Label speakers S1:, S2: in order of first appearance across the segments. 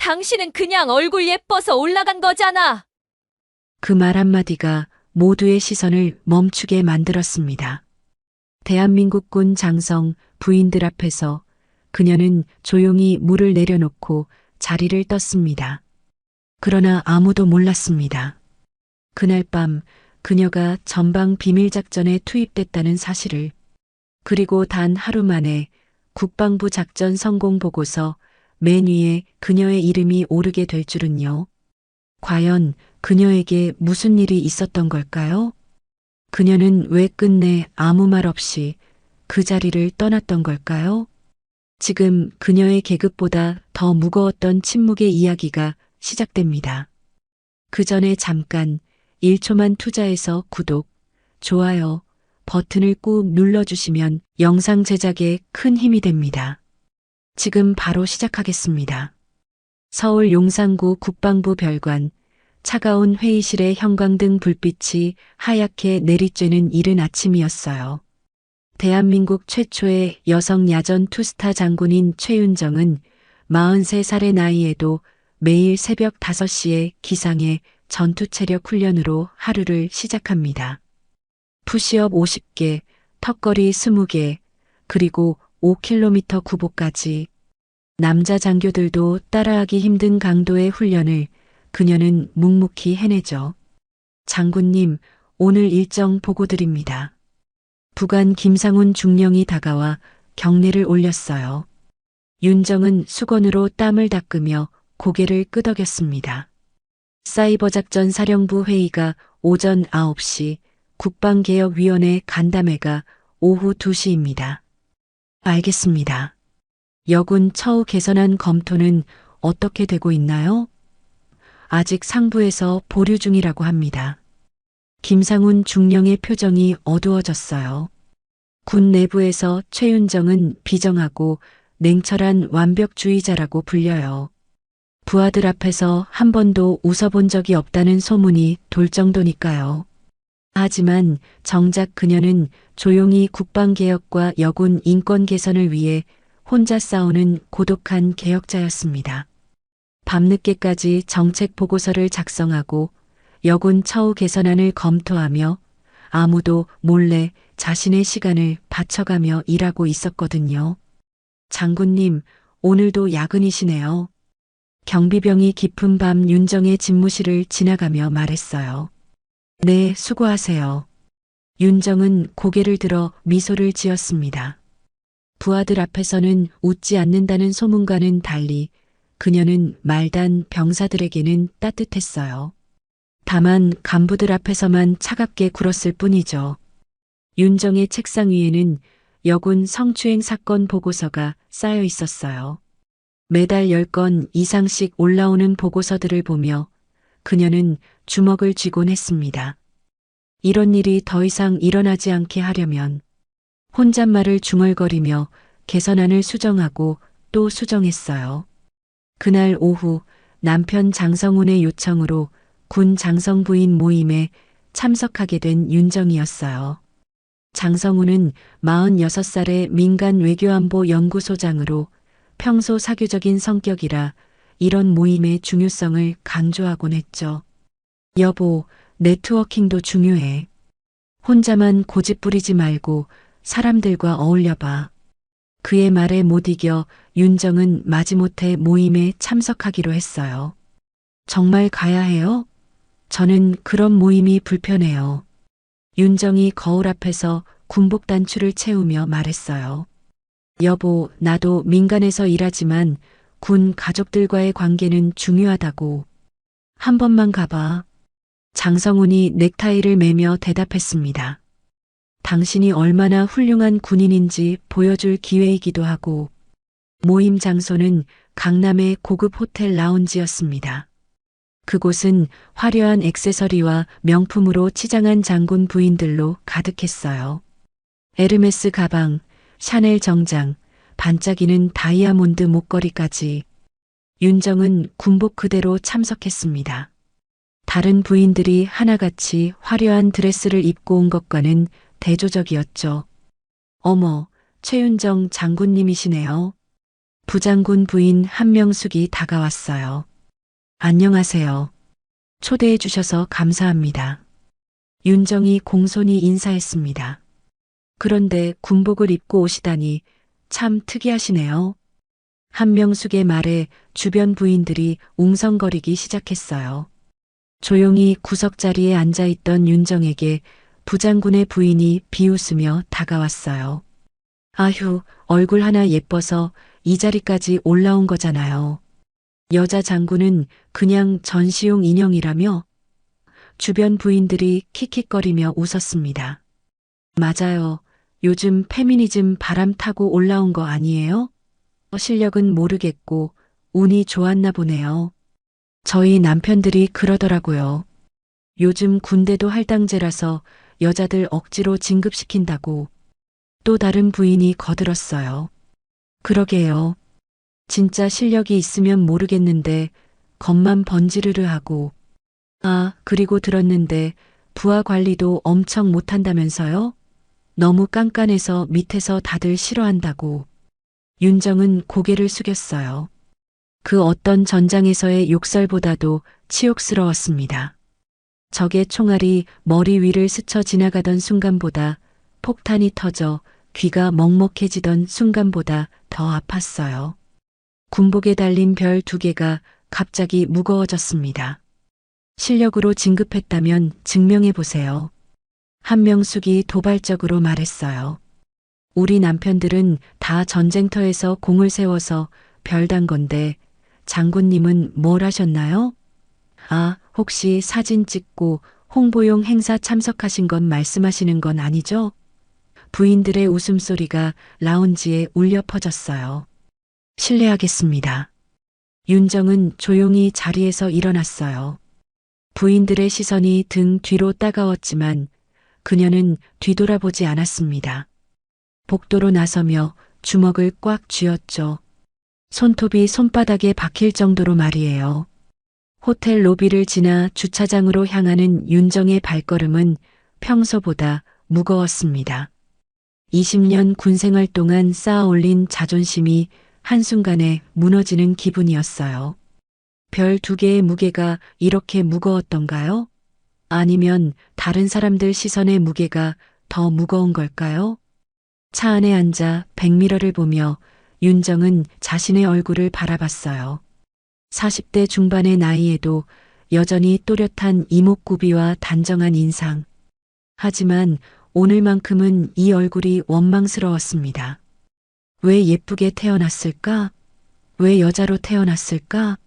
S1: 당신은 그냥 얼굴 예뻐서 올라간 거잖아.
S2: 그 말 한마디가 모두의 시선을 멈추게 만들었습니다. 대한민국군 장성 부인들 앞에서 그녀는 조용히 물을 내려놓고 자리를 떴습니다. 그러나 아무도 몰랐습니다. 그날 밤 그녀가 전방 비밀작전에 투입됐다는 사실을, 그리고 단 하루 만에 국방부 작전 성공 보고서 맨 위에 그녀의 이름이 오르게 될 줄은요. 과연 그녀에게 무슨 일이 있었던 걸까요? 그녀는 왜 끝내 아무 말 없이 그 자리를 떠났던 걸까요? 지금 그녀의 계급보다 더 무거웠던 침묵의 이야기가 시작됩니다. 그 전에 잠깐 1초만 투자해서 구독, 좋아요 버튼을 꾹 눌러주시면 영상 제작에 큰 힘이 됩니다. 지금 바로 시작하겠습니다. 서울 용산구 국방부 별관, 차가운 회의실의 형광등 불빛이 하얗게 내리쬐는 이른 아침이었어요. 대한민국 최초의 여성 야전 투스타 장군인 최윤정은 43살의 나이에도 매일 새벽 5시에 기상해 전투체력 훈련으로 하루를 시작합니다. 푸시업 50개, 턱걸이 20개, 그리고 5km 구보까지. 남자 장교들도 따라하기 힘든 강도의 훈련을 그녀는 묵묵히 해내죠. 장군님, 오늘 일정 보고 드립니다. 부관 김상훈 중령이 다가와 경례를 올렸어요. 윤정은 수건으로 땀을 닦으며 고개를 끄덕였습니다. 사이버작전 사령부 회의가 오전 9시, 국방개혁위원회 간담회가 오후 2시입니다. 알겠습니다. 여군 처우 개선안 검토는 어떻게 되고 있나요? 아직 상부에서 보류 중이라고 합니다. 김상훈 중령의 표정이 어두워졌어요. 군 내부에서 최윤정은 비정하고 냉철한 완벽주의자라고 불려요. 부하들 앞에서 한 번도 웃어본 적이 없다는 소문이 돌 정도니까요. 하지만 정작 그녀는 조용히 국방개혁과 여군 인권 개선을 위해 혼자 싸우는 고독한 개혁자였습니다. 밤늦게까지 정책 보고서를 작성하고 여군 처우 개선안을 검토하며 아무도 몰래 자신의 시간을 바쳐가며 일하고 있었거든요. 장군님, 오늘도 야근이시네요. 경비병이 깊은 밤 윤정의 집무실을 지나가며 말했어요. 네, 수고하세요. 윤정은 고개를 들어 미소를 지었습니다. 부하들 앞에서는 웃지 않는다는 소문과는 달리 그녀는 말단 병사들에게는 따뜻했어요. 다만 간부들 앞에서만 차갑게 굴었을 뿐이죠. 윤정의 책상 위에는 여군 성추행 사건 보고서가 쌓여 있었어요. 매달 10건 이상씩 올라오는 보고서들을 보며 그녀는 주먹을 쥐곤 했습니다. 이런 일이 더 이상 일어나지 않게 하려면 혼잣말을 중얼거리며 개선안을 수정하고 또 수정했어요. 그날 오후 남편 장성훈의 요청으로 군 장성부인 모임에 참석하게 된 윤정이었어요. 장성훈은 46살의 민간 외교안보 연구소장으로 평소 사교적인 성격이라 이런 모임의 중요성을 강조하곤 했죠. 여보, 네트워킹도 중요해. 혼자만 고집 부리지 말고 사람들과 어울려봐. 그의 말에 못 이겨 윤정은 마지못해 모임에 참석하기로 했어요. 정말 가야 해요? 저는 그런 모임이 불편해요. 윤정이 거울 앞에서 군복 단추를 채우며 말했어요. 여보, 나도 민간에서 일하지만 군 가족들과의 관계는 중요하다고. 한 번만 가봐. 장성훈이 넥타이를 매며 대답했습니다. 당신이 얼마나 훌륭한 군인인지 보여줄 기회이기도 하고. 모임 장소는 강남의 고급 호텔 라운지였습니다. 그곳은 화려한 액세서리와 명품으로 치장한 장군 부인들로 가득했어요. 에르메스 가방, 샤넬 정장, 반짝이는 다이아몬드 목걸이까지. 윤정은 군복 그대로 참석했습니다. 다른 부인들이 하나같이 화려한 드레스를 입고 온 것과는 대조적이었죠. 어머, 최윤정 장군님이시네요. 부장군 부인 한명숙이 다가왔어요. 안녕하세요. 초대해 주셔서 감사합니다. 윤정이 공손히 인사했습니다. 그런데 군복을 입고 오시다니 참 특이하시네요. 한명숙의 말에 주변 부인들이 웅성거리기 시작했어요. 조용히 구석자리에 앉아있던 윤정에게 부장군의 부인이 비웃으며 다가왔어요. 아휴, 얼굴 하나 예뻐서 이 자리까지 올라온 거잖아요. 여자 장군은 그냥 전시용 인형이라며? 주변 부인들이 킥킥거리며 웃었습니다. 맞아요. 요즘 페미니즘 바람 타고 올라온 거 아니에요? 실력은 모르겠고 운이 좋았나 보네요. 저희 남편들이 그러더라고요. 요즘 군대도 할당제라서 여자들 억지로 진급시킨다고. 또 다른 부인이 거들었어요. 그러게요. 진짜 실력이 있으면 모르겠는데 겉만 번지르르 하고. 아, 그리고 들었는데 부하 관리도 엄청 못한다면서요? 너무 깐깐해서 밑에서 다들 싫어한다고. 윤정은 고개를 숙였어요. 그 어떤 전장에서의 욕설보다도 치욕스러웠습니다. 적의 총알이 머리 위를 스쳐 지나가던 순간보다, 폭탄이 터져 귀가 먹먹해지던 순간보다 더 아팠어요. 군복에 달린 별 2개가 갑자기 무거워졌습니다. 실력으로 진급했다면 증명해 보세요. 한명숙이 도발적으로 말했어요. 우리 남편들은 다 전쟁터에서 공을 세워서 별단 건데 장군님은 뭘 하셨나요? 아, 혹시 사진 찍고 홍보용 행사 참석하신 건 말씀하시는 건 아니죠? 부인들의 웃음소리가 라운지에 울려 퍼졌어요. 실례하겠습니다. 윤정은 조용히 자리에서 일어났어요. 부인들의 시선이 등 뒤로 따가웠지만 그녀는 뒤돌아보지 않았습니다. 복도로 나서며 주먹을 꽉 쥐었죠. 손톱이 손바닥에 박힐 정도로 말이에요. 호텔 로비를 지나 주차장으로 향하는 윤정의 발걸음은 평소보다 무거웠습니다. 20년 군생활 동안 쌓아 올린 자존심이 한순간에 무너지는 기분이었어요. 별 2개의 무게가 이렇게 무거웠던가요? 아니면 다른 사람들 시선의 무게가 더 무거운 걸까요? 차 안에 앉아 백미러를 보며 윤정은 자신의 얼굴을 바라봤어요. 40대 중반의 나이에도 여전히 또렷한 이목구비와 단정한 인상. 하지만 오늘만큼은 이 얼굴이 원망스러웠습니다. 왜 예쁘게 태어났을까? 왜 여자로 태어났을까?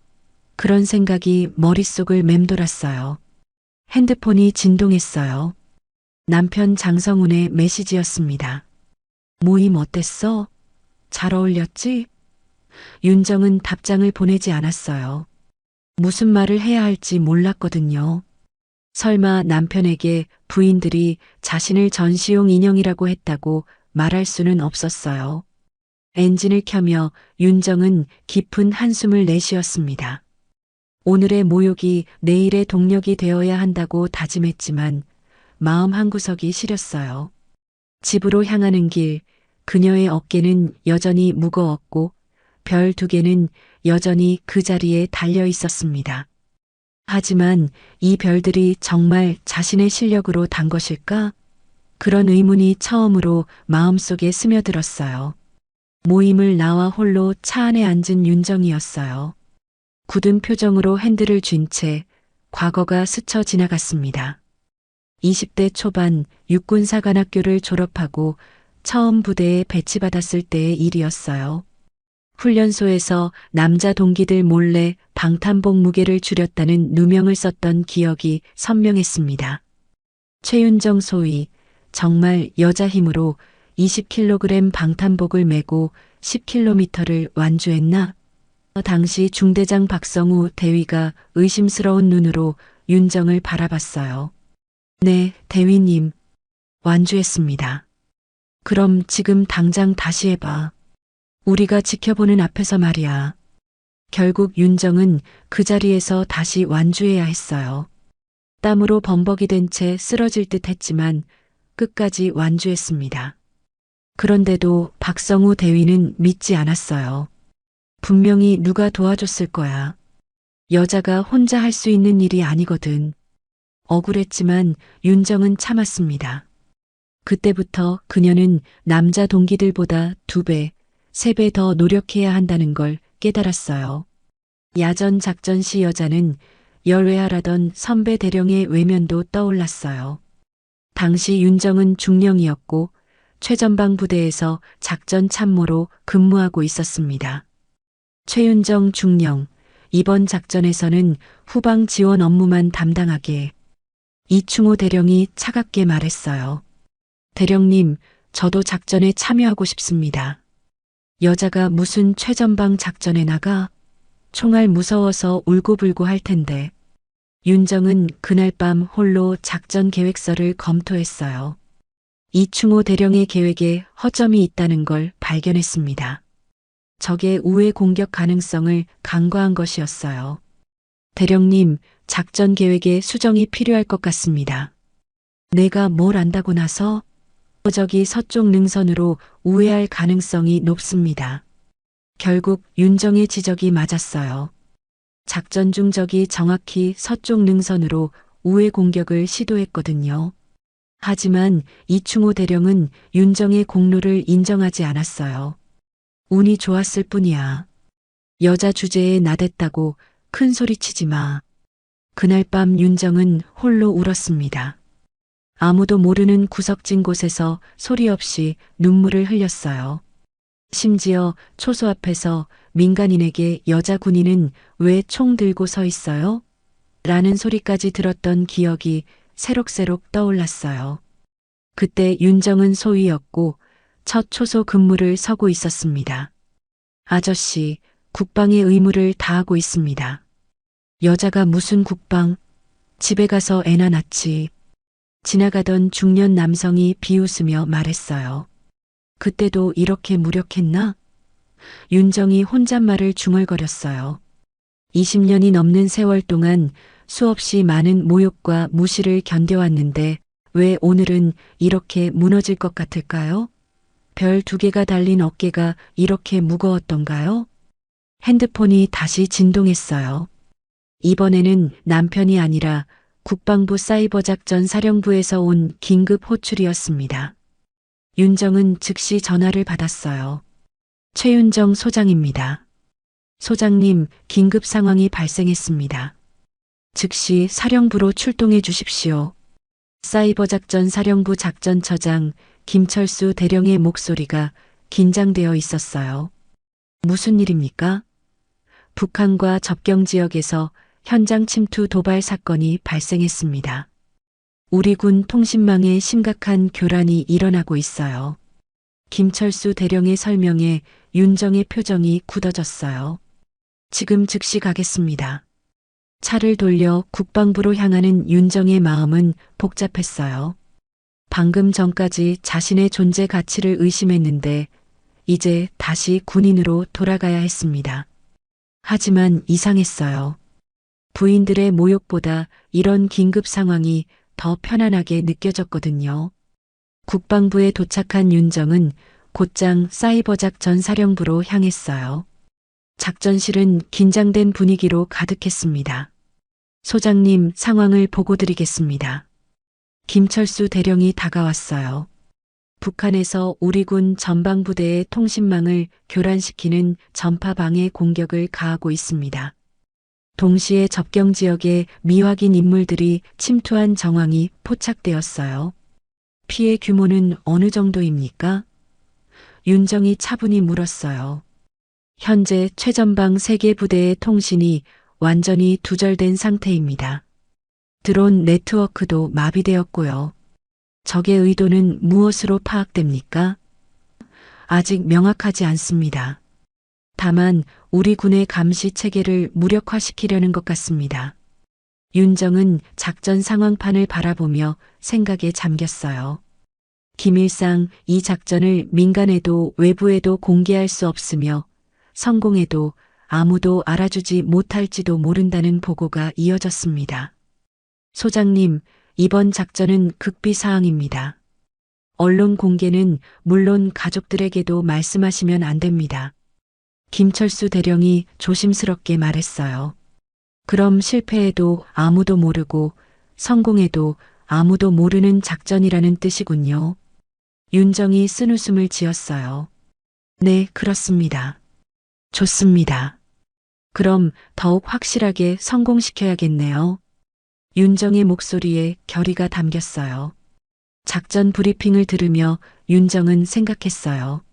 S2: 그런 생각이 머릿속을 맴돌았어요. 핸드폰이 진동했어요. 남편 장성훈의 메시지였습니다. 모임 어땠어? 잘 어울렸지? 윤정은 답장을 보내지 않았어요. 무슨 말을 해야 할지 몰랐거든요. 설마 남편에게 부인들이 자신을 전시용 인형이라고 했다고 말할 수는 없었어요. 엔진을 켜며 윤정은 깊은 한숨을 내쉬었습니다. 오늘의 모욕이 내일의 동력이 되어야 한다고 다짐했지만 마음 한구석이 시렸어요. 집으로 향하는 길, 그녀의 어깨는 여전히 무거웠고 별 2개는 여전히 그 자리에 달려 있었습니다. 하지만 이 별들이 정말 자신의 실력으로 단 것일까? 그런 의문이 처음으로 마음속에 스며들었어요. 모임을 나와 홀로 차 안에 앉은 윤정이었어요. 굳은 표정으로 핸들을 쥔 채 과거가 스쳐 지나갔습니다. 20대 초반 육군사관학교를 졸업하고 처음 부대에 배치받았을 때의 일이었어요. 훈련소에서 남자 동기들 몰래 방탄복 무게를 줄였다는 누명을 썼던 기억이 선명했습니다. 최윤정 소위 정말 여자 힘으로 20kg 방탄복을 메고 10km를 완주했나? 당시 중대장 박성우 대위가 의심스러운 눈으로 윤정을 바라봤어요. 네, 대위님. 완주했습니다. 그럼 지금 당장 다시 해봐. 우리가 지켜보는 앞에서 말이야. 결국 윤정은 그 자리에서 다시 완주해야 했어요. 땀으로 범벅이 된 채 쓰러질 듯 했지만 끝까지 완주했습니다. 그런데도 박성우 대위는 믿지 않았어요. 분명히 누가 도와줬을 거야. 여자가 혼자 할 수 있는 일이 아니거든. 억울했지만 윤정은 참았습니다. 그때부터 그녀는 남자 동기들보다 2배, 3배 더 노력해야 한다는 걸 깨달았어요. 야전 작전 시 여자는 열외하라던 선배 대령의 외면도 떠올랐어요. 당시 윤정은 중령이었고 최전방 부대에서 작전 참모로 근무하고 있었습니다. 최윤정 중령, 이번 작전에서는 후방 지원 업무만 담당하게. 이충호 대령이 차갑게 말했어요. 대령님, 저도 작전에 참여하고 싶습니다. 여자가 무슨 최전방 작전에 나가? 총알 무서워서 울고불고 할 텐데. 윤정은 그날 밤 홀로 작전 계획서를 검토했어요. 이충호 대령의 계획에 허점이 있다는 걸 발견했습니다. 적의 우회 공격 가능성을 간과한 것이었어요. 대령님, 작전 계획에 수정이 필요할 것 같습니다. 내가 뭘 안다고 나서? 적이 서쪽 능선으로 우회할 가능성이 높습니다. 결국 윤정의 지적이 맞았어요. 작전 중 적이 정확히 서쪽 능선으로 우회 공격을 시도했거든요. 하지만 이충호 대령은 윤정의 공로를 인정하지 않았어요. 운이 좋았을 뿐이야. 여자 주제에 나댔다고 큰 소리치지 마. 그날 밤 윤정은 홀로 울었습니다. 아무도 모르는 구석진 곳에서 소리 없이 눈물을 흘렸어요. 심지어 초소 앞에서 민간인에게 여자 군인은 왜 총 들고 서 있어요? 라는 소리까지 들었던 기억이 새록새록 떠올랐어요. 그때 윤정은 소위였고 첫 초소 근무를 서고 있었습니다. 아저씨, 국방의 의무를 다하고 있습니다. 여자가 무슨 국방? 집에 가서 애나 낳지. 지나가던 중년 남성이 비웃으며 말했어요. 그때도 이렇게 무력했나? 윤정이 혼잣말을 중얼거렸어요. 20년이 넘는 세월 동안 수없이 많은 모욕과 무시를 견뎌왔는데 왜 오늘은 이렇게 무너질 것 같을까요? 별 2개가 달린 어깨가 이렇게 무거웠던가요? 핸드폰이 다시 진동했어요. 이번에는 남편이 아니라 국방부 사이버작전 사령부에서 온 긴급 호출이었습니다. 윤정은 즉시 전화를 받았어요. 최윤정 소장입니다. 소장님, 긴급 상황이 발생했습니다. 즉시 사령부로 출동해 주십시오. 사이버작전 사령부 작전처장 김철수 대령의 목소리가 긴장되어 있었어요. 무슨 일입니까? 북한과 접경 지역에서 현장 침투 도발 사건이 발생했습니다. 우리 군 통신망에 심각한 교란이 일어나고 있어요. 김철수 대령의 설명에 윤정의 표정이 굳어졌어요. 지금 즉시 가겠습니다. 차를 돌려 국방부로 향하는 윤정의 마음은 복잡했어요. 방금 전까지 자신의 존재 가치를 의심했는데 이제 다시 군인으로 돌아가야 했습니다. 하지만 이상했어요. 부인들의 모욕보다 이런 긴급 상황이 더 편안하게 느껴졌거든요. 국방부에 도착한 윤정은 곧장 사이버작전 사령부로 향했어요. 작전실은 긴장된 분위기로 가득했습니다. 소장님, 상황을 보고드리겠습니다. 김철수 대령이 다가왔어요. 북한에서 우리 군 전방부대의 통신망을 교란시키는 전파 방해 공격을 가하고 있습니다. 동시에 접경 지역에 미확인 인물들이 침투한 정황이 포착되었어요. 피해 규모는 어느 정도입니까? 윤정이 차분히 물었어요. 현재 최전방 3개 부대의 통신이 완전히 두절된 상태입니다. 드론 네트워크도 마비되었고요. 적의 의도는 무엇으로 파악됩니까? 아직 명확하지 않습니다. 다만 우리 군의 감시 체계를 무력화시키려는 것 같습니다. 윤정은 작전 상황판을 바라보며 생각에 잠겼어요. 기밀상 이 작전을 민간에도 외부에도 공개할 수 없으며 성공해도 아무도 알아주지 못할지도 모른다는 보고가 이어졌습니다. 소장님, 이번 작전은 극비사항입니다. 언론 공개는 물론 가족들에게도 말씀하시면 안 됩니다. 김철수 대령이 조심스럽게 말했어요. 그럼 실패해도 아무도 모르고 성공해도 아무도 모르는 작전이라는 뜻이군요. 윤정이 쓴웃음을 지었어요. 네, 그렇습니다. 좋습니다. 그럼 더욱 확실하게 성공시켜야겠네요. 윤정의 목소리에 결의가 담겼어요. 작전 브리핑을 들으며 윤정은 생각했어요.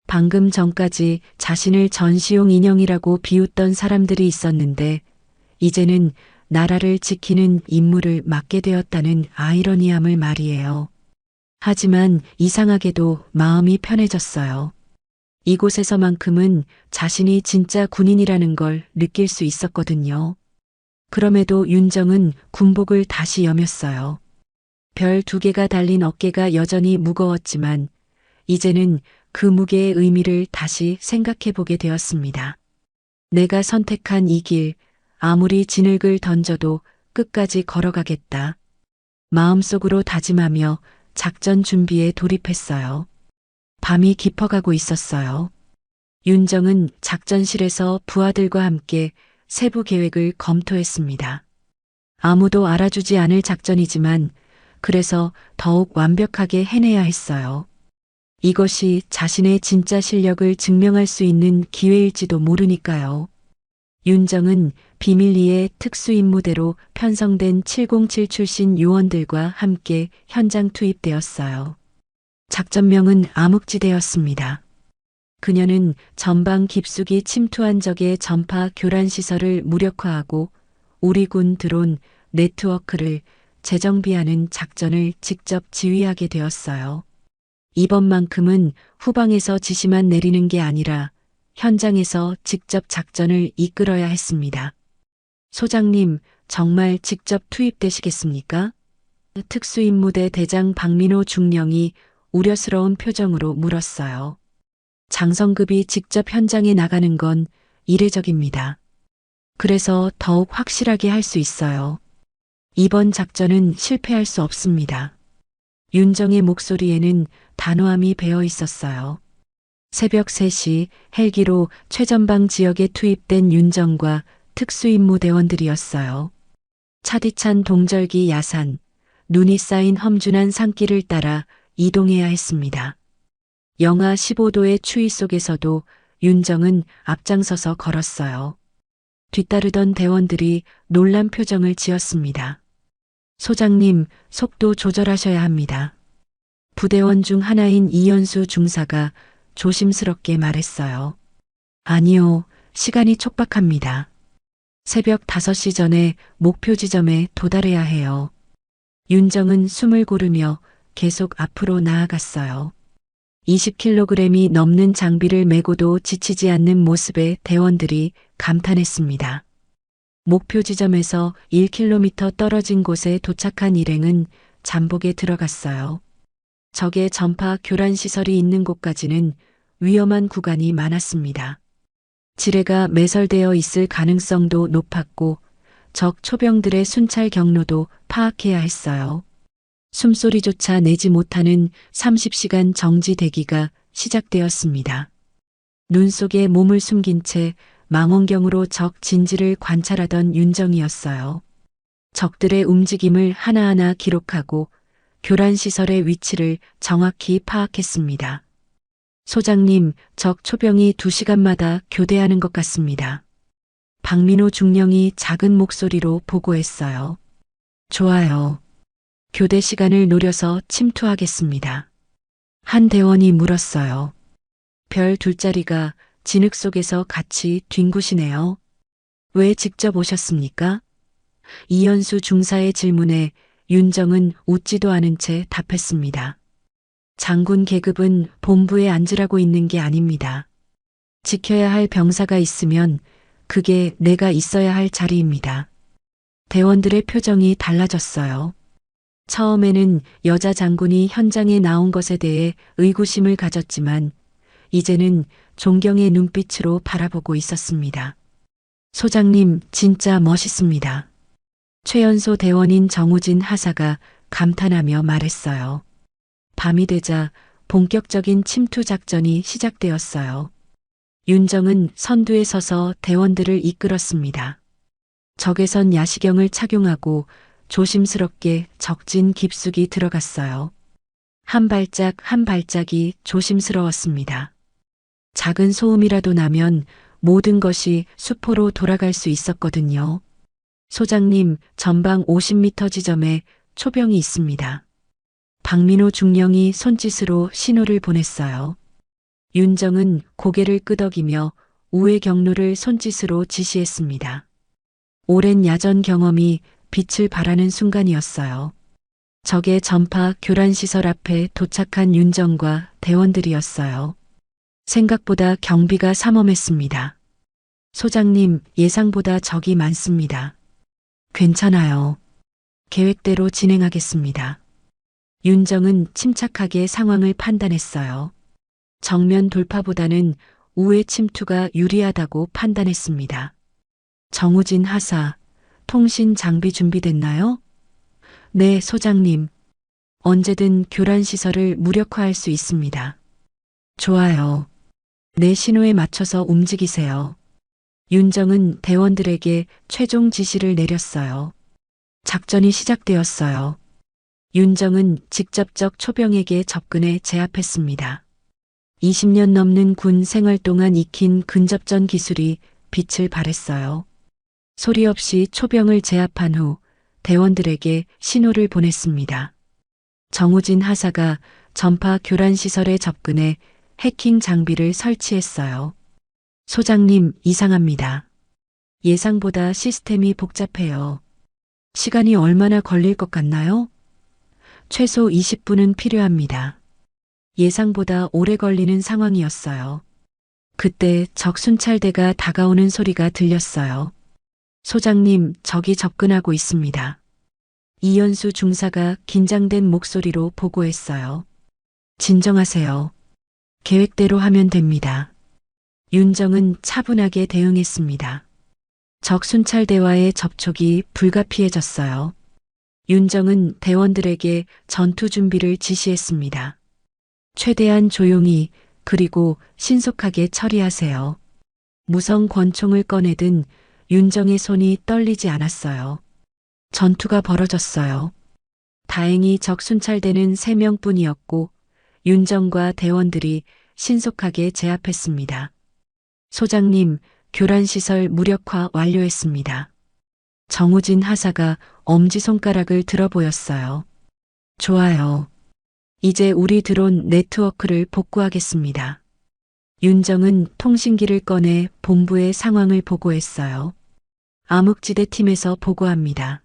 S2: 방금 전까지 자신을 전시용 인형이라고 비웃던 사람들이 있었는데 이제는 나라를 지키는 임무를 맡게 되었다는 아이러니함을 말이에요. 하지만 이상하게도 마음이 편해졌어요. 이곳에서만큼은 자신이 진짜 군인이라는 걸 느낄 수 있었거든요. 그럼에도 윤정은 군복을 다시 여몄어요. 별 2개가 달린 어깨가 여전히 무거웠지만 이제는 그 무게의 의미를 다시 생각해 보게 되었습니다. 내가 선택한 이 길, 아무리 진흙을 던져도 끝까지 걸어가겠다. 마음속으로 다짐하며 작전 준비에 돌입했어요. 밤이 깊어가고 있었어요. 윤정은 작전실에서 부하들과 함께 세부 계획을 검토했습니다. 아무도 알아주지 않을 작전이지만 그래서 더욱 완벽하게 해내야 했어요. 이것이 자신의 진짜 실력을 증명할 수 있는 기회일지도 모르니까요. 윤정은 비밀리에 특수임무대로 편성된 707 출신 요원들과 함께 현장 투입되었어요. 작전명은 암흑지대였습니다. 그녀는 전방 깊숙이 침투한 적의 전파 교란 시설을 무력화하고 우리 군 드론 네트워크를 재정비하는 작전을 직접 지휘하게 되었어요. 이번만큼은 후방에서 지시만 내리는 게 아니라 현장에서 직접 작전을 이끌어야 했습니다. 소장님, 정말 직접 투입되시겠습니까? 특수임무대 대장 박민호 중령이 우려스러운 표정으로 물었어요. 장성급이 직접 현장에 나가는 건 이례적입니다. 그래서 더욱 확실하게 할 수 있어요. 이번 작전은 실패할 수 없습니다. 윤정의 목소리에는 단호함이 배어 있었어요. 새벽 3시 헬기로 최전방 지역에 투입된 윤정과 특수임무대원들이었어요. 차디찬 동절기 야산, 눈이 쌓인 험준한 산길을 따라 이동해야 했습니다. 영하 15도의 추위 속에서도 윤정은 앞장서서 걸었어요. 뒤따르던 대원들이 놀란 표정을 지었습니다. 소장님, 속도 조절하셔야 합니다. 부대원 중 하나인 이연수 중사가 조심스럽게 말했어요. 아니요, 시간이 촉박합니다. 새벽 5시 전에 목표 지점에 도달해야 해요. 윤정은 숨을 고르며 계속 앞으로 나아갔어요. 20kg이 넘는 장비를 메고도 지치지 않는 모습에 대원들이 감탄했습니다. 목표 지점에서 1km 떨어진 곳에 도착한 일행은 잠복에 들어갔어요. 적의 전파 교란 시설이 있는 곳까지는 위험한 구간이 많았습니다. 지뢰가 매설되어 있을 가능성도 높았고 적 초병들의 순찰 경로도 파악해야 했어요. 숨소리조차 내지 못하는 30시간 정지 대기가 시작되었습니다. 눈 속에 몸을 숨긴 채 망원경으로 적 진지를 관찰하던 윤정이었어요. 적들의 움직임을 하나하나 기록하고 교란시설의 위치를 정확히 파악했습니다. 소장님, 적 초병이 2시간마다 교대하는 것 같습니다. 박민호 중령이 작은 목소리로 보고했어요. 좋아요. 교대 시간을 노려서 침투하겠습니다. 한 대원이 물었어요. 별 2자리가 진흙 속에서 같이 뒹구시네요. 왜 직접 오셨습니까? 이연수 중사의 질문에 윤정은 웃지도 않은 채 답했습니다. 장군 계급은 본부에 앉으라고 있는 게 아닙니다. 지켜야 할 병사가 있으면 그게 내가 있어야 할 자리입니다. 대원들의 표정이 달라졌어요. 처음에는 여자 장군이 현장에 나온 것에 대해 의구심을 가졌지만 이제는 존경의 눈빛으로 바라보고 있었습니다. 소장님, 진짜 멋있습니다. 최연소 대원인 정우진 하사가 감탄하며 말했어요. 밤이 되자 본격적인 침투 작전이 시작되었어요. 윤정은 선두에 서서 대원들을 이끌었습니다. 적외선 야시경을 착용하고 조심스럽게 적진 깊숙이 들어갔어요. 한 발짝 한 발짝이 조심스러웠습니다. 작은 소음이라도 나면 모든 것이 수포로 돌아갈 수 있었거든요. 소장님, 전방 50m 지점에 초병이 있습니다. 박민호 중령이 손짓으로 신호를 보냈어요. 윤정은 고개를 끄덕이며 우회 경로를 손짓으로 지시했습니다. 오랜 야전 경험이 빛을 발하는 순간이었어요. 적의 전파 교란시설 앞에 도착한 윤정과 대원들이었어요. 생각보다 경비가 삼엄했습니다. 소장님, 예상보다 적이 많습니다. 괜찮아요. 계획대로 진행하겠습니다. 윤정은 침착하게 상황을 판단했어요. 정면 돌파보다는 우회 침투가 유리하다고 판단했습니다. 정우진 하사, 통신 장비 준비됐나요? 네, 소장님. 언제든 교란시설을 무력화할 수 있습니다. 좋아요. 내 신호에 맞춰서 움직이세요. 윤정은 대원들에게 최종 지시를 내렸어요. 작전이 시작되었어요. 윤정은 직접적 초병에게 접근해 제압했습니다. 20년 넘는 군 생활 동안 익힌 근접전 기술이 빛을 발했어요. 소리 없이 초병을 제압한 후 대원들에게 신호를 보냈습니다. 정우진 하사가 전파 교란 시설에 접근해 해킹 장비를 설치했어요. 소장님, 이상합니다. 예상보다 시스템이 복잡해요. 시간이 얼마나 걸릴 것 같나요? 최소 20분은 필요합니다. 예상보다 오래 걸리는 상황이었어요. 그때 적 순찰대가 다가오는 소리가 들렸어요. 소장님, 적이 접근하고 있습니다. 이연수 중사가 긴장된 목소리로 보고했어요. 진정하세요. 계획대로 하면 됩니다. 윤정은 차분하게 대응했습니다. 적 순찰대와의 접촉이 불가피해졌어요. 윤정은 대원들에게 전투 준비를 지시했습니다. 최대한 조용히 그리고 신속하게 처리하세요. 무성 권총을 꺼내든 윤정의 손이 떨리지 않았어요. 전투가 벌어졌어요. 다행히 적 순찰대는 3명뿐이었고 윤정과 대원들이 신속하게 제압했습니다. 소장님, 교란시설 무력화 완료했습니다. 정우진 하사가 엄지손가락을 들어 보였어요. 좋아요. 이제 우리 드론 네트워크를 복구하겠습니다. 윤정은 통신기를 꺼내 본부의 상황을 보고했어요. 암흑지대 팀에서 보고합니다.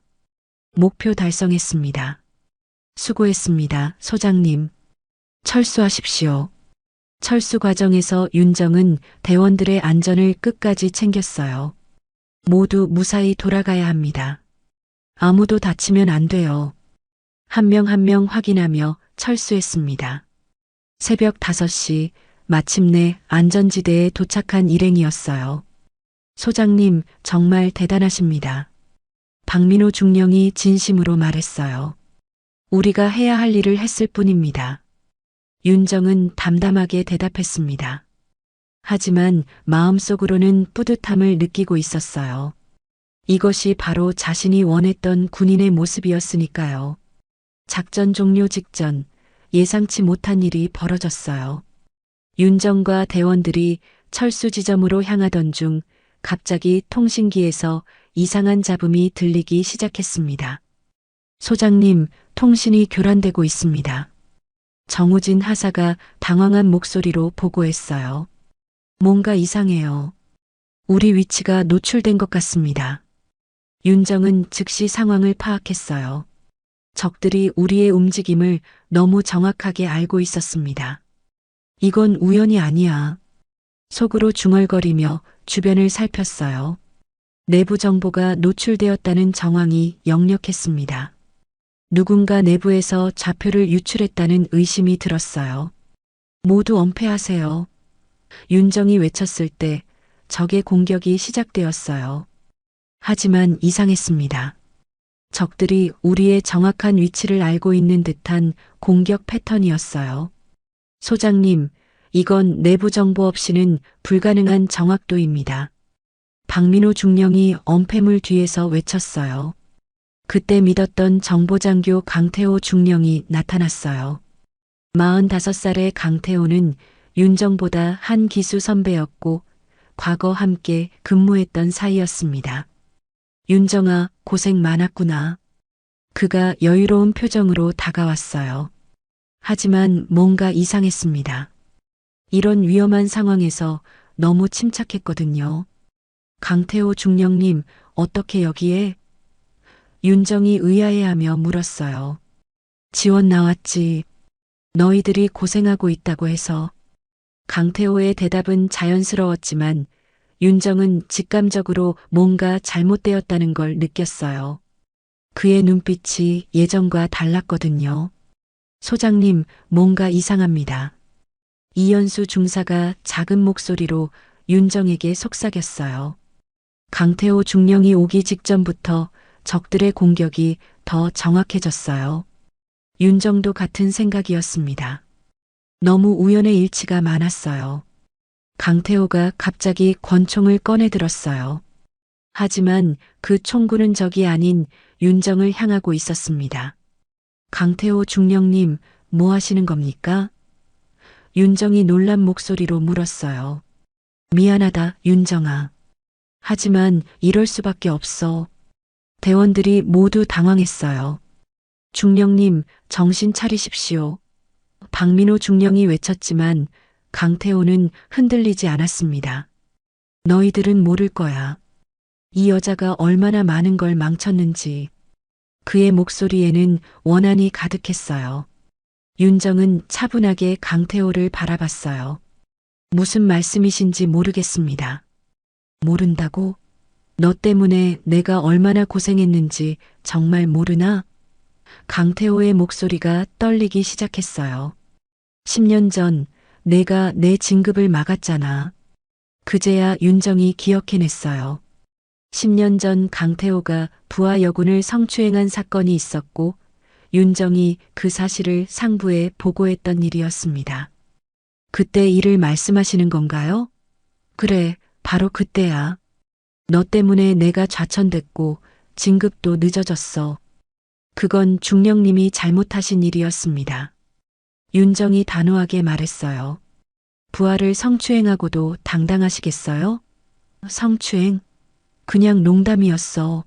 S2: 목표 달성했습니다. 수고했습니다, 소장님. 철수하십시오. 철수 과정에서 윤정은 대원들의 안전을 끝까지 챙겼어요. 모두 무사히 돌아가야 합니다. 아무도 다치면 안 돼요. 한 명 한 명 확인하며 철수했습니다. 새벽 5시 마침내 안전지대에 도착한 일행이었어요. 소장님, 정말 대단하십니다. 박민호 중령이 진심으로 말했어요. 우리가 해야 할 일을 했을 뿐입니다. 윤정은 담담하게 대답했습니다. 하지만 마음속으로는 뿌듯함을 느끼고 있었어요. 이것이 바로 자신이 원했던 군인의 모습이었으니까요. 작전 종료 직전 예상치 못한 일이 벌어졌어요. 윤정과 대원들이 철수 지점으로 향하던 중 갑자기 통신기에서 이상한 잡음이 들리기 시작했습니다. 소장님, 통신이 교란되고 있습니다. 정우진 하사가 당황한 목소리로 보고했어요. 뭔가 이상해요. 우리 위치가 노출된 것 같습니다. 윤정은 즉시 상황을 파악했어요. 적들이 우리의 움직임을 너무 정확하게 알고 있었습니다. 이건 우연이 아니야. 속으로 중얼거리며 주변을 살폈어요. 내부 정보가 노출되었다는 정황이 역력했습니다. 누군가 내부에서 좌표를 유출했다는 의심이 들었어요. 모두 엄폐하세요. 윤정이 외쳤을 때 적의 공격이 시작되었어요. 하지만 이상했습니다. 적들이 우리의 정확한 위치를 알고 있는 듯한 공격 패턴이었어요. 소장님, 이건 내부 정보 없이는 불가능한 정확도입니다. 박민호 중령이 엄폐물 뒤에서 외쳤어요. 그때 믿었던 정보장교 강태호 중령이 나타났어요. 45살의 강태호는 윤정보다 한 기수 선배였고 과거 함께 근무했던 사이였습니다. 윤정아, 고생 많았구나. 그가 여유로운 표정으로 다가왔어요. 하지만 뭔가 이상했습니다. 이런 위험한 상황에서 너무 침착했거든요. 강태호 중령님, 어떻게 여기에? 윤정이 의아해하며 물었어요. 지원 나왔지. 너희들이 고생하고 있다고 해서. 강태호의 대답은 자연스러웠지만 윤정은 직감적으로 뭔가 잘못되었다는 걸 느꼈어요. 그의 눈빛이 예전과 달랐거든요. 소장님, 뭔가 이상합니다. 이연수 중사가 작은 목소리로 윤정에게 속삭였어요. 강태호 중령이 오기 직전부터 적들의 공격이 더 정확해졌어요. 윤정도 같은 생각이었습니다. 너무 우연의 일치가 많았어요. 강태호가 갑자기 권총을 꺼내 들었어요. 하지만 그 총구는 적이 아닌 윤정을 향하고 있었습니다. 강태호 중령님, 뭐 하시는 겁니까? 윤정이 놀란 목소리로 물었어요. 미안하다, 윤정아. 하지만 이럴 수밖에 없어. 대원들이 모두 당황했어요. 중령님, 정신 차리십시오. 박민호 중령이 외쳤지만 강태호는 흔들리지 않았습니다. 너희들은 모를 거야. 이 여자가 얼마나 많은 걸 망쳤는지. 그의 목소리에는 원한이 가득했어요. 윤정은 차분하게 강태호를 바라봤어요. 무슨 말씀이신지 모르겠습니다. 모른다고? 너 때문에 내가 얼마나 고생했는지 정말 모르나? 강태호의 목소리가 떨리기 시작했어요. 10년 전 내가 내 진급을 막았잖아. 그제야 윤정이 기억해냈어요. 10년 전 강태호가 부하 여군을 성추행한 사건이 있었고 윤정이 그 사실을 상부에 보고했던 일이었습니다. 그때 일을 말씀하시는 건가요? 그래, 바로 그때야. 너 때문에 내가 좌천됐고 진급도 늦어졌어. 그건 중령님이 잘못하신 일이었습니다. 윤정이 단호하게 말했어요. 부하를 성추행하고도 당당하시겠어요? 성추행? 그냥 농담이었어.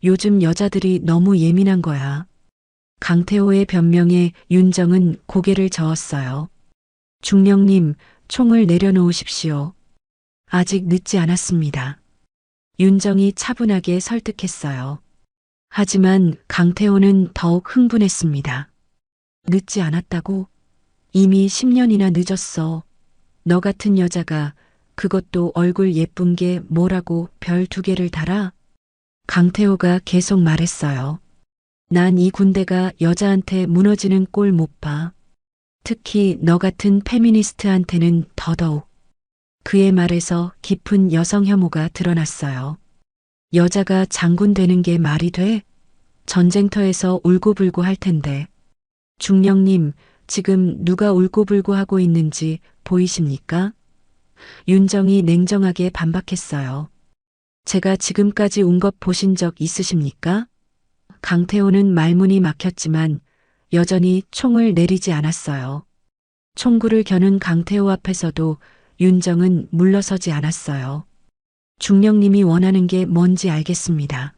S2: 요즘 여자들이 너무 예민한 거야. 강태호의 변명에 윤정은 고개를 저었어요. 중령님, 총을 내려놓으십시오. 아직 늦지 않았습니다. 윤정이 차분하게 설득했어요. 하지만 강태호는 더욱 흥분했습니다. 늦지 않았다고? 이미 10년이나 늦었어. 너 같은 여자가 그것도 얼굴 예쁜 게 뭐라고 별 2개를 달아? 강태호가 계속 말했어요. 난 이 군대가 여자한테 무너지는 꼴 못 봐. 특히 너 같은 페미니스트한테는 더더욱. 그의 말에서 깊은 여성 혐오가 드러났어요. 여자가 장군 되는 게 말이 돼? 전쟁터에서 울고불고 할 텐데. 중령님, 지금 누가 울고불고 하고 있는지 보이십니까? 윤정이 냉정하게 반박했어요. 제가 지금까지 운 것 보신 적 있으십니까? 강태호는 말문이 막혔지만 여전히 총을 내리지 않았어요. 총구를 겨눈 강태호 앞에서도 윤정은 물러서지 않았어요. 중령님이 원하는 게 뭔지 알겠습니다.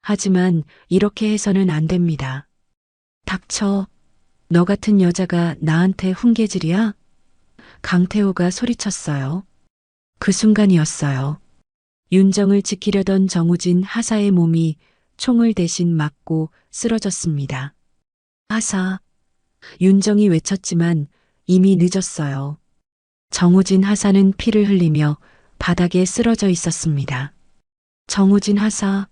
S2: 하지만 이렇게 해서는 안 됩니다. 닥쳐. 너 같은 여자가 나한테 훈계질이야? 강태호가 소리쳤어요. 그 순간이었어요. 윤정을 지키려던 정우진 하사의 몸이 총을 대신 맞고 쓰러졌습니다. 하사. 윤정이 외쳤지만 이미 늦었어요. 정우진 하사는 피를 흘리며 바닥에 쓰러져 있었습니다. 정우진 하사.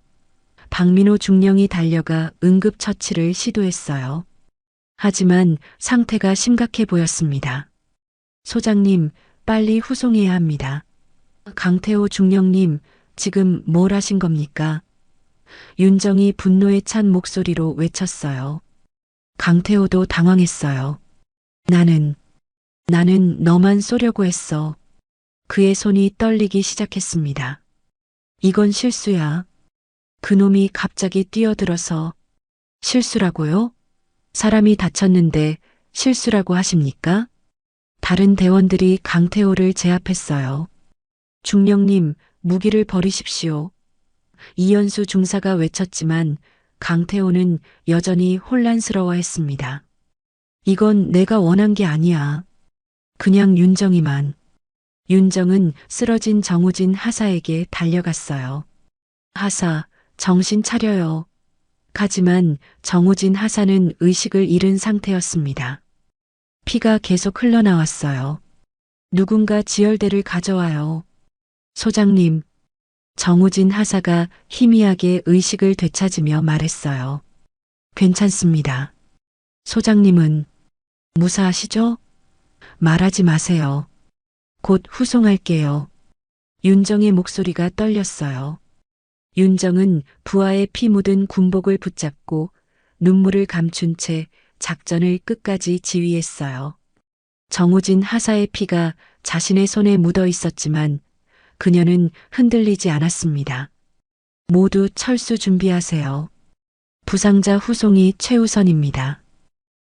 S2: 박민호 중령이 달려가 응급처치를 시도했어요. 하지만 상태가 심각해 보였습니다. 소장님, 빨리 후송해야 합니다. 강태호 중령님, 지금 뭘 하신 겁니까? 윤정이 분노에 찬 목소리로 외쳤어요. 강태호도 당황했어요. 나는 나는 너만 쏘려고 했어. 그의 손이 떨리기 시작했습니다. 이건 실수야. 그놈이 갑자기 뛰어들어서 실수라고요? 사람이 다쳤는데 실수라고 하십니까? 다른 대원들이 강태호를 제압했어요. 중령님, 무기를 버리십시오. 이연수 중사가 외쳤지만 강태호는 여전히 혼란스러워했습니다. 이건 내가 원한 게 아니야. 그냥 윤정이만. 윤정은 쓰러진 정우진 하사에게 달려갔어요. 하사, 정신 차려요. 하지만 정우진 하사는 의식을 잃은 상태였습니다. 피가 계속 흘러나왔어요. 누군가 지혈대를 가져와요. 소장님, 정우진 하사가 희미하게 의식을 되찾으며 말했어요. 괜찮습니다. 소장님은 무사하시죠? 말하지 마세요. 곧 후송할게요. 윤정의 목소리가 떨렸어요. 윤정은 부하의 피 묻은 군복을 붙잡고 눈물을 감춘 채 작전을 끝까지 지휘했어요. 정우진 하사의 피가 자신의 손에 묻어 있었지만 그녀는 흔들리지 않았습니다. 모두 철수 준비하세요. 부상자 후송이 최우선입니다.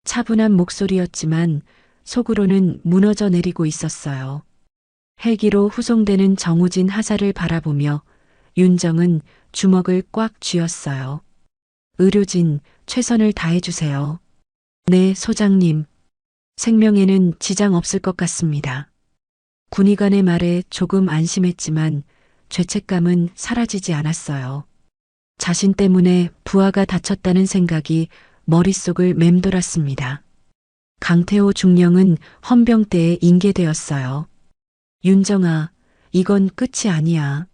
S2: 차분한 목소리였지만 속으로는 무너져 내리고 있었어요. 헬기로 후송되는 정우진 하사를 바라보며 윤정은 주먹을 꽉 쥐었어요. 의료진, 최선을 다해주세요. 네, 소장님. 생명에는 지장 없을 것 같습니다. 군의관의 말에 조금 안심했지만 죄책감은 사라지지 않았어요. 자신 때문에 부하가 다쳤다는 생각이 머릿속을 맴돌았습니다. 강태호 중령은 헌병대에 인계되었어요. 윤정아, 이건 끝이 아니야.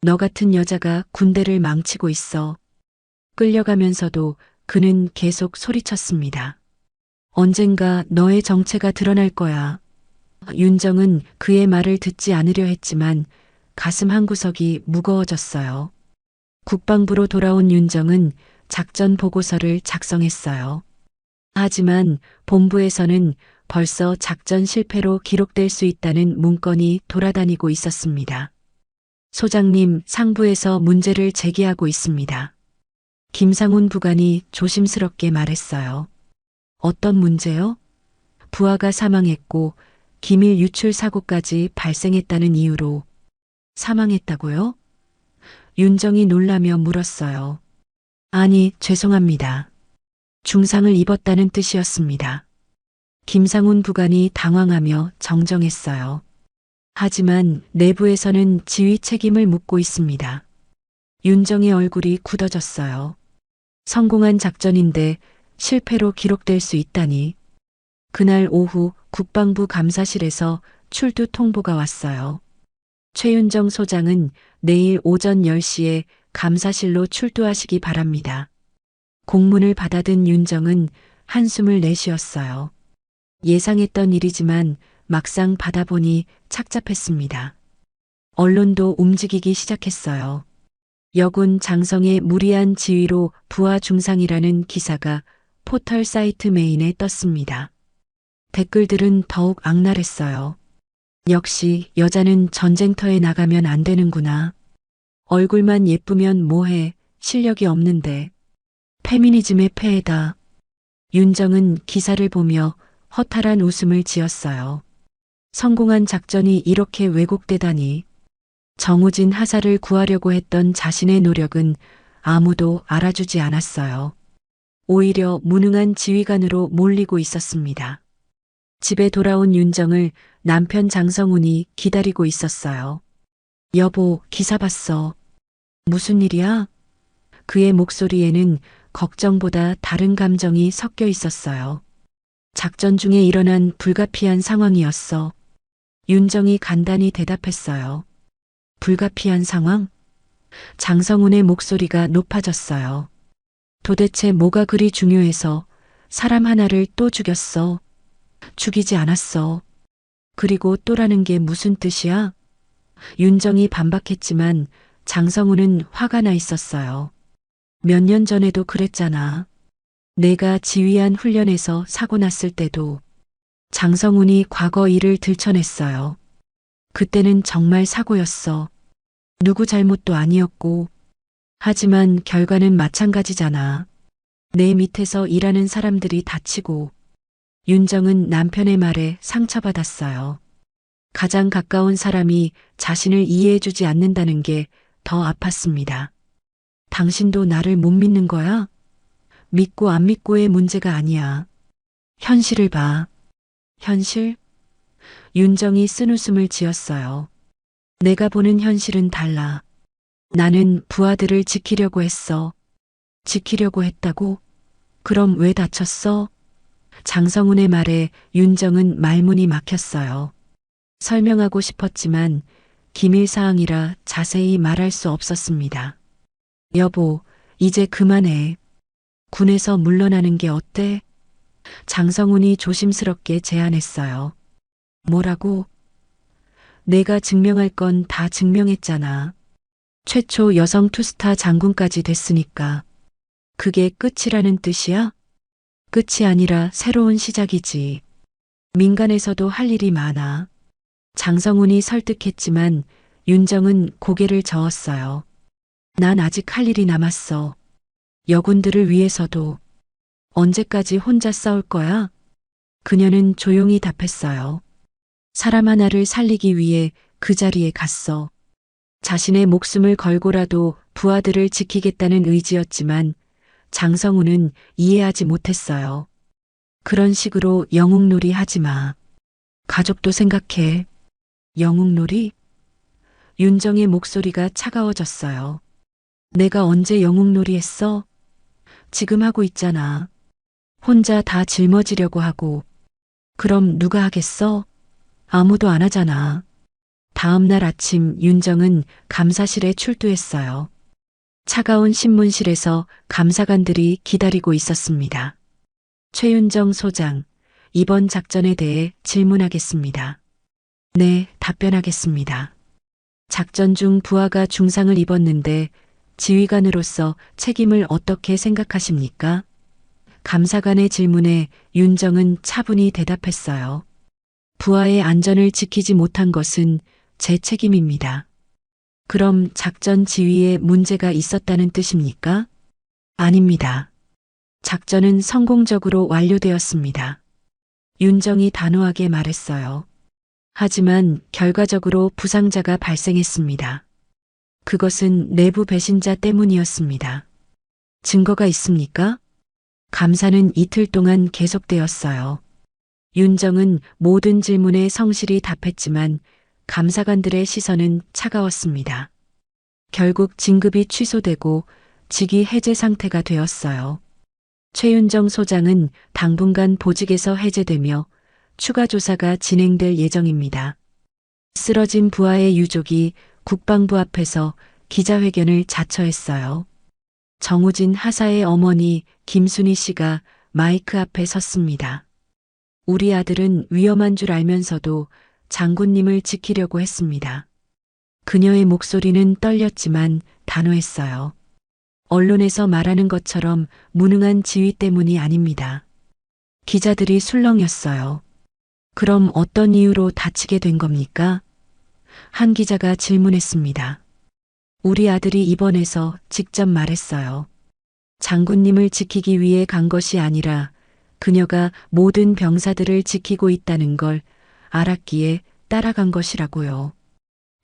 S2: 너 같은 여자가 군대를 망치고 있어. 끌려가면서도 그는 계속 소리쳤습니다. 언젠가 너의 정체가 드러날 거야. 윤정은 그의 말을 듣지 않으려 했지만 가슴 한구석이 무거워졌어요. 국방부로 돌아온 윤정은 작전 보고서를 작성했어요. 하지만 본부에서는 벌써 작전 실패로 기록될 수 있다는 문건이 돌아다니고 있었습니다. 소장님, 상부에서 문제를 제기하고 있습니다. 김상훈 부관이 조심스럽게 말했어요. 어떤 문제요? 부하가 사망했고 기밀 유출 사고까지 발생했다는 이유로 사망했다고요? 윤정이 놀라며 물었어요. 아니, 죄송합니다. 중상을 입었다는 뜻이었습니다. 김상훈 부관이 당황하며 정정했어요. 하지만 내부에서는 지휘 책임을 묻고 있습니다. 윤정의 얼굴이 굳어졌어요. 성공한 작전인데 실패로 기록될 수 있다니. 그날 오후 국방부 감사실에서 출두 통보가 왔어요. 최윤정 소장은 내일 오전 10시에 감사실로 출두하시기 바랍니다. 공문을 받아든 윤정은 한숨을 내쉬었어요. 예상했던 일이지만 막상 받아보니 착잡했습니다. 언론도 움직이기 시작했어요. 여군 장성의 무리한 지휘로 부하 중상이라는 기사가 포털 사이트 메인에 떴습니다. 댓글들은 더욱 악랄했어요. 역시 여자는 전쟁터에 나가면 안 되는구나. 얼굴만 예쁘면 뭐해, 실력이 없는데. 페미니즘의 폐해다. 윤정은 기사를 보며 허탈한 웃음을 지었어요. 성공한 작전이 이렇게 왜곡되다니. 정우진 하사를 구하려고 했던 자신의 노력은 아무도 알아주지 않았어요. 오히려 무능한 지휘관으로 몰리고 있었습니다. 집에 돌아온 윤정을 남편 장성훈이 기다리고 있었어요. 여보, 기사 봤어. 무슨 일이야? 그의 목소리에는 걱정보다 다른 감정이 섞여 있었어요. 작전 중에 일어난 불가피한 상황이었어. 윤정이 간단히 대답했어요. 불가피한 상황? 장성훈의 목소리가 높아졌어요. 도대체 뭐가 그리 중요해서 사람 하나를 또 죽였어? 죽이지 않았어. 그리고 또라는 게 무슨 뜻이야? 윤정이 반박했지만 장성훈은 화가 나 있었어요. 몇 년 전에도 그랬잖아. 내가 지휘한 훈련에서 사고 났을 때도 장성훈이 과거 일을 들춰냈어요. 그때는 정말 사고였어. 누구 잘못도 아니었고. 하지만 결과는 마찬가지잖아. 내 밑에서 일하는 사람들이 다치고. 윤정은 남편의 말에 상처받았어요. 가장 가까운 사람이 자신을 이해해주지 않는다는 게 더 아팠습니다. 당신도 나를 못 믿는 거야? 믿고 안 믿고의 문제가 아니야. 현실을 봐. 현실? 윤정이 쓴웃음을 지었어요. 내가 보는 현실은 달라. 나는 부하들을 지키려고 했어. 지키려고 했다고? 그럼 왜 다쳤어? 장성훈의 말에 윤정은 말문이 막혔어요. 설명하고 싶었지만 기밀사항이라 자세히 말할 수 없었습니다. 여보, 이제 그만해. 군에서 물러나는 게 어때? 장성훈이 조심스럽게 제안했어요. 뭐라고? 내가 증명할 건 다 증명했잖아. 최초 여성 투스타 장군까지 됐으니까. 그게 끝이라는 뜻이야? 끝이 아니라 새로운 시작이지. 민간에서도 할 일이 많아. 장성훈이 설득했지만 윤정은 고개를 저었어요. 난 아직 할 일이 남았어. 여군들을 위해서도. 언제까지 혼자 싸울 거야? 그녀는 조용히 답했어요. 사람 하나를 살리기 위해 그 자리에 갔어. 자신의 목숨을 걸고라도 부하들을 지키겠다는 의지였지만 장성훈은 이해하지 못했어요. 그런 식으로 영웅놀이 하지 마. 가족도 생각해. 영웅놀이? 윤정의 목소리가 차가워졌어요. 내가 언제 영웅놀이 했어? 지금 하고 있잖아. 혼자 다 짊어지려고 하고. 그럼 누가 하겠어? 아무도 안 하잖아. 다음 날 아침 윤정은 감사실에 출두했어요. 차가운 신문실에서 감사관들이 기다리고 있었습니다. 최윤정 소장, 이번 작전에 대해 질문하겠습니다. 네, 답변하겠습니다. 작전 중 부하가 중상을 입었는데 지휘관으로서 책임을 어떻게 생각하십니까? 감사관의 질문에 윤정은 차분히 대답했어요. 부하의 안전을 지키지 못한 것은 제 책임입니다. 그럼 작전 지휘에 문제가 있었다는 뜻입니까? 아닙니다. 작전은 성공적으로 완료되었습니다. 윤정이 단호하게 말했어요. 하지만 결과적으로 부상자가 발생했습니다. 그것은 내부 배신자 때문이었습니다. 증거가 있습니까? 감사는 이틀 동안 계속되었어요. 윤정은 모든 질문에 성실히 답했지만 감사관들의 시선은 차가웠습니다. 결국 진급이 취소되고 직위 해제 상태가 되었어요. 최윤정 소장은 당분간 보직에서 해제되며 추가 조사가 진행될 예정입니다. 쓰러진 부하의 유족이 국방부 앞에서 기자회견을 자처했어요. 정우진 하사의 어머니 김순희 씨가 마이크 앞에 섰습니다. 우리 아들은 위험한 줄 알면서도 장군님을 지키려고 했습니다. 그녀의 목소리는 떨렸지만 단호했어요. 언론에서 말하는 것처럼 무능한 지휘 때문이 아닙니다. 기자들이 술렁였어요. 그럼 어떤 이유로 다치게 된 겁니까? 한 기자가 질문했습니다. 우리 아들이 입원해서 직접 말했어요. 장군님을 지키기 위해 간 것이 아니라 그녀가 모든 병사들을 지키고 있다는 걸 알았기에 따라간 것이라고요.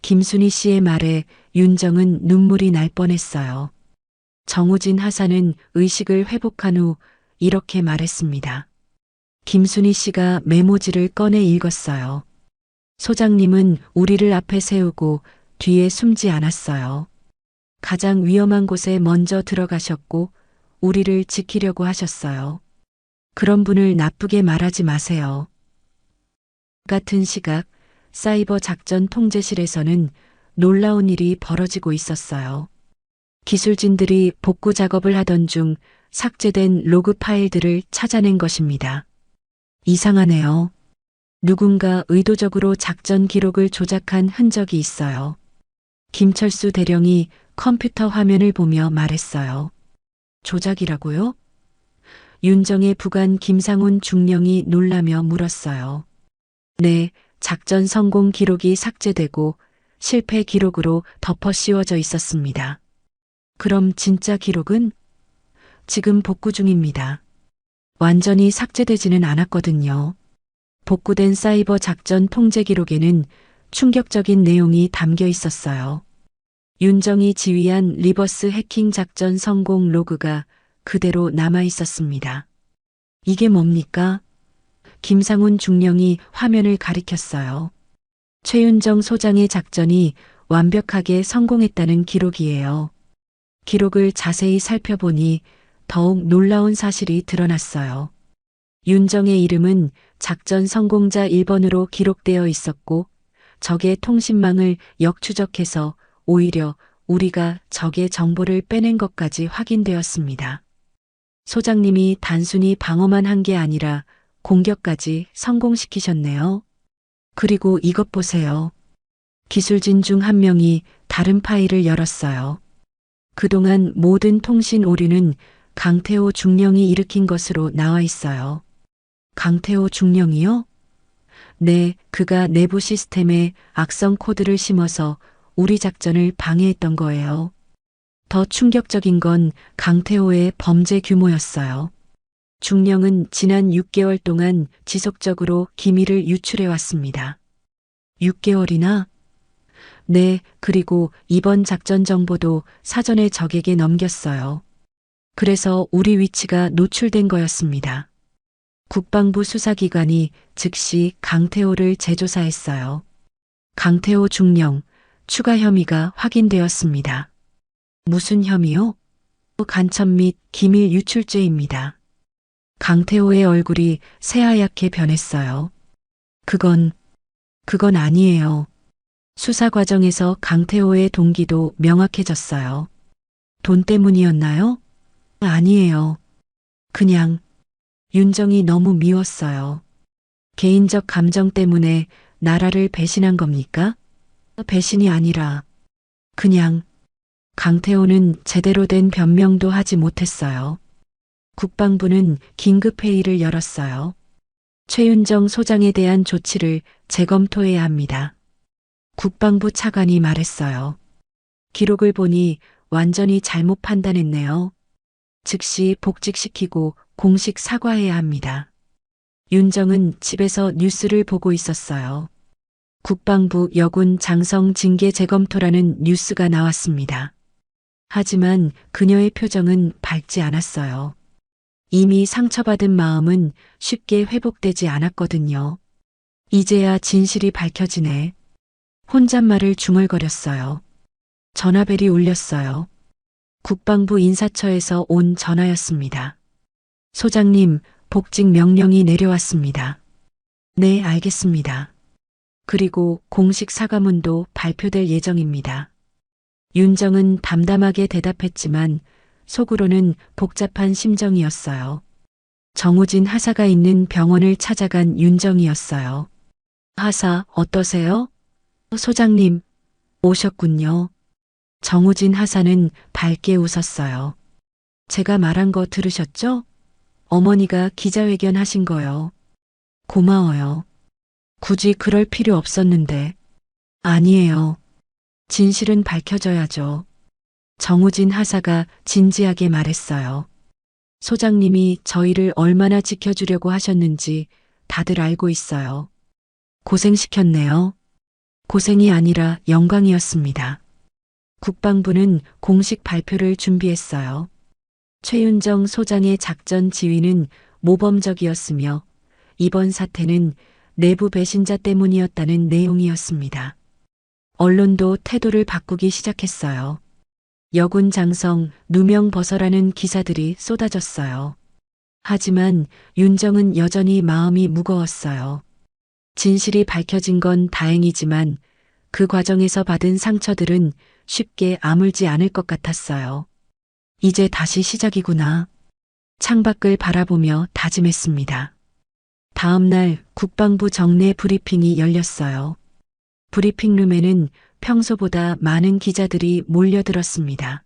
S2: 김순희 씨의 말에 윤정은 눈물이 날 뻔했어요. 정우진 하사는 의식을 회복한 후 이렇게 말했습니다. 김순희 씨가 메모지를 꺼내 읽었어요. 소장님은 우리를 앞에 세우고 뒤에 숨지 않았어요. 가장 위험한 곳에 먼저 들어가셨고 우리를 지키려고 하셨어요. 그런 분을 나쁘게 말하지 마세요. 같은 시각 사이버 작전 통제실에서는 놀라운 일이 벌어지고 있었어요. 기술진들이 복구 작업을 하던 중 삭제된 로그 파일들을 찾아낸 것입니다. 이상하네요. 누군가 의도적으로 작전 기록을 조작한 흔적이 있어요. 김철수 대령이 컴퓨터 화면을 보며 말했어요. 조작이라고요? 윤정의 부관 김상훈 중령이 놀라며 물었어요. 네, 작전 성공 기록이 삭제되고 실패 기록으로 덮어 씌워져 있었습니다. 그럼 진짜 기록은? 지금 복구 중입니다. 완전히 삭제되지는 않았거든요. 복구된 사이버 작전 통제 기록에는 충격적인 내용이 담겨 있었어요. 윤정이 지휘한 리버스 해킹 작전 성공 로그가 그대로 남아 있었습니다. 이게 뭡니까? 김상훈 중령이 화면을 가리켰어요. 최윤정 소장의 작전이 완벽하게 성공했다는 기록이에요. 기록을 자세히 살펴보니 더욱 놀라운 사실이 드러났어요. 윤정의 이름은 작전 성공자 1번으로 기록되어 있었고 적의 통신망을 역추적해서 오히려 우리가 적의 정보를 빼낸 것까지 확인되었습니다. 소장님이 단순히 방어만 한 게 아니라 공격까지 성공시키셨네요. 그리고 이것 보세요. 기술진 중 한 명이 다른 파일을 열었어요. 그동안 모든 통신 오류는 강태호 중령이 일으킨 것으로 나와 있어요. 강태호 중령이요? 네, 그가 내부 시스템에 악성 코드를 심어서 우리 작전을 방해했던 거예요. 더 충격적인 건 강태호의 범죄 규모였어요. 중령은 지난 6개월 동안 지속적으로 기밀을 유출해 왔습니다. 6개월이나? 네, 그리고 이번 작전 정보도 사전에 적에게 넘겼어요. 그래서 우리 위치가 노출된 거였습니다. 국방부 수사기관이 즉시 강태호를 재조사했어요. 강태호 중령, 추가 혐의가 확인되었습니다. 무슨 혐의요? 간첩 및 기밀 유출죄입니다. 강태호의 얼굴이 새하얗게 변했어요. 그건 아니에요. 수사 과정에서 강태호의 동기도 명확해졌어요. 돈 때문이었나요? 아니에요. 그냥 윤정이 너무 미웠어요. 개인적 감정 때문에 나라를 배신한 겁니까? 배신이 아니라 그냥 강태호는 제대로 된 변명도 하지 못했어요. 국방부는 긴급회의를 열었어요. 최윤정 소장에 대한 조치를 재검토해야 합니다. 국방부 차관이 말했어요. 기록을 보니 완전히 잘못 판단했네요. 즉시 복직시키고 공식 사과해야 합니다. 윤정은 집에서 뉴스를 보고 있었어요. 국방부 여군 장성 징계 재검토라는 뉴스가 나왔습니다. 하지만 그녀의 표정은 밝지 않았어요. 이미 상처받은 마음은 쉽게 회복되지 않았거든요. 이제야 진실이 밝혀지네. 혼잣말을 중얼거렸어요. 전화벨이 울렸어요. 국방부 인사처에서 온 전화였습니다. 소장님, 복직 명령이 내려왔습니다. 네, 알겠습니다. 그리고 공식 사과문도 발표될 예정입니다. 윤정은 담담하게 대답했지만 속으로는 복잡한 심정이었어요. 정우진 하사가 있는 병원을 찾아간 윤정이었어요. 하사, 어떠세요? 소장님, 오셨군요. 정우진 하사는 밝게 웃었어요. 제가 말한 거 들으셨죠? 어머니가 기자회견 하신 거요. 고마워요. 굳이 그럴 필요 없었는데. 아니에요. 진실은 밝혀져야죠. 정우진 하사가 진지하게 말했어요. 소장님이 저희를 얼마나 지켜주려고 하셨는지 다들 알고 있어요. 고생시켰네요. 고생이 아니라 영광이었습니다. 국방부는 공식 발표를 준비했어요. 최윤정 소장의 작전 지휘는 모범적이었으며 이번 사태는 내부 배신자 때문이었다는 내용이었습니다. 언론도 태도를 바꾸기 시작했어요. 여군 장성, 누명 벗어라는 기사들이 쏟아졌어요. 하지만 윤정은 여전히 마음이 무거웠어요. 진실이 밝혀진 건 다행이지만 그 과정에서 받은 상처들은 쉽게 아물지 않을 것 같았어요. 이제 다시 시작이구나. 창밖을 바라보며 다짐했습니다. 다음 날 국방부 정례 브리핑이 열렸어요. 브리핑룸에는 평소보다 많은 기자들이 몰려들었습니다.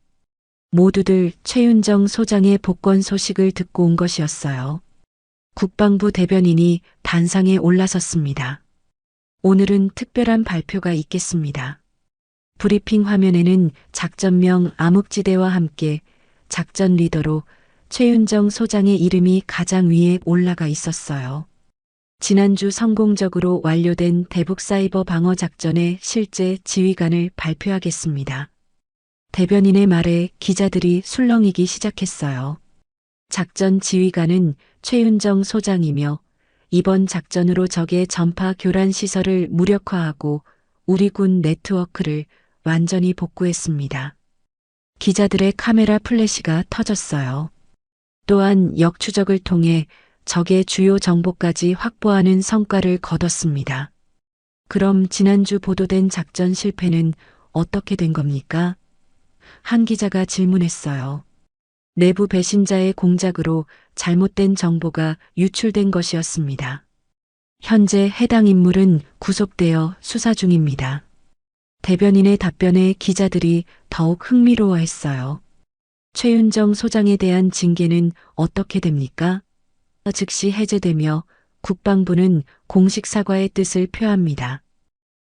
S2: 모두들 최윤정 소장의 복권 소식을 듣고 온 것이었어요. 국방부 대변인이 단상에 올라섰습니다. 오늘은 특별한 발표가 있겠습니다. 브리핑 화면에는 작전명 암흑지대와 함께 작전 리더로 최윤정 소장의 이름이 가장 위에 올라가 있었어요. 지난주 성공적으로 완료된 대북 사이버 방어 작전의 실제 지휘관을 발표하겠습니다. 대변인의 말에 기자들이 술렁이기 시작했어요. 작전 지휘관은 최윤정 소장이며 이번 작전으로 적의 전파 교란 시설을 무력화하고 우리 군 네트워크를 완전히 복구했습니다. 기자들의 카메라 플래시가 터졌어요. 또한 역추적을 통해 적의 주요 정보까지 확보하는 성과를 거뒀습니다. 그럼 지난주 보도된 작전 실패는 어떻게 된 겁니까? 한 기자가 질문했어요. 내부 배신자의 공작으로 잘못된 정보가 유출된 것이었습니다. 현재 해당 인물은 구속되어 수사 중입니다. 대변인의 답변에 기자들이 더욱 흥미로워했어요. 최윤정 소장에 대한 징계는 어떻게 됩니까? 즉시 해제되며 국방부는 공식 사과의 뜻을 표합니다.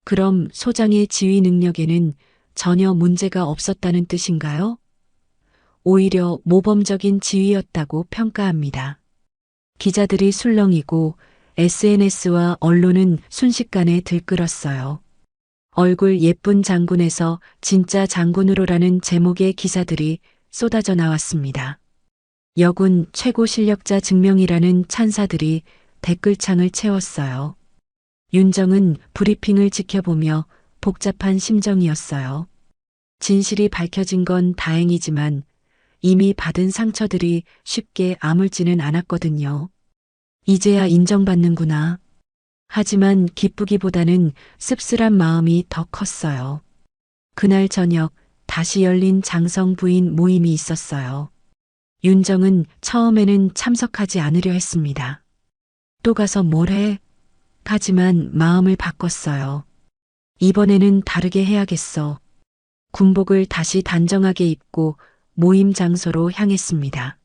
S2: 그럼 소장의 지휘 능력에는 전혀 문제가 없었다는 뜻인가요? 오히려 모범적인 지휘였다고 평가합니다. 기자들이 술렁이고 SNS와 언론은 순식간에 들끓었어요. 얼굴 예쁜 장군에서 진짜 장군으로라는 제목의 기사들이 쏟아져 나왔습니다. 여군 최고 실력자 증명이라는 찬사들이 댓글창을 채웠어요. 윤정은 브리핑을 지켜보며 복잡한 심정이었어요. 진실이 밝혀진 건 다행이지만 이미 받은 상처들이 쉽게 아물지는 않았거든요. 이제야 인정받는구나. 하지만 기쁘기보다는 씁쓸한 마음이 더 컸어요. 그날 저녁 다시 열린 장성 부인 모임이 있었어요. 윤정은 처음에는 참석하지 않으려 했습니다. 또 가서 뭘 해? 하지만 마음을 바꿨어요. 이번에는 다르게 해야겠어. 군복을 다시 단정하게 입고 모임 장소로 향했습니다.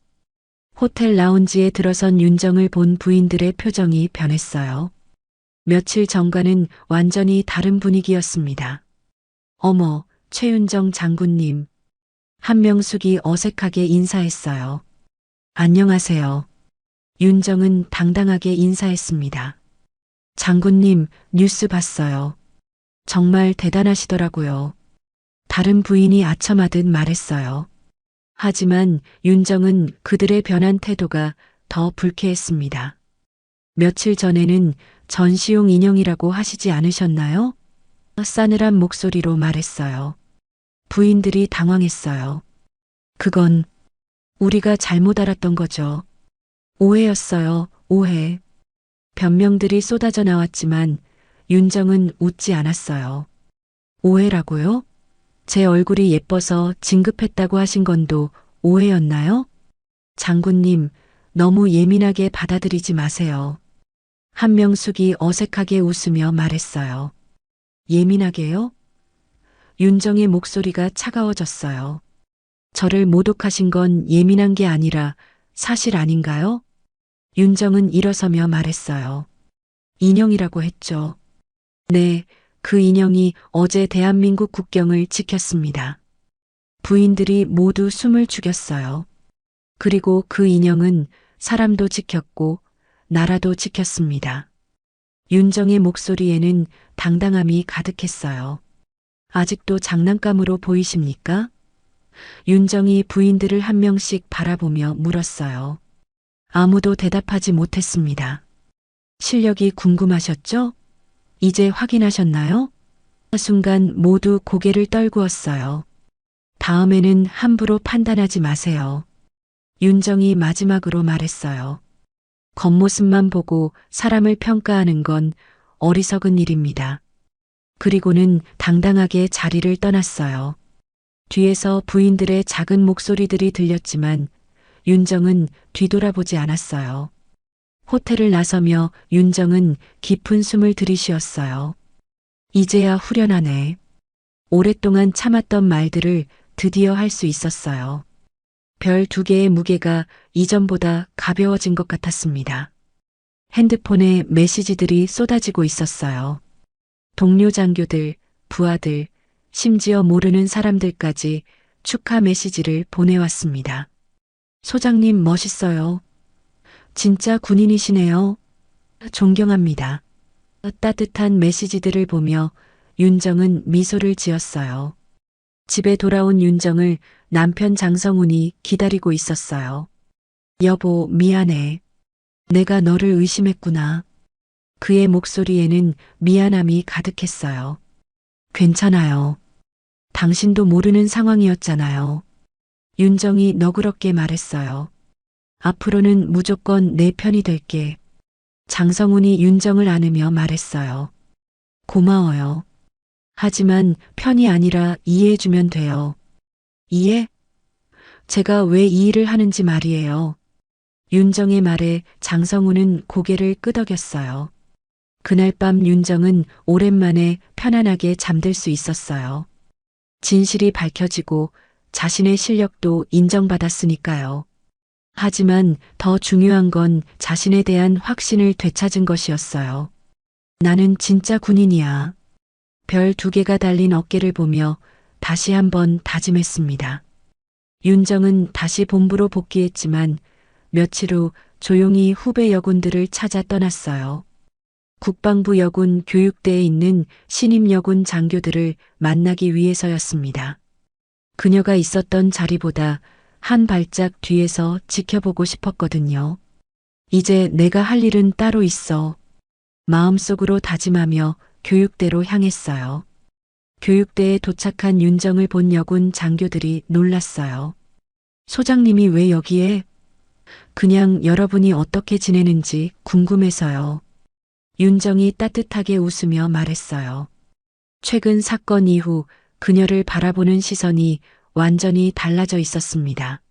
S2: 호텔 라운지에 들어선 윤정을 본 부인들의 표정이 변했어요. 며칠 전과는 완전히 다른 분위기였습니다. 어머, 최윤정 장군님. 한명숙이 어색하게 인사했어요. 안녕하세요. 윤정은 당당하게 인사했습니다. 장군님, 뉴스 봤어요. 정말 대단하시더라고요. 다른 부인이 아첨하듯 말했어요. 하지만 윤정은 그들의 변한 태도가 더 불쾌했습니다. 며칠 전에는 전시용 인형이라고 하시지 않으셨나요? 싸늘한 목소리로 말했어요. 부인들이 당황했어요. 그건 우리가 잘못 알았던 거죠. 오해였어요, 오해. 변명들이 쏟아져 나왔지만 윤정은 웃지 않았어요. 오해라고요? 제 얼굴이 예뻐서 진급했다고 하신 건도 오해였나요? 장군님, 너무 예민하게 받아들이지 마세요. 한명숙이 어색하게 웃으며 말했어요. 예민하게요? 윤정의 목소리가 차가워졌어요. 저를 모독하신 건 예민한 게 아니라 사실 아닌가요? 윤정은 일어서며 말했어요. 인형이라고 했죠. 네, 그 인형이 어제 대한민국 국경을 지켰습니다. 부인들이 모두 숨을 죽였어요. 그리고 그 인형은 사람도 지켰고 나라도 지켰습니다. 윤정의 목소리에는 당당함이 가득했어요. 아직도 장난감으로 보이십니까? 윤정이 부인들을 한 명씩 바라보며 물었어요. 아무도 대답하지 못했습니다. 실력이 궁금하셨죠? 이제 확인하셨나요? 순간 모두 고개를 떨구었어요. 다음에는 함부로 판단하지 마세요. 윤정이 마지막으로 말했어요. 겉모습만 보고 사람을 평가하는 건 어리석은 일입니다. 그리고는 당당하게 자리를 떠났어요. 뒤에서 부인들의 작은 목소리들이 들렸지만 윤정은 뒤돌아보지 않았어요. 호텔을 나서며 윤정은 깊은 숨을 들이쉬었어요. 이제야 후련하네. 오랫동안 참았던 말들을 드디어 할 수 있었어요. 별 2개의 무게가 이전보다 가벼워진 것 같았습니다. 핸드폰에 메시지들이 쏟아지고 있었어요. 동료 장교들, 부하들, 심지어 모르는 사람들까지 축하 메시지를 보내왔습니다. 소장님 멋있어요. 진짜 군인이시네요. 존경합니다. 따뜻한 메시지들을 보며 윤정은 미소를 지었어요. 집에 돌아온 윤정을 남편 장성훈이 기다리고 있었어요. 여보, 미안해. 내가 너를 의심했구나. 그의 목소리에는 미안함이 가득했어요. 괜찮아요. 당신도 모르는 상황이었잖아요. 윤정이 너그럽게 말했어요. 앞으로는 무조건 내 편이 될게. 장성훈이 윤정을 안으며 말했어요. 고마워요. 하지만 편이 아니라 이해해주면 돼요. 이해? 제가 왜 이 일을 하는지 말이에요. 윤정의 말에 장성훈은 고개를 끄덕였어요. 그날 밤 윤정은 오랜만에 편안하게 잠들 수 있었어요. 진실이 밝혀지고 자신의 실력도 인정받았으니까요. 하지만 더 중요한 건 자신에 대한 확신을 되찾은 것이었어요. 나는 진짜 군인이야. 별 2개가 달린 어깨를 보며 다시 한번 다짐했습니다. 윤정은 다시 본부로 복귀했지만 며칠 후 조용히 후배 여군들을 찾아 떠났어요. 국방부 여군 교육대에 있는 신임 여군 장교들을 만나기 위해서였습니다. 그녀가 있었던 자리보다 한 발짝 뒤에서 지켜보고 싶었거든요. 이제 내가 할 일은 따로 있어. 마음속으로 다짐하며 교육대로 향했어요. 교육대에 도착한 윤정을 본 여군 장교들이 놀랐어요. 소장님이 왜 여기에? 그냥 여러분이 어떻게 지내는지 궁금해서요. 윤정이 따뜻하게 웃으며 말했어요. 최근 사건 이후 그녀를 바라보는 시선이 완전히 달라져 있었습니다.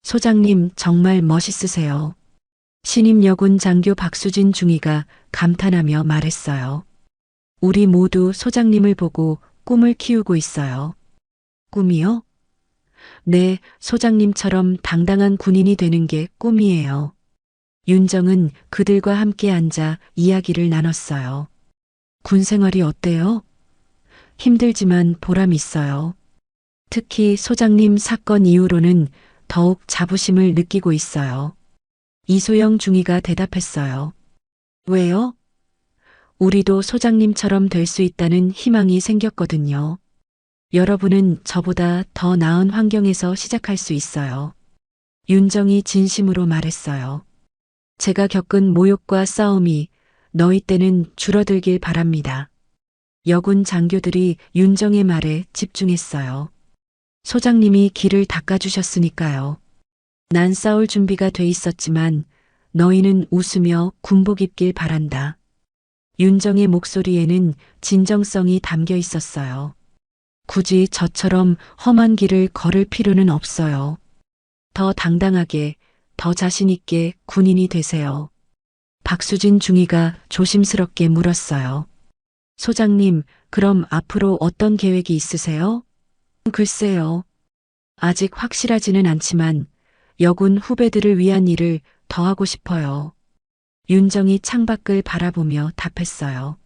S2: 소장님 정말 멋있으세요. 신임 여군 장교 박수진 중위가 감탄하며 말했어요. 우리 모두 소장님을 보고 꿈을 키우고 있어요. 꿈이요? 네, 소장님처럼 당당한 군인이 되는 게 꿈이에요. 윤정은 그들과 함께 앉아 이야기를 나눴어요. 군 생활이 어때요? 힘들지만 보람 있어요. 특히 소장님 사건 이후로는 더욱 자부심을 느끼고 있어요. 이소영 중위가 대답했어요. 왜요? 우리도 소장님처럼 될 수 있다는 희망이 생겼거든요. 여러분은 저보다 더 나은 환경에서 시작할 수 있어요. 윤정이 진심으로 말했어요. 제가 겪은 모욕과 싸움이 너희 때는 줄어들길 바랍니다. 여군 장교들이 윤정의 말에 집중했어요. 소장님이 길을 닦아주셨으니까요. 난 싸울 준비가 돼 있었지만 너희는 웃으며 군복 입길 바란다. 윤정의 목소리에는 진정성이 담겨 있었어요. 굳이 저처럼 험한 길을 걸을 필요는 없어요. 더 당당하게, 더 자신 있게 군인이 되세요. 박수진 중위가 조심스럽게 물었어요. 소장님, 그럼 앞으로 어떤 계획이 있으세요? 글쎄요. 아직 확실하지는 않지만 여군 후배들을 위한 일을 더 하고 싶어요. 윤정이 창밖을 바라보며 답했어요.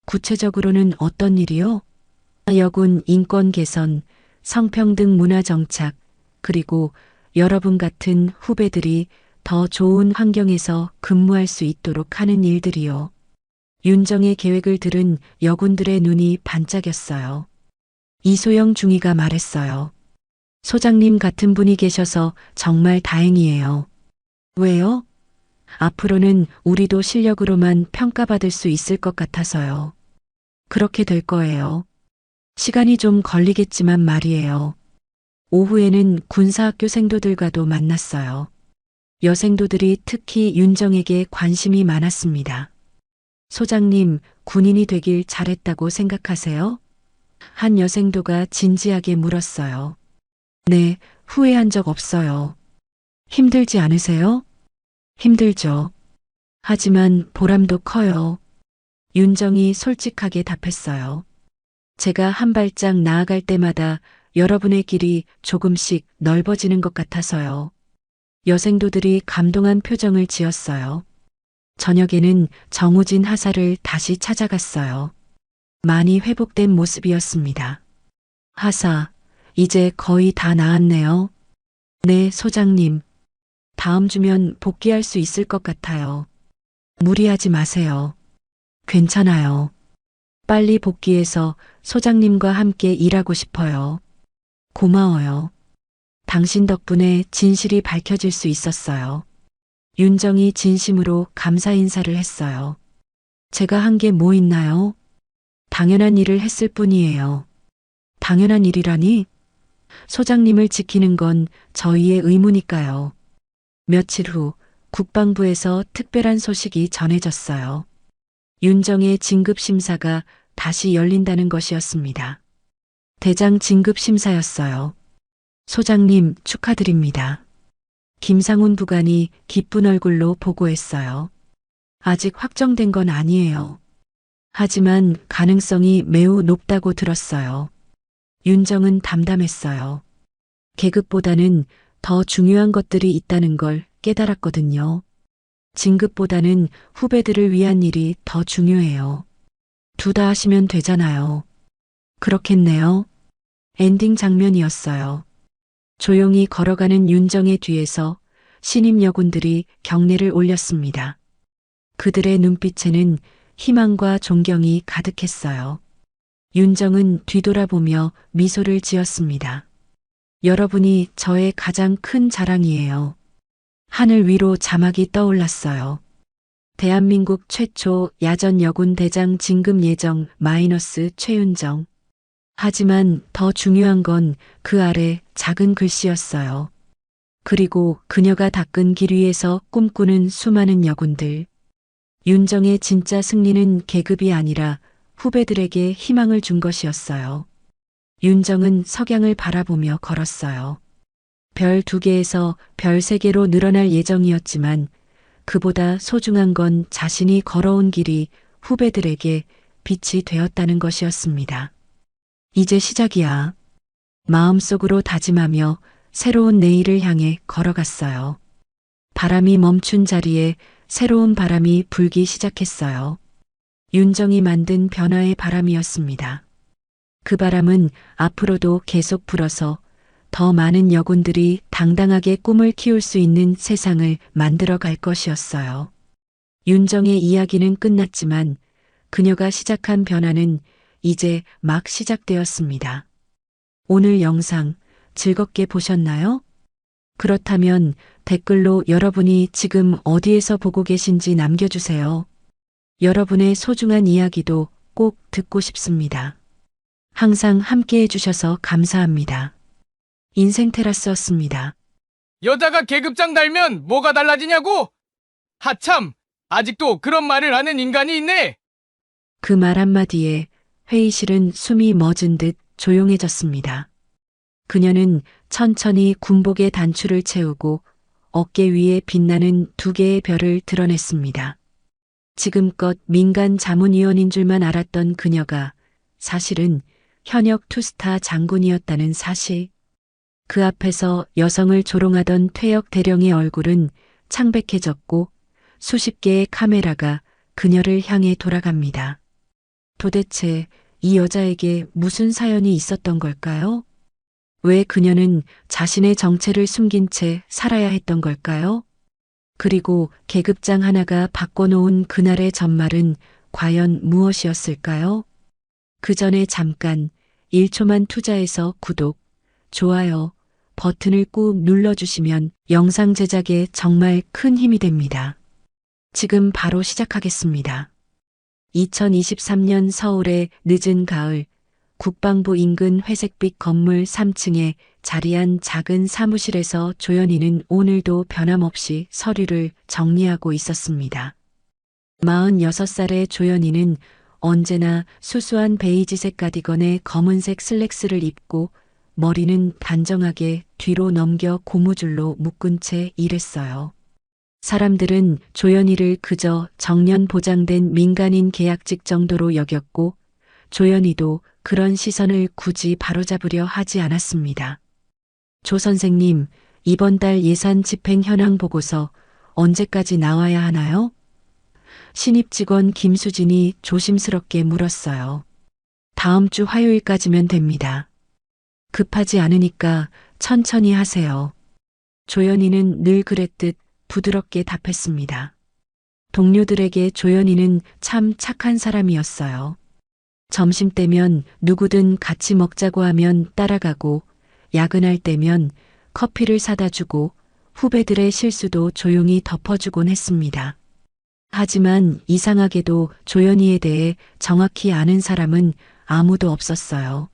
S2: 구체적으로는 어떤 일이요? 여군 인권 개선, 성평등 문화 정착, 그리고 여러분 같은 후배들이 더 좋은 환경에서 근무할 수 있도록 하는 일들이요. 윤정의 계획을 들은 여군들의 눈이 반짝였어요. 이소영 중위가 말했어요. 소장님 같은 분이 계셔서 정말 다행이에요. 왜요? 앞으로는 우리도 실력으로만 평가받을 수 있을 것 같아서요. 그렇게 될 거예요. 시간이 좀 걸리겠지만 말이에요. 오후에는 군사학교 생도들과도 만났어요. 여생도들이 특히 윤정에게 관심이 많았습니다. 소장님, 군인이 되길 잘했다고 생각하세요? 한 여생도가 진지하게 물었어요. 네, 후회한 적 없어요. 힘들지 않으세요? 힘들죠. 하지만 보람도 커요. 윤정이 솔직하게 답했어요. 제가 한 발짝 나아갈 때마다 여러분의 길이 조금씩 넓어지는 것 같아서요. 여생도들이 감동한 표정을 지었어요. 저녁에는 정우진 하사를 다시 찾아갔어요. 많이 회복된 모습이었습니다. 하사, 이제 거의 다 나았네요. 네, 소장님. 다음 주면 복귀할 수 있을 것 같아요. 무리하지 마세요. 괜찮아요. 빨리 복귀해서 소장님과 함께 일하고 싶어요. 고마워요. 당신 덕분에 진실이 밝혀질 수 있었어요. 윤정이 진심으로 감사 인사를 했어요. 제가 한 게 뭐 있나요? 당연한 일을 했을 뿐이에요. 당연한 일이라니? 소장님을 지키는 건 저희의 의무니까요. 며칠 후 국방부에서 특별한 소식이 전해졌어요. 윤정의 진급 심사가 다시 열린다는 것이었습니다. 대장 진급 심사였어요. 소장님 축하드립니다. 김상훈 부관이 기쁜 얼굴로 보고했어요. 아직 확정된 건 아니에요. 하지만 가능성이 매우 높다고 들었어요. 윤정은 담담했어요. 계급보다는 더 중요한 것들이 있다는 걸 깨달았거든요. 진급보다는 후배들을 위한 일이 더 중요해요. 둘 다 하시면 되잖아요. 그렇겠네요. 엔딩 장면이었어요. 조용히 걸어가는 윤정의 뒤에서 신임 여군들이 경례를 올렸습니다. 그들의 눈빛에는 희망과 존경이 가득했어요. 윤정은 뒤돌아보며 미소를 지었습니다. 여러분이 저의 가장 큰 자랑이에요. 하늘 위로 자막이 떠올랐어요. 대한민국 최초 야전 여군 대장 진급 예정 마이너스 최윤정. 하지만 더 중요한 건 그 아래 작은 글씨였어요. 그리고 그녀가 닦은 길 위에서 꿈꾸는 수많은 여군들. 윤정의 진짜 승리는 계급이 아니라 후배들에게 희망을 준 것이었어요. 윤정은 석양을 바라보며 걸었어요. 별 2개에서 별 3개로 늘어날 예정이었지만 그보다 소중한 건 자신이 걸어온 길이 후배들에게 빛이 되었다는 것이었습니다. 이제 시작이야. 마음속으로 다짐하며 새로운 내일을 향해 걸어갔어요. 바람이 멈춘 자리에 새로운 바람이 불기 시작했어요. 윤정이 만든 변화의 바람이었습니다. 그 바람은 앞으로도 계속 불어서 더 많은 여군들이 당당하게 꿈을 키울 수 있는 세상을 만들어 갈 것이었어요. 윤정의 이야기는 끝났지만 그녀가 시작한 변화는 이제 막 시작되었습니다. 오늘 영상 즐겁게 보셨나요? 그렇다면 댓글로 여러분이 지금 어디에서 보고 계신지 남겨주세요. 여러분의 소중한 이야기도 꼭 듣고 싶습니다. 항상 함께 해주셔서 감사합니다. 인생 테라스였습니다.
S3: 여자가 계급장 달면 뭐가 달라지냐고? 하참, 아직도 그런 말을 하는 인간이 있네.
S2: 그 말 한마디에 회의실은 숨이 멎은 듯 조용해졌습니다. 그녀는 천천히 군복의 단추를 채우고 어깨 위에 빛나는 2개의 별을 드러냈습니다. 지금껏 민간 자문위원인 줄만 알았던 그녀가 사실은 현역 투스타 장군이었다는 사실. 그 앞에서 여성을 조롱하던 퇴역 대령의 얼굴은 창백해졌고 수십 개의 카메라가 그녀를 향해 돌아갑니다. 도대체 이 여자에게 무슨 사연이 있었던 걸까요? 왜 그녀는 자신의 정체를 숨긴 채 살아야 했던 걸까요? 그리고 계급장 하나가 바꿔놓은 그날의 전말은 과연 무엇이었을까요? 그 전에 잠깐 1초만 투자해서 구독, 좋아요 버튼을 꾹 눌러주시면 영상 제작에 정말 큰 힘이 됩니다. 지금 바로 시작하겠습니다. 2023년 서울의 늦은 가을, 국방부 인근 회색빛 건물 3층에 자리한 작은 사무실에서 조연희는 오늘도 변함없이 서류를 정리하고 있었습니다. 46살의 조연희는 언제나 수수한 베이지색 가디건에 검은색 슬랙스를 입고 머리는 단정하게 뒤로 넘겨 고무줄로 묶은 채 일했어요. 사람들은 조연희를 그저 정년 보장된 민간인 계약직 정도로 여겼고 조연희도 그런 시선을 굳이 바로잡으려 하지 않았습니다. 조 선생님, 이번 달 예산 집행 현황 보고서 언제까지 나와야 하나요? 신입 직원 김수진이 조심스럽게 물었어요. 다음 주 화요일까지면 됩니다. 급하지 않으니까 천천히 하세요. 조연희는 늘 그랬듯 부드럽게 답했습니다. 동료들에게 조연희는 참 착한 사람이었어요. 점심때면 누구든 같이 먹자고 하면 따라가고, 야근할 때면 커피를 사다 주고, 후배들의 실수도 조용히 덮어주곤 했습니다. 하지만 이상하게도 조연희에 대해 정확히 아는 사람은 아무도 없었어요.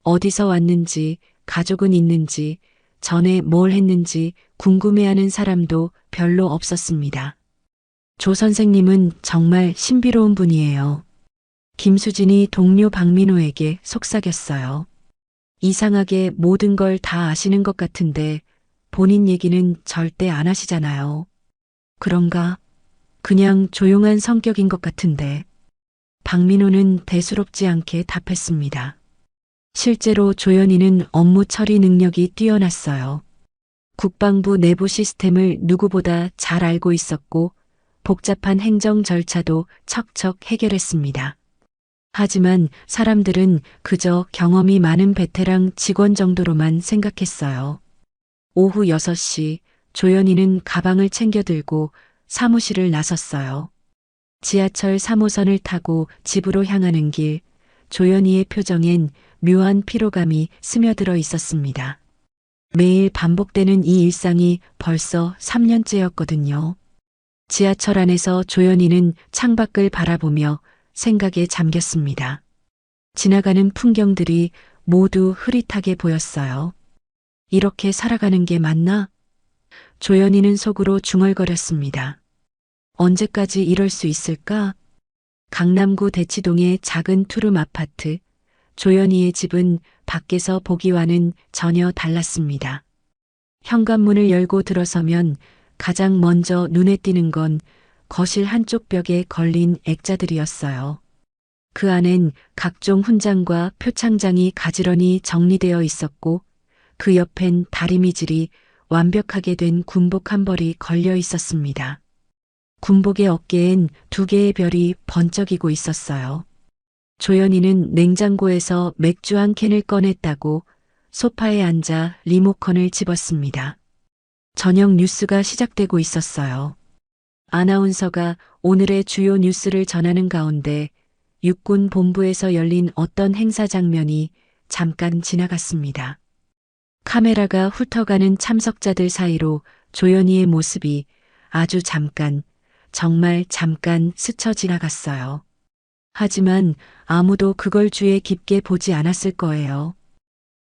S2: 어디서 왔는지, 가족은 있는지, 전에 뭘 했는지 궁금해하는 사람도 별로 없었습니다. 조 선생님은 정말 신비로운 분이에요. 김수진이 동료 박민호에게 속삭였어요. 이상하게 모든 걸 다 아시는 것 같은데 본인 얘기는 절대 안 하시잖아요. 그런가? 그냥 조용한 성격인 것 같은데. 박민호는 대수롭지 않게 답했습니다. 실제로 조연희는 업무 처리 능력이 뛰어났어요. 국방부 내부 시스템을 누구보다 잘 알고 있었고 복잡한 행정 절차도 척척 해결했습니다. 하지만 사람들은 그저 경험이 많은 베테랑 직원 정도로만 생각했어요. 오후 6시 조연희는 가방을 챙겨 들고 사무실을 나섰어요. 지하철 3호선을 타고 집으로 향하는 길, 조연희의 표정엔 묘한 피로감이 스며들어 있었습니다. 매일 반복되는 이 일상이 벌써 3년째였거든요. 지하철 안에서 조연희는 창밖을 바라보며 생각에 잠겼습니다. 지나가는 풍경들이 모두 흐릿하게 보였어요. 이렇게 살아가는 게 맞나? 조연희는 속으로 중얼거렸습니다. 언제까지 이럴 수 있을까? 강남구 대치동의 작은 투룸 아파트. 조연희의 집은 밖에서 보기와는 전혀 달랐습니다. 현관문을 열고 들어서면 가장 먼저 눈에 띄는 건 거실 한쪽 벽에 걸린 액자들이었어요. 그 안엔 각종 훈장과 표창장이 가지런히 정리되어 있었고 그 옆엔 다리미질이 완벽하게 된 군복 한 벌이 걸려 있었습니다. 군복의 어깨엔 2개의 별이 번쩍이고 있었어요. 조연희는 냉장고에서 맥주 한 캔을 꺼냈다고 소파에 앉아 리모컨을 집었습니다. 저녁 뉴스가 시작되고 있었어요. 아나운서가 오늘의 주요 뉴스를 전하는 가운데 육군 본부에서 열린 어떤 행사 장면이 잠깐 지나갔습니다. 카메라가 훑어가는 참석자들 사이로 조연희의 모습이 아주 잠깐, 정말 잠깐 스쳐 지나갔어요. 하지만 아무도 그걸 주의 깊게 보지 않았을 거예요.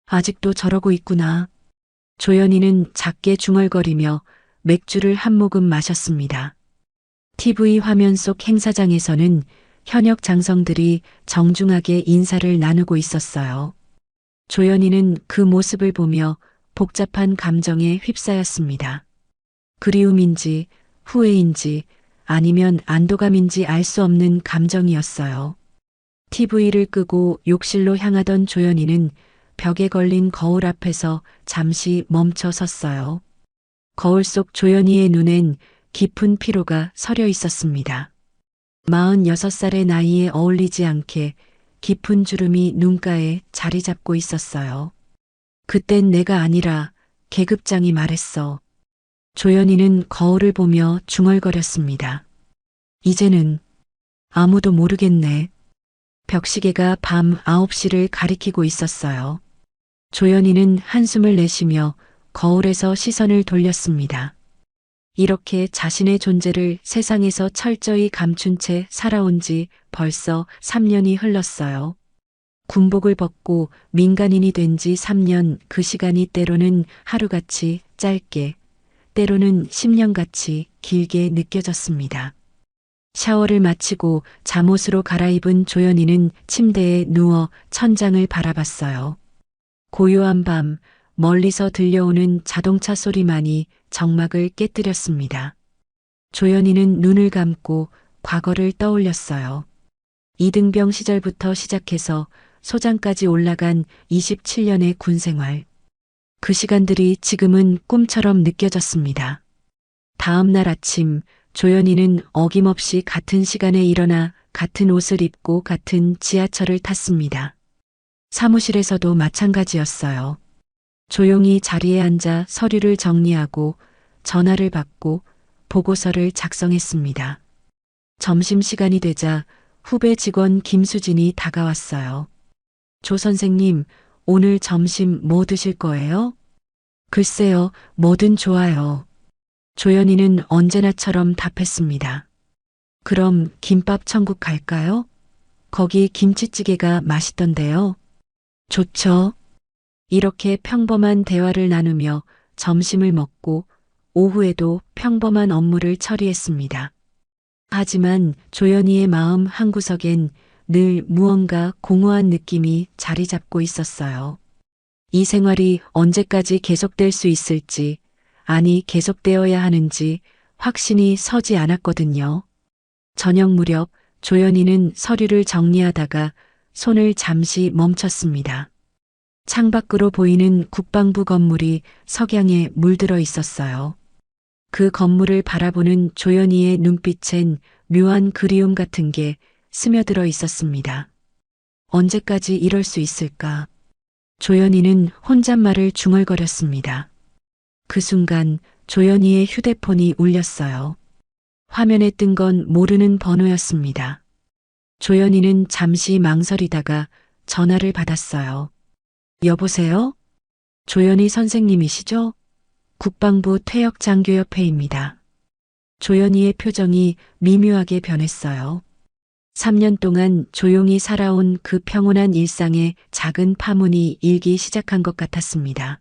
S2: 아직도 저러고 있구나. 조연희는 작게 중얼거리며 맥주를 한 모금 마셨습니다. TV 화면 속 행사장에서는 현역 장성들이 정중하게 인사를 나누고 있었어요. 조연희는 그 모습을 보며 복잡한 감정에 휩싸였습니다. 그리움인지 후회인지 아니면 안도감인지 알 수 없는 감정이었어요. TV를 끄고 욕실로 향하던 조연희는 벽에 걸린 거울 앞에서 잠시 멈춰 섰어요. 거울 속 조연희의 눈엔 깊은 피로가 서려 있었습니다. 46살의 나이에 어울리지 않게 깊은 주름이 눈가에 자리 잡고 있었어요. 그땐 내가 아니라 계급장이 말했어. 조연희는 거울을 보며 중얼거렸습니다. 이제는 아무도 모르겠네. 벽시계가 밤 9시를 가리키고 있었어요. 조연희는 한숨을 내쉬며 거울에서 시선을 돌렸습니다. 이렇게 자신의 존재를 세상에서 철저히 감춘 채 살아온 지 벌써 3년이 흘렀어요. 군복을 벗고 민간인이 된 지 3년, 그 시간이 때로는 하루같이 짧게, 때로는 10년같이 길게 느껴졌습니다. 샤워를 마치고 잠옷으로 갈아입은 조연희는 침대에 누워 천장을 바라봤어요. 고요한 밤, 멀리서 들려오는 자동차 소리만이 정막을 깨뜨렸습니다. 조연희는 눈을 감고 과거를 떠올렸어요. 이등병 시절부터 시작해서 소장까지 올라간 27년의 군 생활. 그 시간들이 지금은 꿈처럼 느껴졌습니다. 다음 날 아침 조연이는 어김없이 같은 시간에 일어나 같은 옷을 입고 같은 지하철을 탔습니다. 사무실에서도 마찬가지였어요. 조용히 자리에 앉아 서류를 정리하고 전화를 받고 보고서를 작성했습니다. 점심시간이 되자 후배 직원 김수진이 다가왔어요. 조 선생님, 오늘 점심 뭐 드실 거예요? 글쎄요, 뭐든 좋아요. 조연이는 언제나처럼 답했습니다. 그럼 김밥 천국 갈까요? 거기 김치찌개가 맛있던데요. 좋죠. 이렇게 평범한 대화를 나누며 점심을 먹고 오후에도 평범한 업무를 처리했습니다. 하지만 조연이의 마음 한구석엔 늘 무언가 공허한 느낌이 자리 잡고 있었어요. 이 생활이 언제까지 계속될 수 있을지, 아니 계속되어야 하는지 확신이 서지 않았거든요. 저녁 무렵 조연이는 서류를 정리하다가 손을 잠시 멈췄습니다. 창밖으로 보이는 국방부 건물이 석양에 물들어 있었어요. 그 건물을 바라보는 조연이의 눈빛엔 묘한 그리움 같은 게 스며들어 있었습니다. 언제까지 이럴 수 있을까? 조연이는 혼잣말을 중얼거렸습니다. 그 순간 조연이의 휴대폰이 울렸어요. 화면에 뜬 건 모르는 번호였습니다. 조연이는 잠시 망설이다가 전화를 받았어요. 여보세요? 조연이 선생님이시죠? 국방부 퇴역장교협회입니다. 조연이의 표정이 미묘하게 변했어요. 3년 동안 조용히 살아온 그 평온한 일상에 작은 파문이 일기 시작한 것 같았습니다.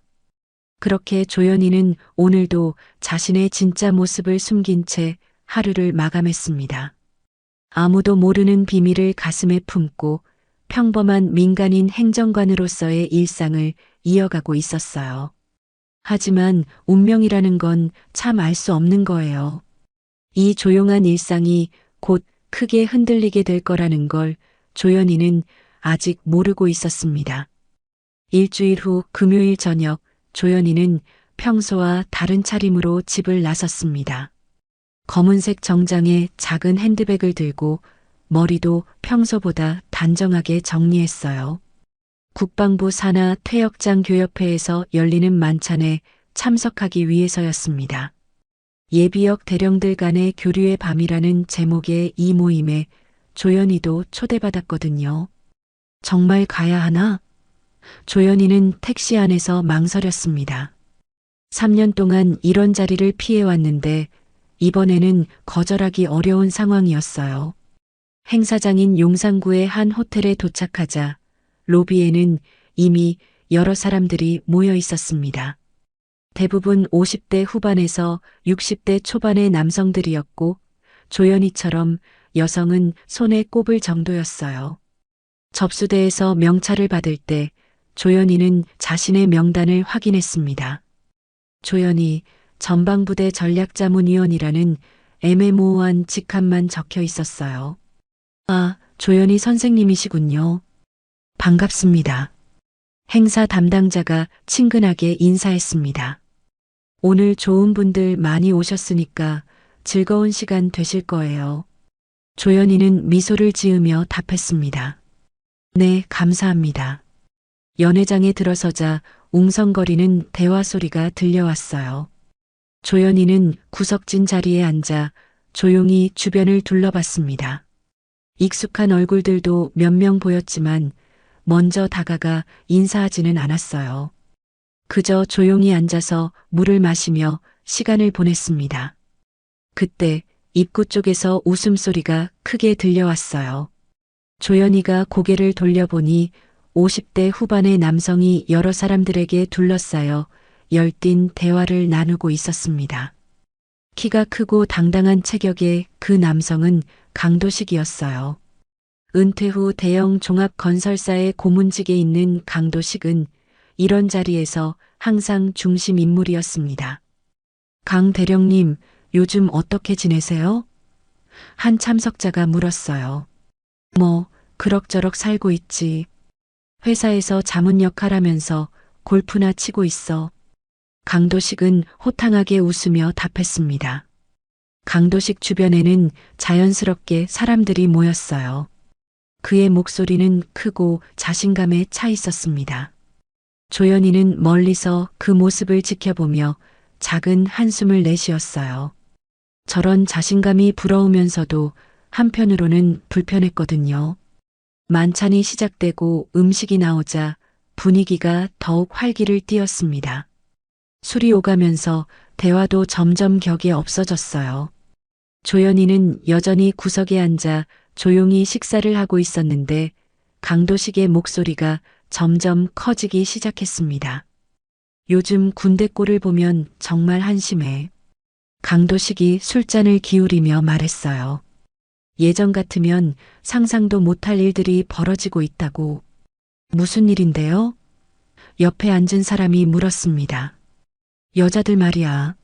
S2: 그렇게 조연이는 오늘도 자신의 진짜 모습을 숨긴 채 하루를 마감했습니다. 아무도 모르는 비밀을 가슴에 품고 평범한 민간인 행정관으로서의 일상을 이어가고 있었어요. 하지만 운명이라는 건 참 알 수 없는 거예요. 이 조용한 일상이 곧 크게 흔들리게 될 거라는 걸 조연이는 아직 모르고 있었습니다. 일주일 후 금요일 저녁 조연이는 평소와 다른 차림으로 집을 나섰습니다. 검은색 정장에 작은 핸드백을 들고 머리도 평소보다 단정하게 정리했어요. 국방부 산하 퇴역장 교협회에서 열리는 만찬에 참석하기 위해서였습니다. 예비역 대령들 간의 교류의 밤이라는 제목의 이 모임에 조연이도 초대받았거든요. 정말 가야 하나? 조연이는 택시 안에서 망설였습니다. 3년 동안 이런 자리를 피해왔는데 이번에는 거절하기 어려운 상황이었어요. 행사장인 용산구의 한 호텔에 도착하자 로비에는 이미 여러 사람들이 모여 있었습니다. 대부분 50대 후반에서 60대 초반의 남성들이었고 조연이처럼 여성은 손에 꼽을 정도였어요. 접수대에서 명찰을 받을 때 조연이는 자신의 명단을 확인했습니다. 조연이 전방부대 전략자문위원이라는 애매모호한 직함만 적혀 있었어요. 아, 조연이 선생님이시군요. 반갑습니다. 행사 담당자가 친근하게 인사했습니다. 오늘 좋은 분들 많이 오셨으니까 즐거운 시간 되실 거예요. 조연이는 미소를 지으며 답했습니다. 네, 감사합니다. 연회장에 들어서자 웅성거리는 대화 소리가 들려왔어요. 조연이는 구석진 자리에 앉아 조용히 주변을 둘러봤습니다. 익숙한 얼굴들도 몇 명 보였지만 먼저 다가가 인사하지는 않았어요. 그저 조용히 앉아서 물을 마시며 시간을 보냈습니다. 그때 입구 쪽에서 웃음소리가 크게 들려왔어요. 조연이가 고개를 돌려보니 50대 후반의 남성이 여러 사람들에게 둘러싸여 열띤 대화를 나누고 있었습니다. 키가 크고 당당한 체격의 그 남성은 강도식이었어요. 은퇴 후 대형 종합 건설사의 고문직에 있는 강도식은 이런 자리에서 항상 중심 인물이었습니다. 강 대령님, 요즘 어떻게 지내세요? 한 참석자가 물었어요. 뭐, 그럭저럭 살고 있지. 회사에서 자문 역할하면서 골프나 치고 있어. 강도식은 호탕하게 웃으며 답했습니다. 강도식 주변에는 자연스럽게 사람들이 모였어요. 그의 목소리는 크고 자신감에 차 있었습니다. 조연이는 멀리서 그 모습을 지켜보며 작은 한숨을 내쉬었어요. 저런 자신감이 부러우면서도 한편으로는 불편했거든요. 만찬이 시작되고 음식이 나오자 분위기가 더욱 활기를 띠었습니다. 술이 오가면서 대화도 점점 격이 없어졌어요. 조연이는 여전히 구석에 앉아 조용히 식사를 하고 있었는데 강도식의 목소리가 점점 커지기 시작했습니다. 요즘 군대 꼴을 보면 정말 한심해. 강도식이 술잔을 기울이며 말했어요. 예전 같으면 상상도 못할 일들이 벌어지고 있다고. 무슨 일인데요? 옆에 앉은 사람이 물었습니다. 여자들 말이야.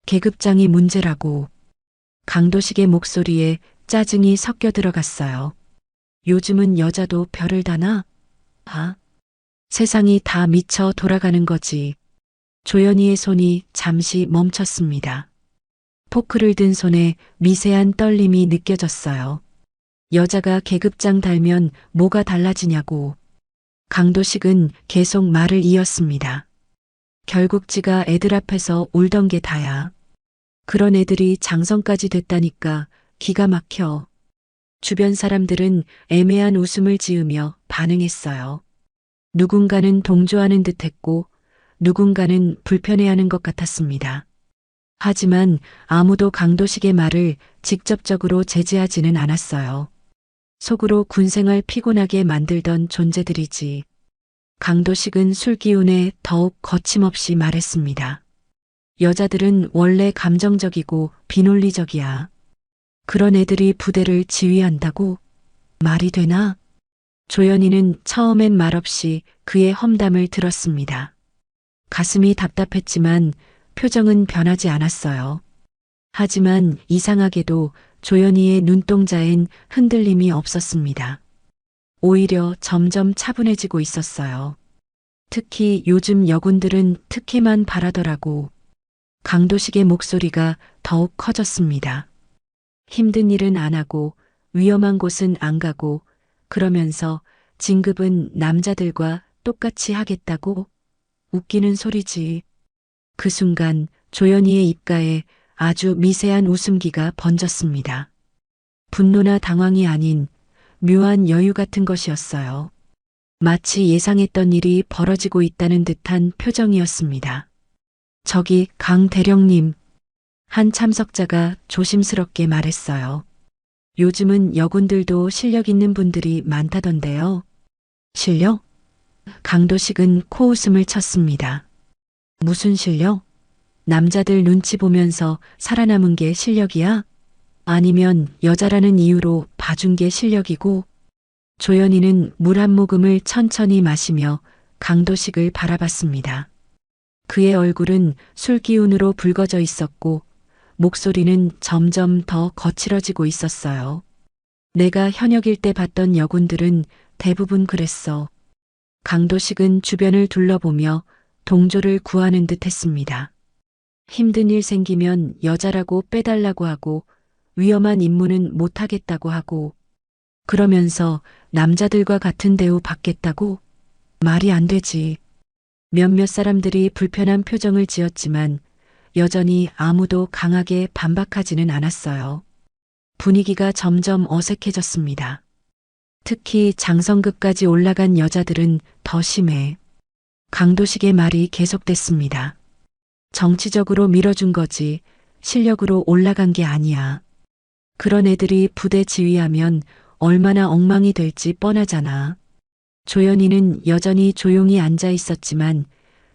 S2: 계급장이 문제라고. 강도식의 목소리에 짜증이 섞여 들어갔어요. 요즘은 여자도 별을 다나? 아, 세상이 다 미쳐 돌아가는 거지. 조연이의 손이 잠시 멈췄습니다. 포크를 든 손에 미세한 떨림이 느껴졌어요. 여자가 계급장 달면 뭐가 달라지냐고. 강도식은 계속 말을 이었습니다. 결국 지가 애들 앞에서 울던 게 다야. 그런 애들이 장성까지 됐다니까 기가 막혀. 주변 사람들은 애매한 웃음을 지으며 반응했어요. 누군가는 동조하는 듯했고 누군가는 불편해하는 것 같았습니다. 하지만 아무도 강도식의 말을 직접적으로 제지하지는 않았어요. 속으로 군생활 피곤하게 만들던 존재들이지. 강도식은 술 기운에 더욱 거침없이 말했습니다. 여자들은 원래 감정적이고 비논리적이야. 그런 애들이 부대를 지휘한다고? 말이 되나? 조연이는 처음엔 말없이 그의 험담을 들었습니다. 가슴이 답답했지만 표정은 변하지 않았어요. 하지만 이상하게도 조연이의 눈동자엔 흔들림이 없었습니다. 오히려 점점 차분해지고 있었어요. 특히 요즘 여군들은 특혜만 바라더라고. 강도식의 목소리가 더욱 커졌습니다. 힘든 일은 안 하고 위험한 곳은 안 가고 그러면서 진급은 남자들과 똑같이 하겠다고? 웃기는 소리지. 그 순간 조연이의 입가에 아주 미세한 웃음기가 번졌습니다. 분노나 당황이 아닌 묘한 여유 같은 것이었어요. 마치 예상했던 일이 벌어지고 있다는 듯한 표정이었습니다. 저기 강 대령님, 한 참석자가 조심스럽게 말했어요. 요즘은 여군들도 실력 있는 분들이 많다던데요. 실력? 강도식은 코웃음을 쳤습니다. 무슨 실력? 남자들 눈치 보면서 살아남은 게 실력이야? 아니면 여자라는 이유로 봐준 게 실력이고? 조연이는 물 한 모금을 천천히 마시며 강도식을 바라봤습니다. 그의 얼굴은 술 기운으로 붉어져 있었고 목소리는 점점 더 거칠어지고 있었어요. 내가 현역일 때 봤던 여군들은 대부분 그랬어. 강도식은 주변을 둘러보며 동조를 구하는 듯 했습니다. 힘든 일 생기면 여자라고 빼달라고 하고 위험한 임무는 못하겠다고 하고 그러면서 남자들과 같은 대우 받겠다고? 말이 안 되지. 몇몇 사람들이 불편한 표정을 지었지만 여전히 아무도 강하게 반박하지는 않았어요. 분위기가 점점 어색해졌습니다. 특히 장성급까지 올라간 여자들은 더 심해. 강도식의 말이 계속됐습니다. 정치적으로 밀어준 거지 실력으로 올라간 게 아니야. 그런 애들이 부대 지휘하면 얼마나 엉망이 될지 뻔하잖아. 조연이는 여전히 조용히 앉아 있었지만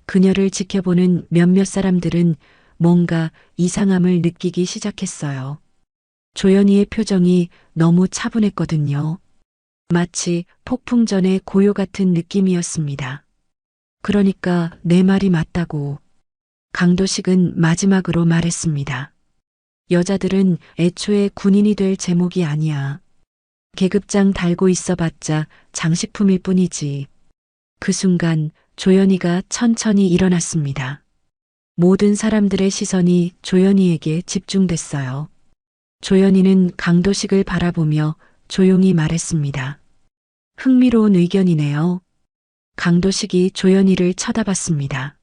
S2: 그녀를 지켜보는 몇몇 사람들은 뭔가 이상함을 느끼기 시작했어요. 조연이의 표정이 너무 차분했거든요. 마치 폭풍 전의 고요 같은 느낌이었습니다. 그러니까 내 말이 맞다고. 강도식은 마지막으로 말했습니다. 여자들은 애초에 군인이 될 제목이 아니야. 계급장 달고 있어봤자 장식품일 뿐이지. 그 순간 조연이가 천천히 일어났습니다. 모든 사람들의 시선이 조연이에게 집중됐어요. 조연이는 강도식을 바라보며 조용히 말했습니다. 흥미로운 의견이네요. 강도식이 조연이를 쳐다봤습니다.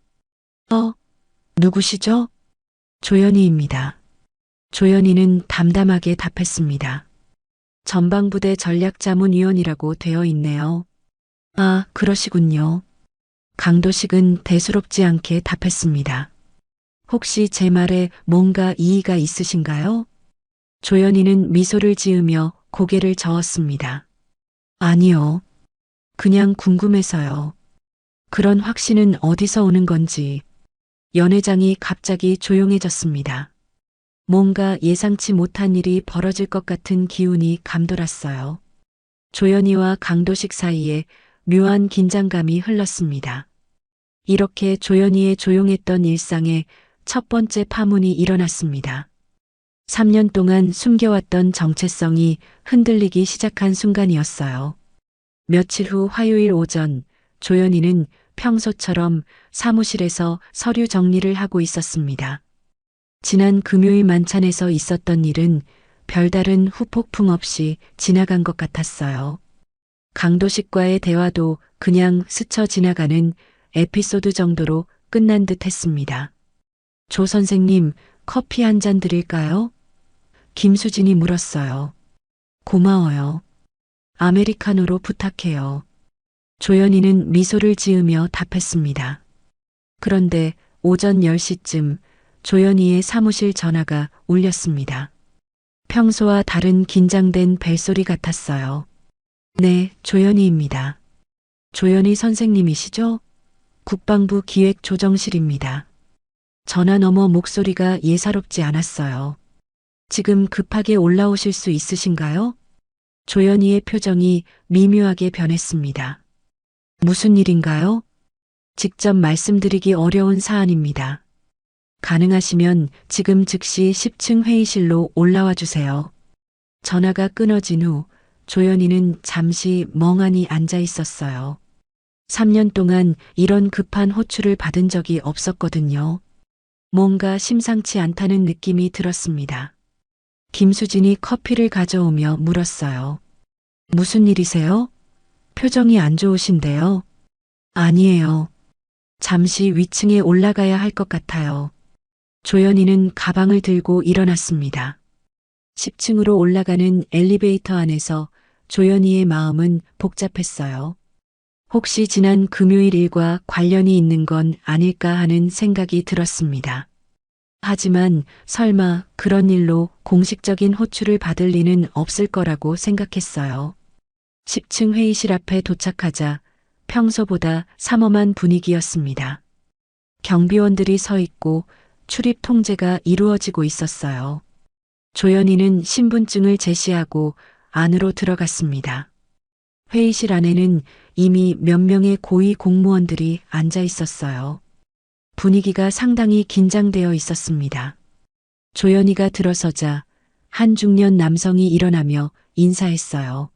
S2: 누구시죠? 조연이입니다. 조연이는 담담하게 답했습니다. 전방부대 전략자문위원이라고 되어 있네요. 아, 그러시군요. 강도식은 대수롭지 않게 답했습니다. 혹시 제 말에 뭔가 이의가 있으신가요? 조연이는 미소를 지으며 고개를 저었습니다. 아니요. 그냥 궁금해서요. 그런 확신은 어디서 오는 건지. 연회장이 갑자기 조용해졌습니다. 뭔가 예상치 못한 일이 벌어질 것 같은 기운이 감돌았어요. 조연이와 강도식 사이에 묘한 긴장감이 흘렀습니다. 이렇게 조연이의 조용했던 일상에 첫 번째 파문이 일어났습니다. 3년 동안 숨겨왔던 정체성이 흔들리기 시작한 순간이었어요. 며칠 후 화요일 오전, 조연이는 평소처럼 사무실에서 서류 정리를 하고 있었습니다. 지난 금요일 만찬에서 있었던 일은 별다른 후폭풍 없이 지나간 것 같았어요. 강도식과의 대화도 그냥 스쳐 지나가는 에피소드 정도로 끝난 듯 했습니다. 조 선생님, 커피 한 잔 드릴까요? 김수진이 물었어요. 고마워요. 아메리카노로 부탁해요. 조연이는 미소를 지으며 답했습니다. 그런데 오전 10시쯤 조연이의 사무실 전화가 울렸습니다. 평소와 다른 긴장된 벨소리 같았어요. 네, 조연이입니다. 조연이 선생님이시죠? 국방부 기획조정실입니다. 전화 너머 목소리가 예사롭지 않았어요. 지금 급하게 올라오실 수 있으신가요? 조연이의 표정이 미묘하게 변했습니다. 무슨 일인가요? 직접 말씀드리기 어려운 사안입니다. 가능하시면 지금 즉시 10층 회의실로 올라와 주세요. 전화가 끊어진 후 조연이는 잠시 멍하니 앉아 있었어요. 3년 동안 이런 급한 호출을 받은 적이 없었거든요. 뭔가 심상치 않다는 느낌이 들었습니다. 김수진이 커피를 가져오며 물었어요. 무슨 일이세요? 표정이 안 좋으신데요. 아니에요. 잠시 위층에 올라가야 할 것 같아요. 조연이는 가방을 들고 일어났습니다. 10층으로 올라가는 엘리베이터 안에서 조연이의 마음은 복잡했어요. 혹시 지난 금요일 일과 관련이 있는 건 아닐까 하는 생각이 들었습니다. 하지만 설마 그런 일로 공식적인 호출을 받을 리는 없을 거라고 생각했어요. 10층 회의실 앞에 도착하자 평소보다 삼엄한 분위기였습니다. 경비원들이 서 있고 출입 통제가 이루어지고 있었어요. 조연이는 신분증을 제시하고 안으로 들어갔습니다. 회의실 안에는 이미 몇 명의 고위 공무원들이 앉아 있었어요. 분위기가 상당히 긴장되어 있었습니다. 조연이가 들어서자 한 중년 남성이 일어나며 인사했어요.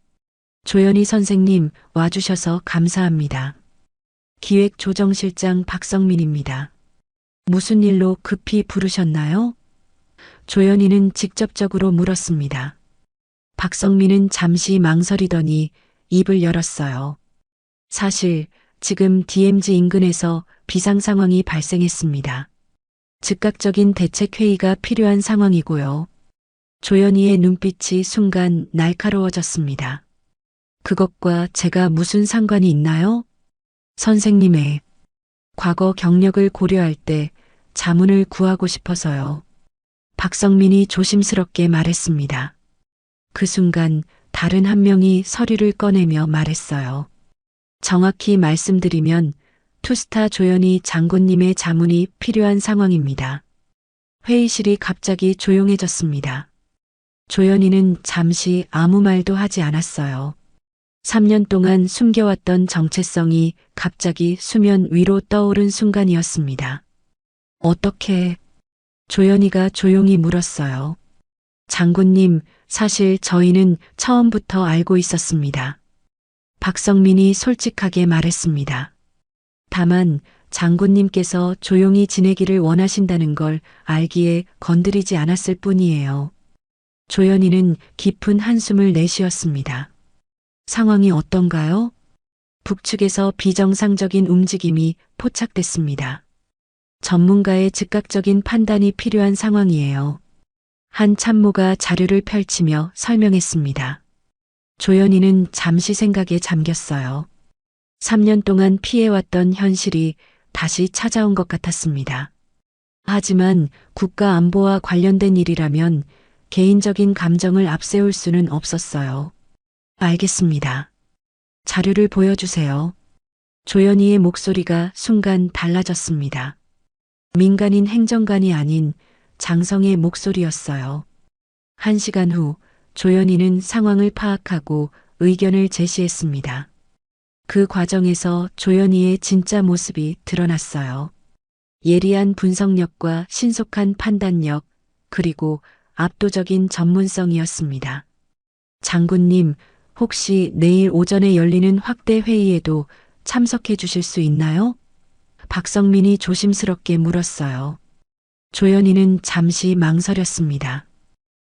S2: 조연이 선생님 와주셔서 감사합니다. 기획조정실장 박성민입니다. 무슨 일로 급히 부르셨나요? 조연이는 직접적으로 물었습니다. 박성민은 잠시 망설이더니 입을 열었어요. 사실 지금 DMZ 인근에서 비상 상황이 발생했습니다. 즉각적인 대책 회의가 필요한 상황이고요. 조연이의 눈빛이 순간 날카로워졌습니다. 그것과 제가 무슨 상관이 있나요? 선생님의 과거 경력을 고려할 때 자문을 구하고 싶어서요. 박성민이 조심스럽게 말했습니다. 그 순간 다른 한 명이 서류를 꺼내며 말했어요. 정확히 말씀드리면 투스타 조연이 장군님의 자문이 필요한 상황입니다. 회의실이 갑자기 조용해졌습니다. 조연이는 잠시 아무 말도 하지 않았어요. 3년 동안 숨겨왔던 정체성이 갑자기 수면 위로 떠오른 순간이었습니다. 어떻게? 조연이가 조용히 물었어요. 장군님, 사실 저희는 처음부터 알고 있었습니다. 박성민이 솔직하게 말했습니다. 다만 장군님께서 조용히 지내기를 원하신다는 걸 알기에 건드리지 않았을 뿐이에요. 조연이는 깊은 한숨을 내쉬었습니다. 상황이 어떤가요? 북측에서 비정상적인 움직임이 포착됐습니다. 전문가의 즉각적인 판단이 필요한 상황이에요. 한 참모가 자료를 펼치며 설명했습니다. 조연이는 잠시 생각에 잠겼어요. 3년 동안 피해왔던 현실이 다시 찾아온 것 같았습니다. 하지만 국가 안보와 관련된 일이라면 개인적인 감정을 앞세울 수는 없었어요. 알겠습니다. 자료를 보여주세요. 조연이의 목소리가 순간 달라졌습니다. 민간인 행정관이 아닌 장성의 목소리였어요. 1시간 후 조연이는 상황을 파악하고 의견을 제시했습니다. 그 과정에서 조연이의 진짜 모습이 드러났어요. 예리한 분석력과 신속한 판단력, 그리고 압도적인 전문성이었습니다. 장군님, 혹시 내일 오전에 열리는 확대 회의에도 참석해 주실 수 있나요? 박성민이 조심스럽게 물었어요. 조연이는 잠시 망설였습니다.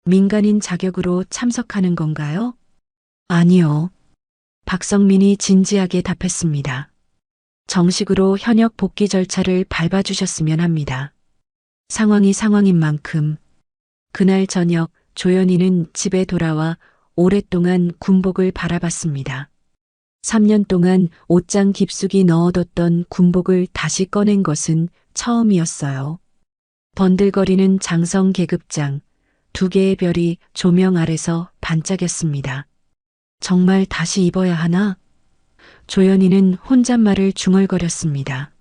S2: 민간인 자격으로 참석하는 건가요? 아니요. 박성민이 진지하게 답했습니다. 정식으로 현역 복귀 절차를 밟아주셨으면 합니다. 상황이 상황인 만큼. 그날 저녁 조연이는 집에 돌아와 오랫동안 군복을 바라봤습니다. 3년 동안 옷장 깊숙이 넣어뒀던 군복을 다시 꺼낸 것은 처음이었어요. 번들거리는 장성 계급장, 2개의 별이 조명 아래서 반짝였습니다. 정말 다시 입어야 하나? 조연이는 혼잣말을 중얼거렸습니다.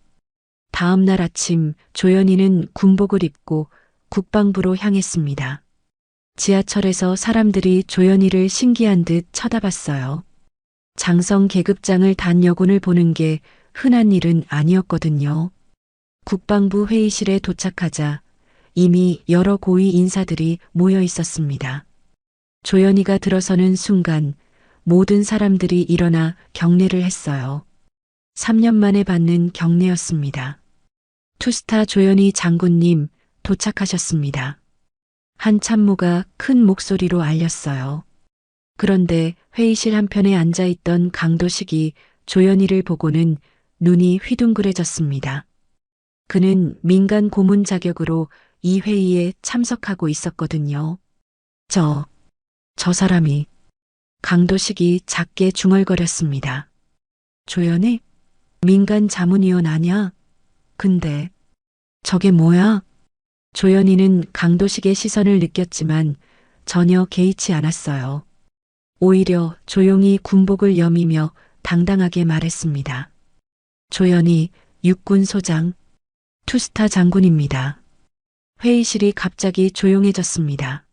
S2: 다음 날 아침 조연이는 군복을 입고 국방부로 향했습니다. 지하철에서 사람들이 조연이를 신기한 듯 쳐다봤어요. 장성 계급장을 단 여군을 보는 게 흔한 일은 아니었거든요. 국방부 회의실에 도착하자 이미 여러 고위 인사들이 모여 있었습니다. 조연이가 들어서는 순간 모든 사람들이 일어나 경례를 했어요. 3년 만에 받는 경례였습니다. 투스타 조연이 장군님 도착하셨습니다. 한 참모가 큰 목소리로 알렸어요. 그런데 회의실 한편에 앉아있던 강도식이 조연이를 보고는 눈이 휘둥그레졌습니다. 그는 민간 고문 자격으로 이 회의에 참석하고 있었거든요. 저 사람이. 강도식이 작게 중얼거렸습니다. 조연이? 민간 자문위원 아냐? 근데 저게 뭐야? 조연이는 강도식의 시선을 느꼈지만 전혀 개의치 않았어요. 오히려 조용히 군복을 여미며 당당하게 말했습니다. 조연이 육군 소장, 투스타 장군입니다. 회의실이 갑자기 조용해졌습니다.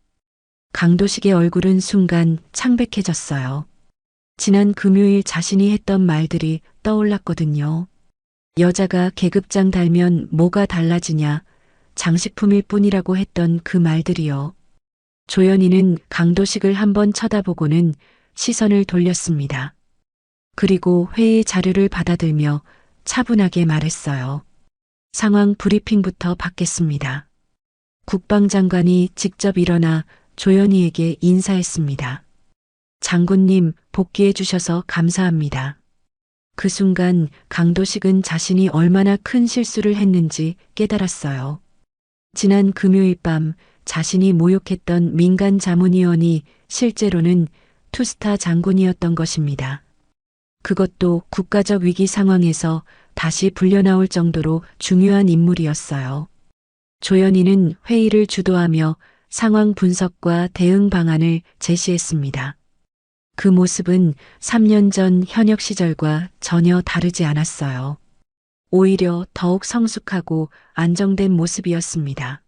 S2: 강도식의 얼굴은 순간 창백해졌어요. 지난 금요일 자신이 했던 말들이 떠올랐거든요. 여자가 계급장 달면 뭐가 달라지냐, 장식품일 뿐이라고 했던 그 말들이요. 조연이는 강도식을 한번 쳐다보고는 시선을 돌렸습니다. 그리고 회의 자료를 받아들며 차분하게 말했어요. 상황 브리핑부터 받겠습니다. 국방장관이 직접 일어나 조연이에게 인사했습니다. 장군님 복귀해 주셔서 감사합니다. 그 순간 강도식은 자신이 얼마나 큰 실수를 했는지 깨달았어요. 지난 금요일 밤 자신이 모욕했던 민간 자문위원이 실제로는 투스타 장군이었던 것입니다. 그것도 국가적 위기 상황에서 다시 불려나올 정도로 중요한 인물이었어요. 조연이는 회의를 주도하며 상황 분석과 대응 방안을 제시했습니다. 그 모습은 3년 전 현역 시절과 전혀 다르지 않았어요. 오히려 더욱 성숙하고 안정된 모습이었습니다.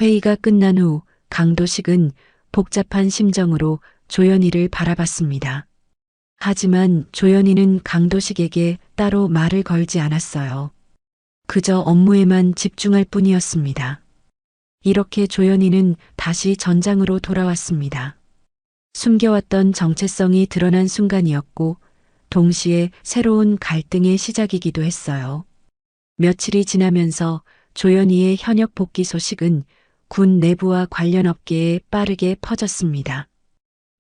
S2: 회의가 끝난 후 강도식은 복잡한 심정으로 조연이를 바라봤습니다. 하지만 조연이는 강도식에게 따로 말을 걸지 않았어요. 그저 업무에만 집중할 뿐이었습니다. 이렇게 조연이는 다시 전장으로 돌아왔습니다. 숨겨왔던 정체성이 드러난 순간이었고 동시에 새로운 갈등의 시작이기도 했어요. 며칠이 지나면서 조연희의 현역 복귀 소식은 군 내부와 관련 업계에 빠르게 퍼졌습니다.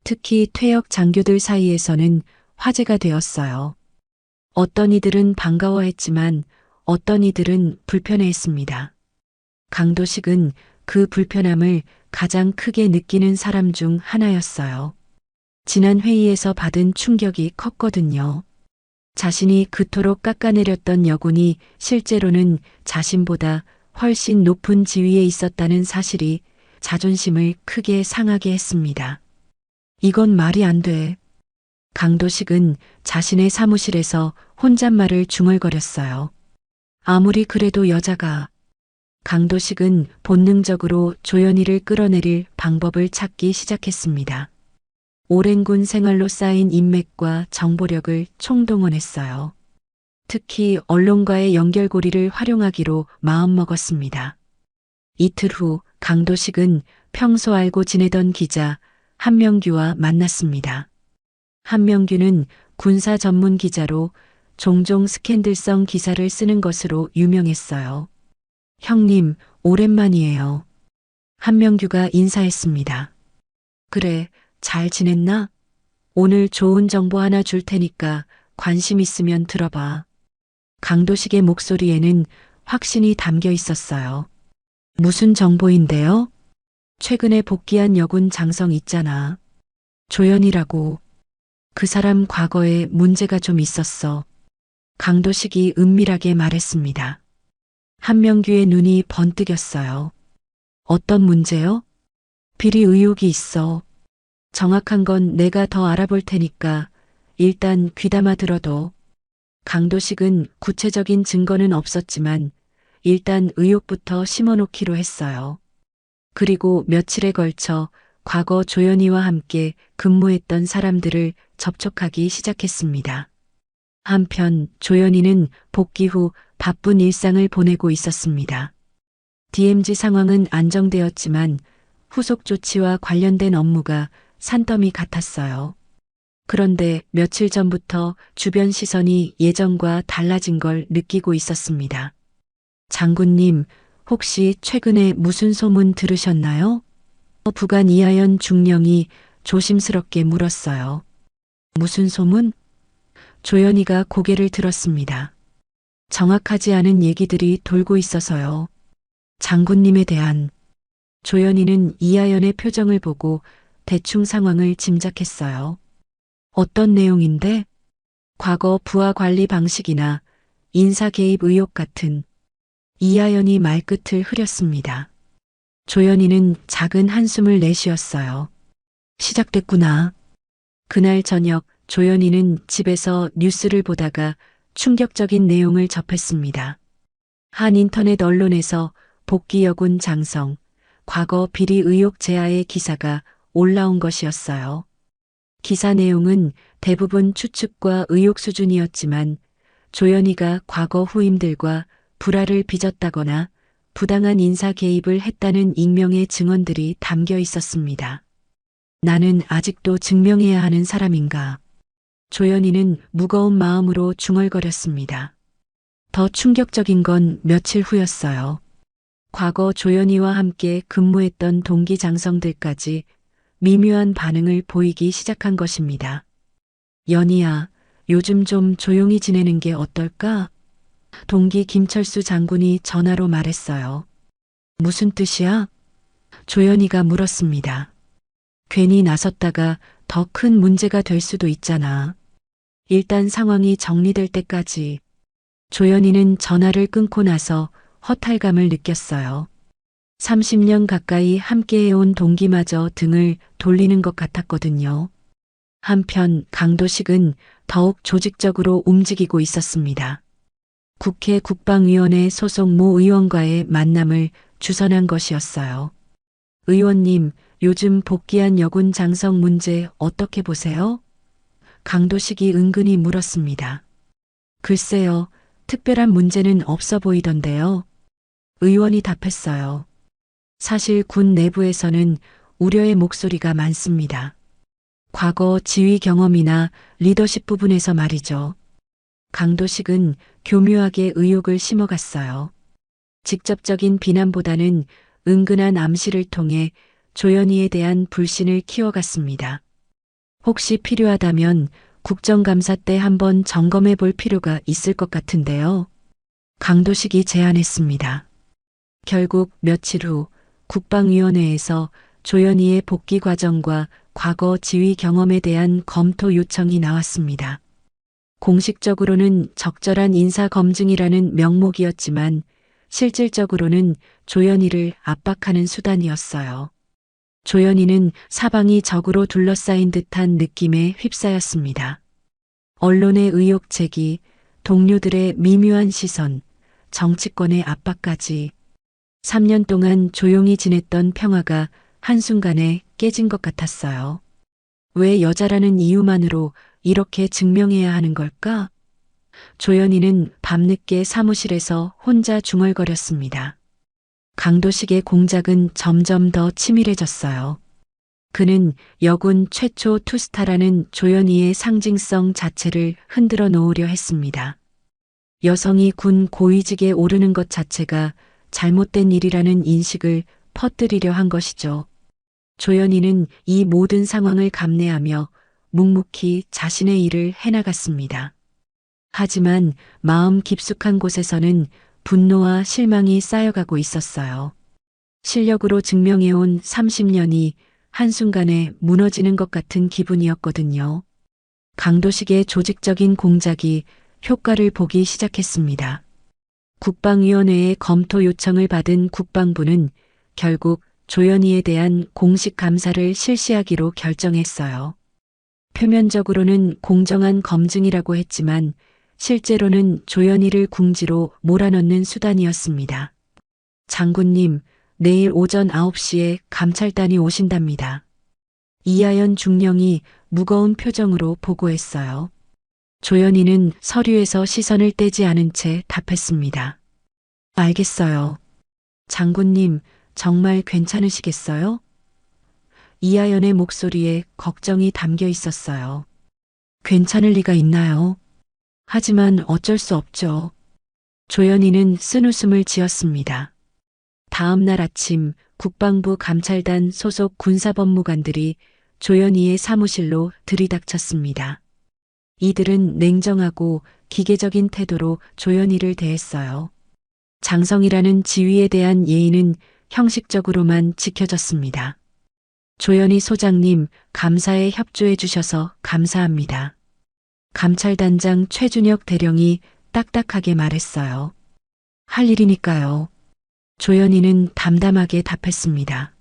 S2: 특히 퇴역 장교들 사이에서는 화제가 되었어요. 어떤 이들은 반가워했지만 어떤 이들은 불편해했습니다. 강도식은 그 불편함을 가장 크게 느끼는 사람 중 하나였어요. 지난 회의에서 받은 충격이 컸거든요. 자신이 그토록 깎아내렸던 여군이 실제로는 자신보다 훨씬 높은 지위에 있었다는 사실이 자존심을 크게 상하게 했습니다. 이건 말이 안 돼. 강도식은 자신의 사무실에서 혼잣말을 중얼거렸어요. 아무리 그래도 여자가. 강도식은 본능적으로 조연희를 끌어내릴 방법을 찾기 시작했습니다. 오랜 군 생활로 쌓인 인맥과 정보력을 총동원했어요. 특히 언론과의 연결고리를 활용하기로 마음먹었습니다. 이틀 후 강도식은 평소 알고 지내던 기자 한명규와 만났습니다. 한명규는 군사 전문 기자로 종종 스캔들성 기사를 쓰는 것으로 유명했어요. 형님, 오랜만이에요. 한명규가 인사했습니다. 그래, 잘 지냈나? 오늘 좋은 정보 하나 줄 테니까 관심 있으면 들어봐. 강도식의 목소리에는 확신이 담겨 있었어요. 무슨 정보인데요? 최근에 복귀한 여군 장성 있잖아. 조연이라고. 그 사람 과거에 문제가 좀 있었어. 강도식이 은밀하게 말했습니다. 한명규의 눈이 번뜩였어요. 어떤 문제요? 비리 의혹이 있어. 정확한 건 내가 더 알아볼 테니까 일단 귀담아 들어도. 강도식은 구체적인 증거는 없었지만 일단 의혹부터 심어놓기로 했어요. 그리고 며칠에 걸쳐 과거 조연희와 함께 근무했던 사람들을 접촉하기 시작했습니다. 한편 조연희는 복귀 후 바쁜 일상을 보내고 있었습니다. DMZ 상황은 안정되었지만 후속 조치와 관련된 업무가 산더미 같았어요. 그런데 며칠 전부터 주변 시선이 예전과 달라진 걸 느끼고 있었습니다. 장군님, 혹시 최근에 무슨 소문 들으셨나요? 부관 이하연 중령이 조심스럽게 물었어요. 무슨 소문? 조연희가 고개를 들었습니다. 정확하지 않은 얘기들이 돌고 있어서요. 장군님에 대한. 조연희는 이하연의 표정을 보고 대충 상황을 짐작했어요. 어떤 내용인데? 과거 부하 관리 방식이나 인사 개입 의혹 같은. 이하연이 말끝을 흐렸습니다. 조연희는 작은 한숨을 내쉬었어요. 시작됐구나. 그날 저녁 조연희는 집에서 뉴스를 보다가 충격적인 내용을 접했습니다. 한 인터넷 언론에서 복귀 여군 장성, 과거 비리 의혹 제하의 기사가 올라온 것이었어요. 기사 내용은 대부분 추측과 의혹 수준이었지만 조연희가 과거 후임들과 불화를 빚었다거나 부당한 인사 개입을 했다는 익명의 증언들이 담겨 있었습니다. 나는 아직도 증명해야 하는 사람인가? 조연희는 무거운 마음으로 중얼거렸습니다. 더 충격적인 건 며칠 후였어요. 과거 조연희와 함께 근무했던 동기 장성들까지 미묘한 반응을 보이기 시작한 것입니다. 연희야, 요즘 좀 조용히 지내는 게 어떨까? 동기 김철수 장군이 전화로 말했어요. 무슨 뜻이야? 조연희가 물었습니다. 괜히 나섰다가 더 큰 문제가 될 수도 있잖아. 일단 상황이 정리될 때까지. 조연희는 전화를 끊고 나서 허탈감을 느꼈어요. 30년 가까이 함께해온 동기마저 등을 돌리는 것 같았거든요. 한편 강도식은 더욱 조직적으로 움직이고 있었습니다. 국회 국방위원회 소속 모 의원과의 만남을 주선한 것이었어요. 의원님, 요즘 복귀한 여군 장성 문제 어떻게 보세요? 강도식이 은근히 물었습니다. 글쎄요, 특별한 문제는 없어 보이던데요. 의원이 답했어요. 사실 군 내부에서는 우려의 목소리가 많습니다. 과거 지휘 경험이나 리더십 부분에서 말이죠. 강도식은 교묘하게 의혹을 심어갔어요. 직접적인 비난보다는 은근한 암시를 통해 조연희에 대한 불신을 키워갔습니다. 혹시 필요하다면 국정감사 때 한번 점검해 볼 필요가 있을 것 같은데요. 강도식이 제안했습니다. 결국 며칠 후 국방위원회에서 조연희의 복귀 과정과 과거 지휘 경험에 대한 검토 요청이 나왔습니다. 공식적으로는 적절한 인사 검증이라는 명목이었지만 실질적으로는 조연희를 압박하는 수단이었어요. 조연희는 사방이 적으로 둘러싸인 듯한 느낌에 휩싸였습니다. 언론의 의혹 제기, 동료들의 미묘한 시선, 정치권의 압박까지 3년 동안 조용히 지냈던 평화가 한순간에 깨진 것 같았어요. 왜 여자라는 이유만으로 이렇게 증명해야 하는 걸까? 조연희는 밤늦게 사무실에서 혼자 중얼거렸습니다. 강도식의 공작은 점점 더 치밀해졌어요. 그는 여군 최초 투스타라는 조연희의 상징성 자체를 흔들어 놓으려 했습니다. 여성이 군 고위직에 오르는 것 자체가 잘못된 일이라는 인식을 퍼뜨리려 한 것이죠. 조연희는 이 모든 상황을 감내하며 묵묵히 자신의 일을 해나갔습니다. 하지만 마음 깊숙한 곳에서는 분노와 실망이 쌓여가고 있었어요. 실력으로 증명해온 30년이 한순간에 무너지는 것 같은 기분이었거든요. 강도식의 조직적인 공작이 효과를 보기 시작했습니다. 국방위원회의 검토 요청을 받은 국방부는 결국 조연희에 대한 공식 감사를 실시하기로 결정했어요. 표면적으로는 공정한 검증이라고 했지만 실제로는 조연희를 궁지로 몰아넣는 수단이었습니다. 장군님, 내일 오전 9시에 감찰단이 오신답니다. 이하연 중령이 무거운 표정으로 보고했어요. 조연희는 서류에서 시선을 떼지 않은 채 답했습니다. 알겠어요. 장군님, 정말 괜찮으시겠어요? 이하연의 목소리에 걱정이 담겨 있었어요. 괜찮을 리가 있나요? 하지만 어쩔 수 없죠. 조연희는 쓴웃음을 지었습니다. 다음 날 아침 국방부 감찰단 소속 군사법무관들이 조연희의 사무실로 들이닥쳤습니다. 이들은 냉정하고 기계적인 태도로 조연희를 대했어요. 장성이라는 지위에 대한 예의는 형식적으로만 지켜졌습니다. 조연희 소장님, 감사에 협조해 주셔서 감사합니다. 감찰단장 최준혁 대령이 딱딱하게 말했어요. 할 일이니까요. 조연희는 담담하게 답했습니다.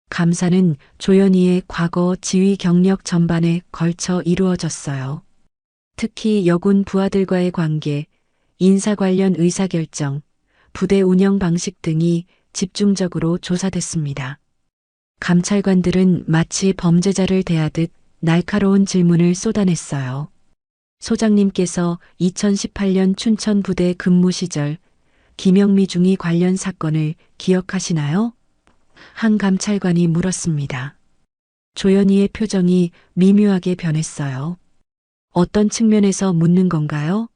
S2: 감사는 조연희의 과거 지휘 경력 전반에 걸쳐 이루어졌어요. 특히 여군 부하들과의 관계, 인사 관련 의사결정, 부대 운영 방식 등이 집중적으로 조사됐습니다. 감찰관들은 마치 범죄자를 대하듯 날카로운 질문을 쏟아냈어요. 소장님께서 2018년 춘천 부대 근무 시절 김영미 중위 관련 사건을 기억하시나요? 한 감찰관이 물었습니다. 조연희의 표정이 미묘하게 변했어요. 어떤 측면에서 묻는 건가요?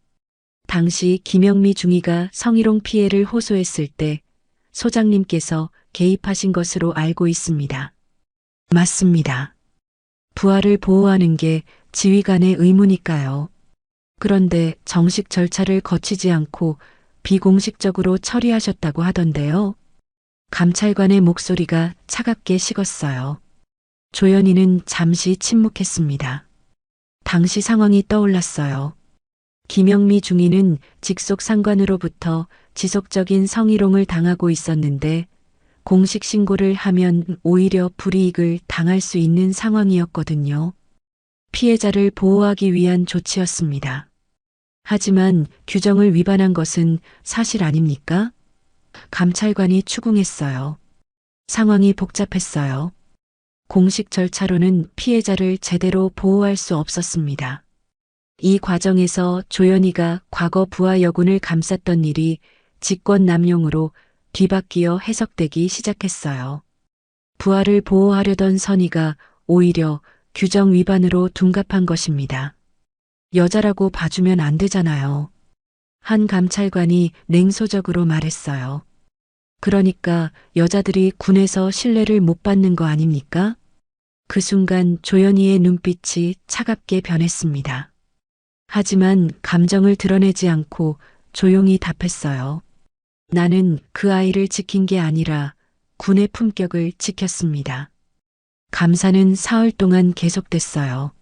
S2: 당시 김영미 중위가 성희롱 피해를 호소했을 때 소장님께서 개입하신 것으로 알고 있습니다. 맞습니다. 부하를 보호하는 게 지휘관의 의무니까요. 그런데 정식 절차를 거치지 않고 비공식적으로 처리하셨다고 하던데요. 감찰관의 목소리가 차갑게 식었어요. 조연희는 잠시 침묵했습니다. 당시 상황이 떠올랐어요. 김영미 중위는 직속 상관으로부터 지속적인 성희롱을 당하고 있었는데 공식 신고를 하면 오히려 불이익을 당할 수 있는 상황이었거든요. 피해자를 보호하기 위한 조치였습니다. 하지만 규정을 위반한 것은 사실 아닙니까? 감찰관이 추궁했어요. 상황이 복잡했어요. 공식 절차로는 피해자를 제대로 보호할 수 없었습니다. 이 과정에서 조연희가 과거 부하 여군을 감쌌던 일이 직권 남용으로 뒤바뀌어 해석되기 시작했어요. 부하를 보호하려던 선의가 오히려 규정 위반으로 둔갑한 것입니다. 여자라고 봐주면 안 되잖아요. 한 감찰관이 냉소적으로 말했어요. 그러니까 여자들이 군에서 신뢰를 못 받는 거 아닙니까? 그 순간 조연희의 눈빛이 차갑게 변했습니다. 하지만 감정을 드러내지 않고 조용히 답했어요. 나는 그 아이를 지킨 게 아니라 군의 품격을 지켰습니다. 감사는 사흘 동안 계속됐어요.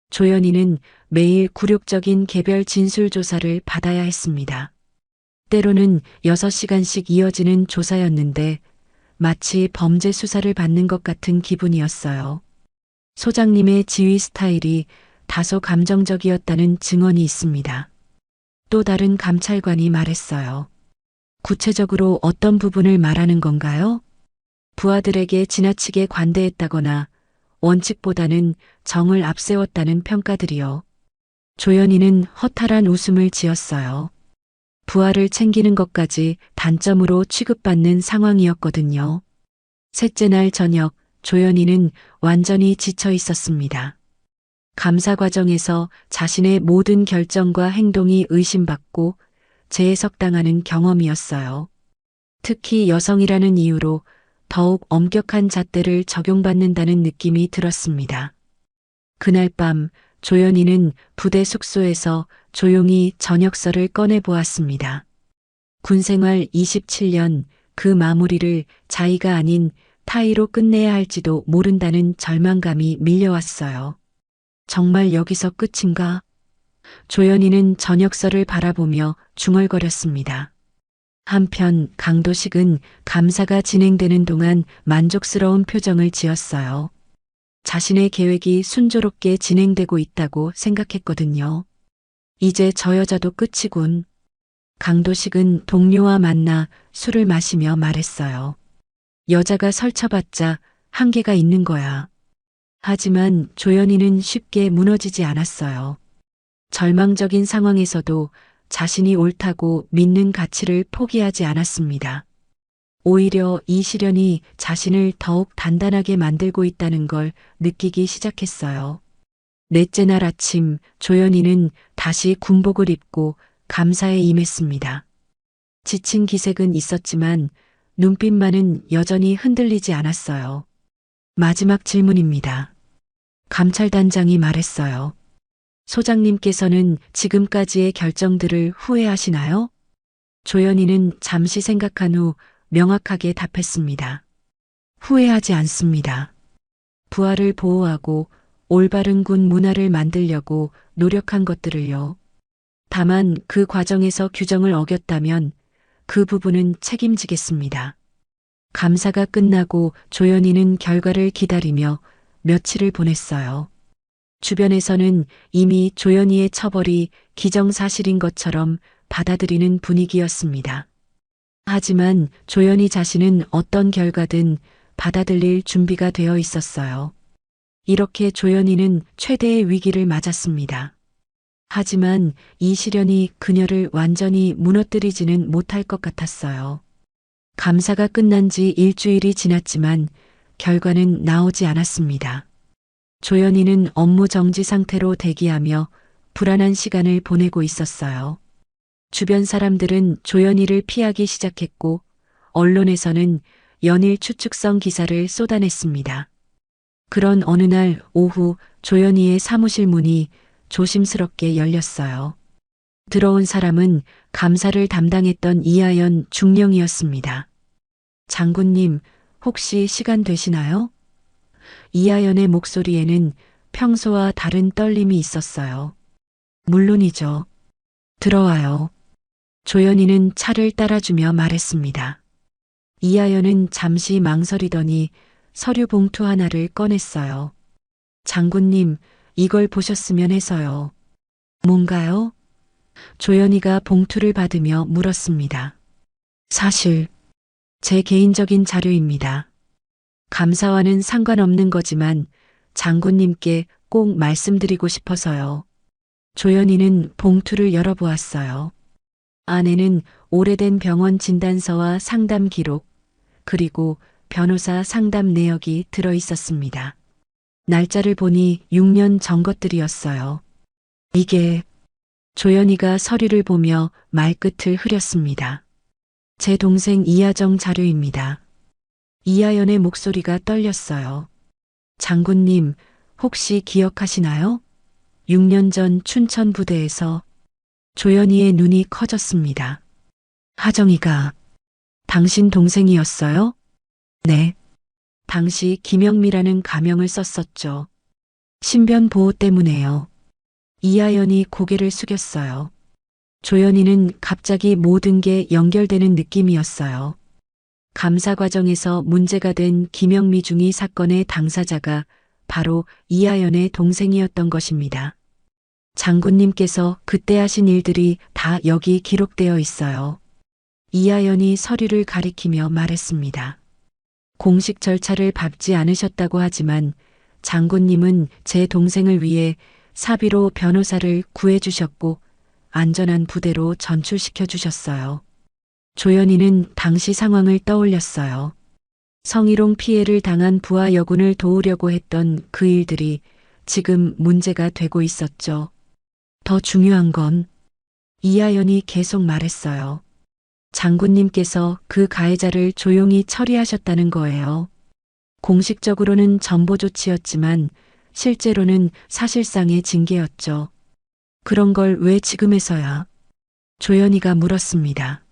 S2: 조연희는 매일 굴욕적인 개별 진술 조사를 받아야 했습니다. 때로는 6시간씩 이어지는 조사였는데 마치 범죄 수사를 받는 것 같은 기분이었어요. 소장님의 지휘 스타일이 다소 감정적이었다는 증언이 있습니다. 또 다른 감찰관이 말했어요. 구체적으로 어떤 부분을 말하는 건가요? 부하들에게 지나치게 관대했다거나 원칙보다는 정을 앞세웠다는 평가들이요. 조연희는 허탈한 웃음을 지었어요. 부하를 챙기는 것까지 단점으로 취급받는 상황이었거든요. 셋째 날 저녁 조연희는 완전히 지쳐 있었습니다. 감사 과정에서 자신의 모든 결정과 행동이 의심받고 재해석당하는 경험이었어요. 특히 여성이라는 이유로 더욱 엄격한 잣대를 적용받는다는 느낌이 들었습니다. 그날 밤 조연희는 부대 숙소에서 조용히 저녁서를 꺼내보았습니다. 군생활 27년 그 마무리를 자의가 아닌 타의로 끝내야 할지도 모른다는 절망감이 밀려왔어요. 정말 여기서 끝인가? 조연희는 저녁서를 바라보며 중얼거렸습니다. 한편 강도식은 감사가 진행되는 동안 만족스러운 표정을 지었어요. 자신의 계획이 순조롭게 진행되고 있다고 생각했거든요. 이제 저 여자도 끝이군. 강도식은 동료와 만나 술을 마시며 말했어요. 여자가 설쳐봤자 한계가 있는 거야. 하지만 조연희는 쉽게 무너지지 않았어요. 절망적인 상황에서도 자신이 옳다고 믿는 가치를 포기하지 않았습니다. 오히려 이 시련이 자신을 더욱 단단하게 만들고 있다는 걸 느끼기 시작했어요. 넷째 날 아침 조연희는 다시 군복을 입고 감사에 임했습니다. 지친 기색은 있었지만 눈빛만은 여전히 흔들리지 않았어요. 마지막 질문입니다. 감찰단장이 말했어요. 소장님께서는 지금까지의 결정들을 후회하시나요? 조연희는 잠시 생각한 후 명확하게 답했습니다. 후회하지 않습니다. 부하를 보호하고 올바른 군 문화를 만들려고 노력한 것들을요. 다만 그 과정에서 규정을 어겼다면 그 부분은 책임지겠습니다. 감사가 끝나고 조연희는 결과를 기다리며 며칠을 보냈어요. 주변에서는 이미 조연희의 처벌이 기정사실인 것처럼 받아들이는 분위기였습니다. 하지만 조연희 자신은 어떤 결과든 받아들일 준비가 되어 있었어요. 이렇게 조연희는 최대의 위기를 맞았습니다. 하지만 이 시련이 그녀를 완전히 무너뜨리지는 못할 것 같았어요. 감사가 끝난 지 일주일이 지났지만 결과는 나오지 않았습니다. 조연희는 업무 정지 상태로 대기하며 불안한 시간을 보내고 있었어요. 주변 사람들은 조연희를 피하기 시작했고 언론에서는 연일 추측성 기사를 쏟아냈습니다. 그런 어느 날 오후 조연희의 사무실 문이 조심스럽게 열렸어요. 들어온 사람은 감사를 담당했던 이하연 중령이었습니다. 장군님, 혹시 시간 되시나요? 이하연의 목소리에는 평소와 다른 떨림이 있었어요. 물론이죠. 들어와요. 조연희는 차를 따라주며 말했습니다. 이하연은 잠시 망설이더니 서류 봉투 하나를 꺼냈어요. 장군님, 이걸 보셨으면 해서요. 뭔가요? 조연희가 봉투를 받으며 물었습니다. 사실 제 개인적인 자료입니다. 감사와는 상관없는 거지만 장군님께 꼭 말씀드리고 싶어서요. 조연희는 봉투를 열어보았어요. 안에는 오래된 병원 진단서와 상담 기록, 그리고 변호사 상담 내역이 들어 있었습니다. 날짜를 보니 6년 전 것들이었어요. 이게 조연이가 서류를 보며 말끝을 흐렸습니다. 제 동생 이하정 자료입니다. 이하연의 목소리가 떨렸어요. 장군님, 혹시 기억하시나요? 6년 전 춘천 부대에서 조연이의 눈이 커졌습니다. 하정이가 당신 동생이었어요? 네. 당시 김영미라는 가명을 썼었죠. 신변 보호 때문에요. 이하연이 고개를 숙였어요. 조연이는 갑자기 모든 게 연결되는 느낌이었어요. 감사 과정에서 문제가 된 김영미 중위 사건의 당사자가 바로 이하연의 동생이었던 것입니다. 장군님께서 그때 하신 일들이 다 여기 기록되어 있어요. 이하연이 서류를 가리키며 말했습니다. 공식 절차를 밟지 않으셨다고 하지만 장군님은 제 동생을 위해 사비로 변호사를 구해주셨고 안전한 부대로 전출시켜 주셨어요. 조연이는 당시 상황을 떠올렸어요. 성희롱 피해를 당한 부하 여군을 도우려고 했던 그 일들이 지금 문제가 되고 있었죠. 더 중요한 건 이하연이 계속 말했어요. 장군님께서 그 가해자를 조용히 처리하셨다는 거예요. 공식적으로는 전보 조치였지만 실제로는 사실상의 징계였죠. 그런 걸 왜 지금에서야? 조연이가 물었습니다.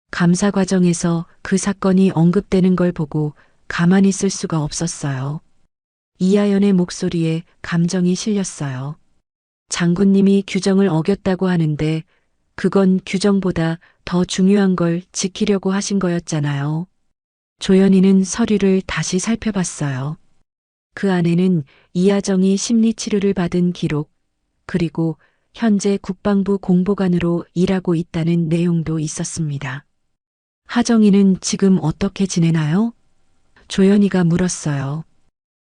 S2: 감사 과정에서 그 사건이 언급되는 걸 보고 가만히 있을 수가 없었어요. 이하연의 목소리에 감정이 실렸어요. 장군님이 규정을 어겼다고 하는데 그건 규정보다 더 중요한 걸 지키려고 하신 거였잖아요. 조연이는 서류를 다시 살펴봤어요. 그 안에는 이하정이 심리치료를 받은 기록, 그리고 현재 국방부 공보관으로 일하고 있다는 내용도 있었습니다. 하정이는 지금 어떻게 지내나요? 조연이가 물었어요.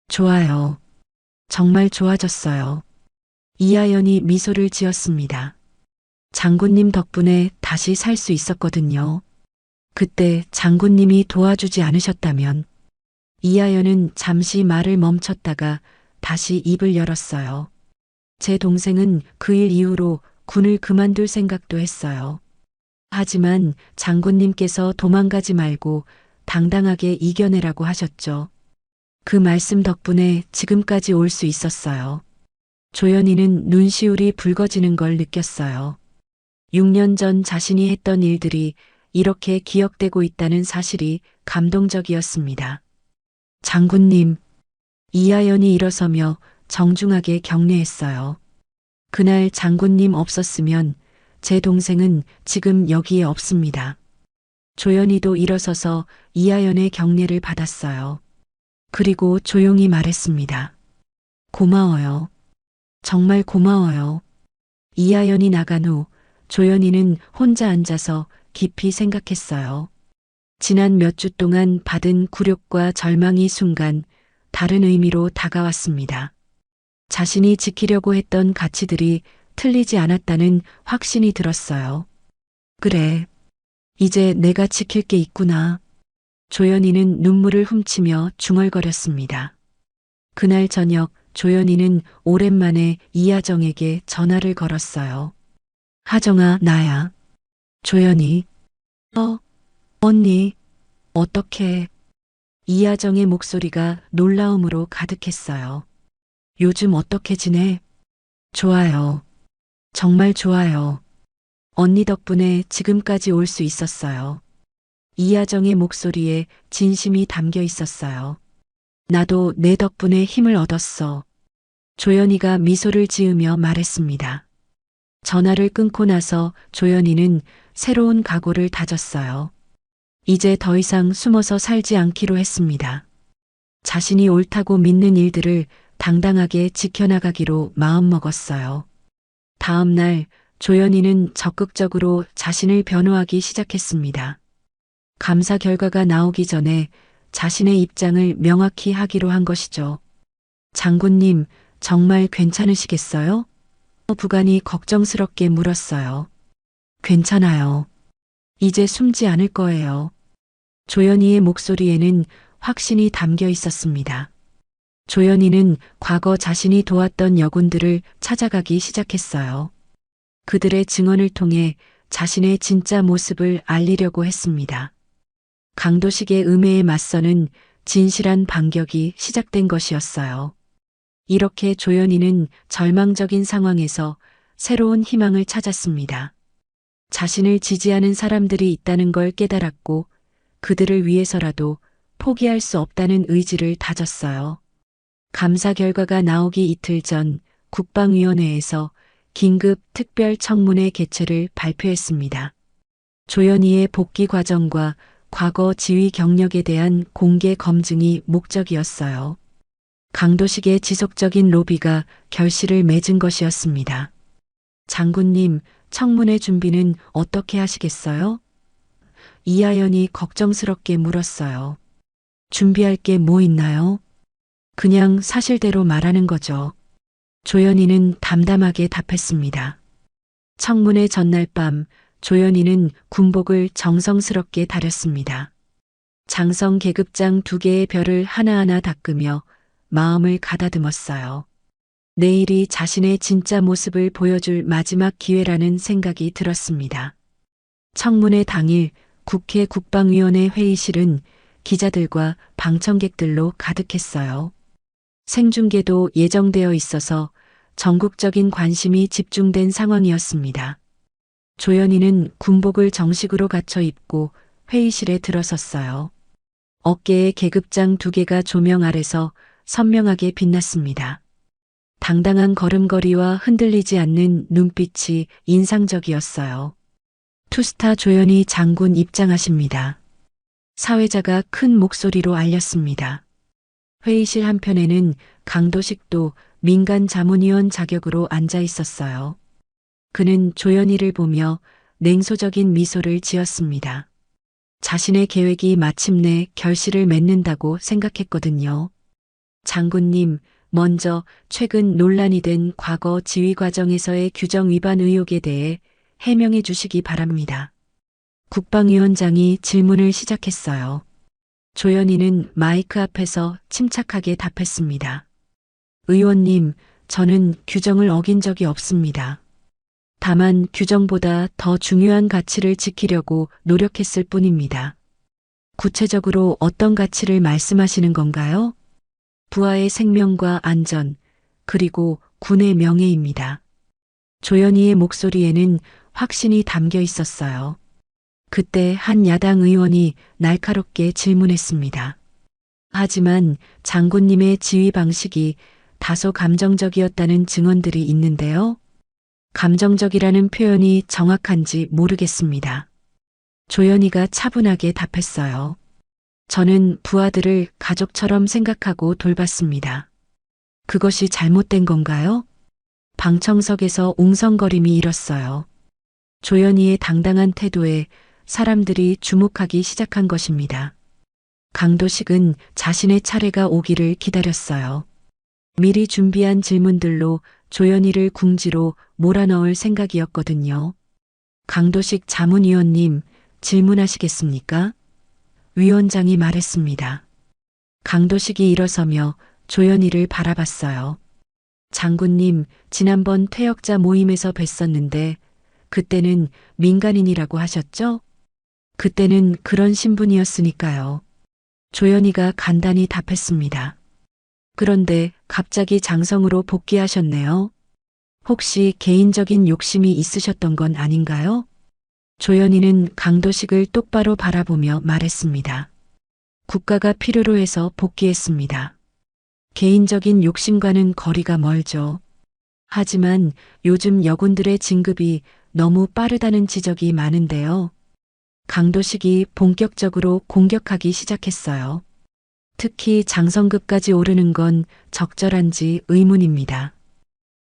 S2: 좋아요. 정말 좋아졌어요. 이하연이 미소를 지었습니다. 장군님 덕분에 다시 살 수 있었거든요. 그때 장군님이 도와주지 않으셨다면 이하연은 잠시 말을 멈췄다가 다시 입을 열었어요. 제 동생은 그 일 이후로 군을 그만둘 생각도 했어요. 하지만 장군님께서 도망가지 말고 당당하게 이겨내라고 하셨죠. 그 말씀 덕분에 지금까지 올 수 있었어요. 조연이는 눈시울이 붉어지는 걸 느꼈어요. 6년 전 자신이 했던 일들이 이렇게 기억되고 있다는 사실이 감동적이었습니다. 장군님, 이하연이 일어서며 정중하게 격려했어요. 그날 장군님 없었으면 제 동생은 지금 여기에 없습니다. 조연이도 일어서서 이하연의 격려를 받았어요. 그리고 조용히 말했습니다. 고마워요. 정말 고마워요. 이하연이 나간 후 조연이는 혼자 앉아서 깊이 생각했어요. 지난 몇 주 동안 받은 굴욕과 절망이 순간 다른 의미로 다가왔습니다. 자신이 지키려고 했던 가치들이 틀리지 않았다는 확신이 들었어요. 그래, 이제 내가 지킬 게 있구나. 조연이는 눈물을 훔치며 중얼거렸습니다. 그날 저녁 조연이는 오랜만에 이하정에게 전화를 걸었어요. 하정아, 나야. 조연이. 언니, 어떡해. 이하정의 목소리가 놀라움으로 가득했어요. 요즘 어떻게 지내? 좋아요. 정말 좋아요. 언니 덕분에 지금까지 올 수 있었어요. 이하정의 목소리에 진심이 담겨 있었어요. 나도 내 덕분에 힘을 얻었어. 조연이가 미소를 지으며 말했습니다. 전화를 끊고 나서 조연이는 새로운 각오를 다졌어요. 이제 더 이상 숨어서 살지 않기로 했습니다. 자신이 옳다고 믿는 일들을 당당하게 지켜나가기로 마음먹었어요. 다음 날 조연이는 적극적으로 자신을 변호하기 시작했습니다. 감사 결과가 나오기 전에 자신의 입장을 명확히 하기로 한 것이죠. 장군님, 정말 괜찮으시겠어요? 부관이 걱정스럽게 물었어요. 괜찮아요. 이제 숨지 않을 거예요. 조연이의 목소리에는 확신이 담겨 있었습니다. 조연이는 과거 자신이 도왔던 여군들을 찾아가기 시작했어요. 그들의 증언을 통해 자신의 진짜 모습을 알리려고 했습니다. 강도식의 음해에 맞서는 진실한 반격이 시작된 것이었어요. 이렇게 조연이는 절망적인 상황에서 새로운 희망을 찾았습니다. 자신을 지지하는 사람들이 있다는 걸 깨달았고 그들을 위해서라도 포기할 수 없다는 의지를 다졌어요. 감사 결과가 나오기 이틀 전 국방위원회에서 긴급 특별 청문회 개최를 발표했습니다. 조연희의 복귀 과정과 과거 지휘 경력에 대한 공개 검증이 목적이었어요. 강도식의 지속적인 로비가 결실을 맺은 것이었습니다. 장군님, 청문회 준비는 어떻게 하시겠어요? 이하연이 걱정스럽게 물었어요. 준비할 게 뭐 있나요? 그냥 사실대로 말하는 거죠. 조연희는 담담하게 답했습니다. 청문회 전날 밤 조연희는 군복을 정성스럽게 다렸습니다. 장성 계급장 2개의 별을 하나하나 닦으며 마음을 가다듬었어요. 내일이 자신의 진짜 모습을 보여줄 마지막 기회라는 생각이 들었습니다. 청문회 당일 국회 국방위원회 회의실은 기자들과 방청객들로 가득했어요. 생중계도 예정되어 있어서 전국적인 관심이 집중된 상황이었습니다. 조연희는 군복을 정식으로 갖춰 입고 회의실에 들어섰어요. 어깨에 계급장 2개가 조명 아래서 선명하게 빛났습니다. 당당한 걸음걸이와 흔들리지 않는 눈빛이 인상적이었어요. 투스타 조연희 장군 입장하십니다. 사회자가 큰 목소리로 알렸습니다. 회의실 한편에는 강도식도 민간 자문위원 자격으로 앉아 있었어요. 그는 조연희를 보며 냉소적인 미소를 지었습니다. 자신의 계획이 마침내 결실을 맺는다고 생각했거든요. 장군님, 먼저 최근 논란이 된 과거 지휘 과정에서의 규정 위반 의혹에 대해 해명해 주시기 바랍니다. 국방위원장이 질문을 시작했어요. 조연희는 마이크 앞에서 침착하게 답했습니다. 의원님, 저는 규정을 어긴 적이 없습니다. 다만 규정보다 더 중요한 가치를 지키려고 노력했을 뿐입니다. 구체적으로 어떤 가치를 말씀하시는 건가요? 부하의 생명과 안전, 그리고 군의 명예입니다. 조연희의 목소리에는 확신이 담겨 있었어요. 그때 한 야당 의원이 날카롭게 질문했습니다. 하지만 장군님의 지휘 방식이 다소 감정적이었다는 증언들이 있는데요. 감정적이라는 표현이 정확한지 모르겠습니다. 조연희가 차분하게 답했어요. 저는 부하들을 가족처럼 생각하고 돌봤습니다. 그것이 잘못된 건가요? 방청석에서 웅성거림이 일었어요. 조연희의 당당한 태도에 사람들이 주목하기 시작한 것입니다. 강도식은 자신의 차례가 오기를 기다렸어요. 미리 준비한 질문들로 조연희를 궁지로 몰아넣을 생각이었거든요. 강도식 자문위원님, 질문하시겠습니까? 위원장이 말했습니다. 강도식이 일어서며 조연희를 바라봤어요. 장군님, 지난번 퇴역자 모임에서 뵀었는데 그때는 민간인이라고 하셨죠? 그때는 그런 신분이었으니까요. 조연희가 간단히 답했습니다. 그런데 갑자기 장성으로 복귀하셨네요. 혹시 개인적인 욕심이 있으셨던 건 아닌가요? 조연희는 강도식을 똑바로 바라보며 말했습니다. 국가가 필요로 해서 복귀했습니다. 개인적인 욕심과는 거리가 멀죠. 하지만 요즘 여군들의 진급이 너무 빠르다는 지적이 많은데요. 강도식이 본격적으로 공격하기 시작했어요. 특히 장성급까지 오르는 건 적절한지 의문입니다.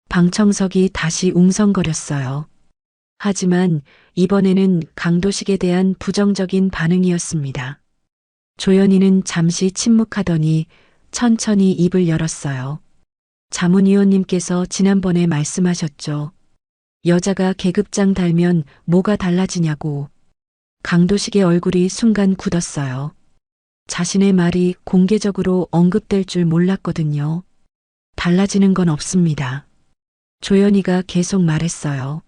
S2: 방청석이 다시 웅성거렸어요. 하지만 이번에는 강도식에 대한 부정적인 반응이었습니다. 조연희는 잠시 침묵하더니 천천히 입을 열었어요. 자문위원님께서 지난번에 말씀하셨죠. 여자가 계급장 달면 뭐가 달라지냐고. 강도식의 얼굴이 순간 굳었어요. 자신의 말이 공개적으로 언급될 줄 몰랐거든요. 달라지는 건 없습니다. 조연희가 계속 말했어요.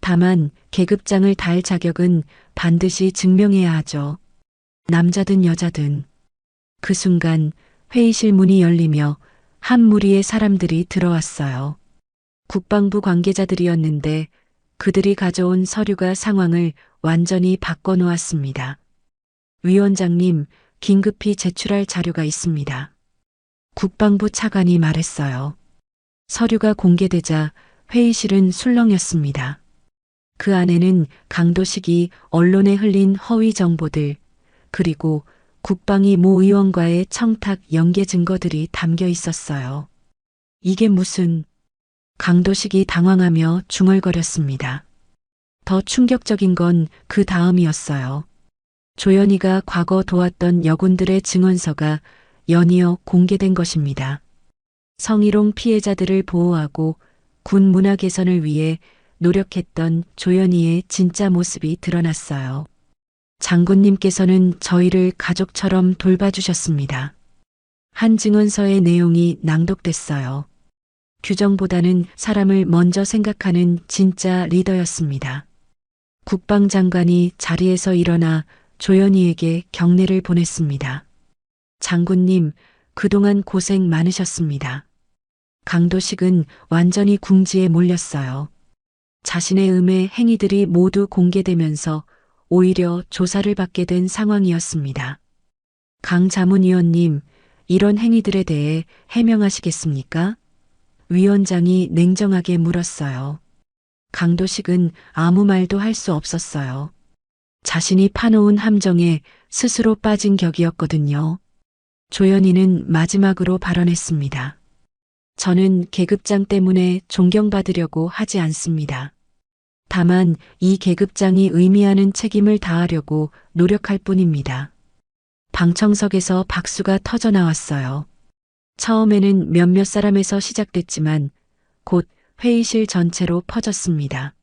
S2: 다만 계급장을 달 자격은 반드시 증명해야 하죠. 남자든 여자든. 그 순간 회의실 문이 열리며 한 무리의 사람들이 들어왔어요. 국방부 관계자들이었는데 그들이 가져온 서류가 상황을 완전히 바꿔놓았습니다. 위원장님, 긴급히 제출할 자료가 있습니다. 국방부 차관이 말했어요. 서류가 공개되자 회의실은 술렁였습니다. 그 안에는 강도식이 언론에 흘린 허위 정보들, 그리고 국방위 모 의원과의 청탁 연계 증거들이 담겨 있었어요. 이게 무슨... 강도식이 당황하며 중얼거렸습니다. 더 충격적인 건 그 다음이었어요. 조연희가 과거 도왔던 여군들의 증언서가 연이어 공개된 것입니다. 성희롱 피해자들을 보호하고 군 문화 개선을 위해 노력했던 조연희의 진짜 모습이 드러났어요. 장군님께서는 저희를 가족처럼 돌봐주셨습니다. 한 증언서의 내용이 낭독됐어요. 규정보다는 사람을 먼저 생각하는 진짜 리더였습니다. 국방장관이 자리에서 일어나 조연희에게 경례를 보냈습니다. 장군님, 그동안 고생 많으셨습니다. 강도식은 완전히 궁지에 몰렸어요. 자신의 음해 행위들이 모두 공개되면서 오히려 조사를 받게 된 상황이었습니다. 강 자문위원님, 이런 행위들에 대해 해명하시겠습니까? 위원장이 냉정하게 물었어요. 강도식은 아무 말도 할 수 없었어요. 자신이 파놓은 함정에 스스로 빠진 격이었거든요. 조연희는 마지막으로 발언했습니다. 저는 계급장 때문에 존경받으려고 하지 않습니다. 다만 이 계급장이 의미하는 책임을 다하려고 노력할 뿐입니다. 방청석에서 박수가 터져 나왔어요. 처음에는 몇몇 사람에서 시작됐지만 곧 회의실 전체로 퍼졌습니다.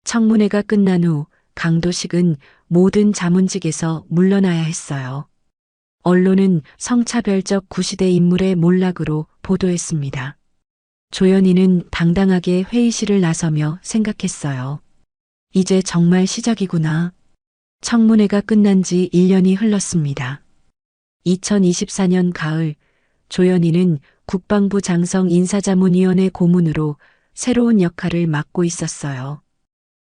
S2: 청문회가 끝난 후 강도식은 모든 자문직에서 물러나야 했어요. 언론은 성차별적 구시대 인물의 몰락으로 보도했습니다. 조연희는 당당하게 회의실을 나서며 생각했어요. 이제 정말 시작이구나. 청문회가 끝난 지 1년이 흘렀습니다. 2024년 가을, 조연희는 국방부 장성 인사자문위원회 고문으로 새로운 역할을 맡고 있었어요.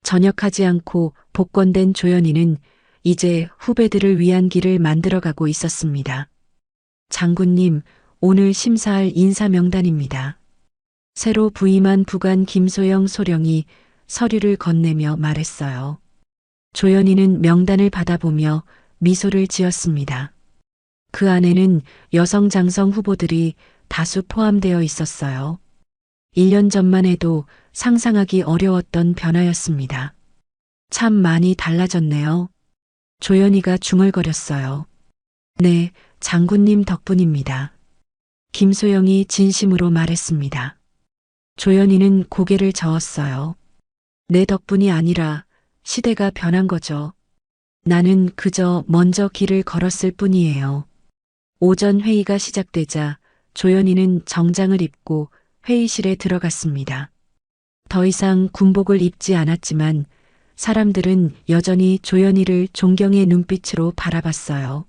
S2: 전역하지 않고 복권된 조연희는 이제 후배들을 위한 길을 만들어가고 있었습니다. 장군님, 오늘 심사할 인사 명단입니다. 새로 부임한 부관 김소영 소령이 서류를 건네며 말했어요. 조연희는 명단을 받아보며 미소를 지었습니다. 그 안에는 여성 장성 후보들이 다수 포함되어 있었어요. 1년 전만 해도 상상하기 어려웠던 변화였습니다. 참 많이 달라졌네요. 조연희가 중얼거렸어요. 네, 장군님 덕분입니다. 김소영이 진심으로 말했습니다. 조연희는 고개를 저었어요. 내 덕분이 아니라 시대가 변한 거죠. 나는 그저 먼저 길을 걸었을 뿐이에요. 오전 회의가 시작되자 조연희는 정장을 입고 회의실에 들어갔습니다. 더 이상 군복을 입지 않았지만 사람들은 여전히 조연희를 존경의 눈빛으로 바라봤어요.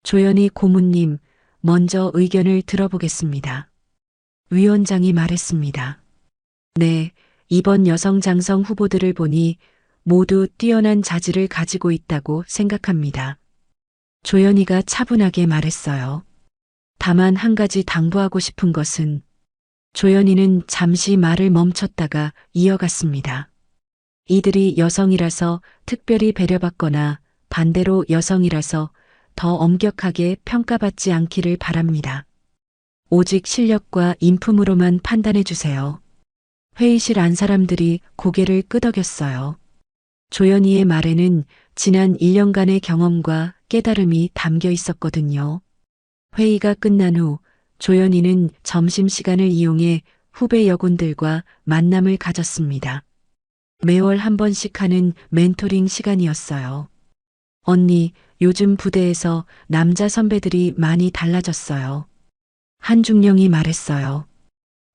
S2: 조연희 고문님, 먼저 의견을 들어보겠습니다. 위원장이 말했습니다. 네, 이번 여성 장성 후보들을 보니 모두 뛰어난 자질을 가지고 있다고 생각합니다. 조연희가 차분하게 말했어요. 다만 한 가지 당부하고 싶은 것은 조연희는 잠시 말을 멈췄다가 이어갔습니다. 이들이 여성이라서 특별히 배려받거나 반대로 여성이라서 더 엄격하게 평가받지 않기를 바랍니다. 오직 실력과 인품으로만 판단해 주세요. 회의실 안 사람들이 고개를 끄덕였어요. 조연희의 말에는 지난 1년간의 경험과 깨달음이 담겨 있었거든요. 회의가 끝난 후 조연희는 점심시간을 이용해 후배 여군들과 만남을 가졌습니다. 매월 한 번씩 하는 멘토링 시간이었어요. 언니, 요즘 부대에서 남자 선배들이 많이 달라졌어요. 한중령이 말했어요.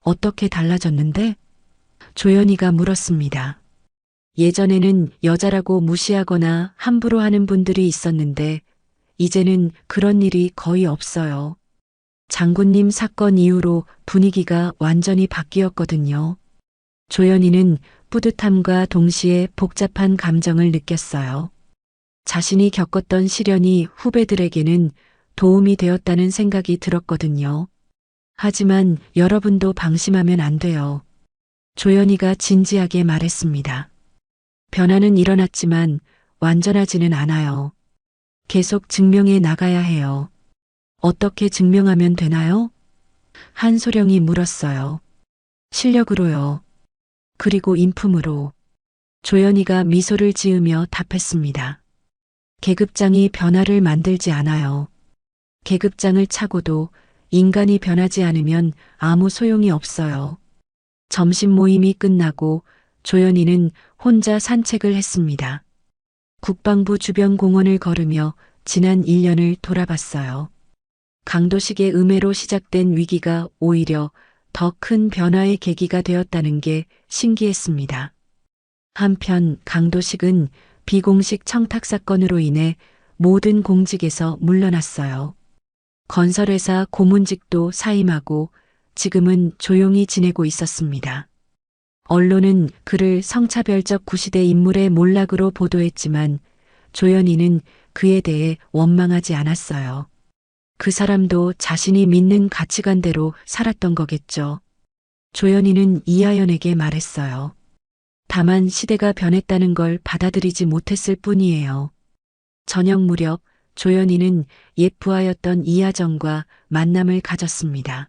S2: 어떻게 달라졌는데? 조연이가 물었습니다. 예전에는 여자라고 무시하거나 함부로 하는 분들이 있었는데, 이제는 그런 일이 거의 없어요. 장군님 사건 이후로 분위기가 완전히 바뀌었거든요. 조연이는 뿌듯함과 동시에 복잡한 감정을 느꼈어요. 자신이 겪었던 시련이 후배들에게는 도움이 되었다는 생각이 들었거든요. 하지만 여러분도 방심하면 안 돼요. 조연이가 진지하게 말했습니다. 변화는 일어났지만 완전하지는 않아요. 계속 증명해 나가야 해요. 어떻게 증명하면 되나요? 한소령이 물었어요. 실력으로요. 그리고 인품으로. 조연이가 미소를 지으며 답했습니다. 계급장이 변화를 만들지 않아요. 계급장을 차고도 인간이 변하지 않으면 아무 소용이 없어요. 점심 모임이 끝나고 조연이는 혼자 산책을 했습니다. 국방부 주변 공원을 걸으며 지난 1년을 돌아봤어요. 강도식의 음해로 시작된 위기가 오히려 더 큰 변화의 계기가 되었다는 게 신기했습니다. 한편 강도식은 비공식 청탁 사건으로 인해 모든 공직에서 물러났어요. 건설회사 고문직도 사임하고 지금은 조용히 지내고 있었습니다. 언론은 그를 성차별적 구시대 인물의 몰락으로 보도했지만 조연이는 그에 대해 원망하지 않았어요. 그 사람도 자신이 믿는 가치관대로 살았던 거겠죠. 조연이는 이하연에게 말했어요. 다만 시대가 변했다는 걸 받아들이지 못했을 뿐이에요. 저녁 무렵 조연이는 옛 부하였던 이하정과 만남을 가졌습니다.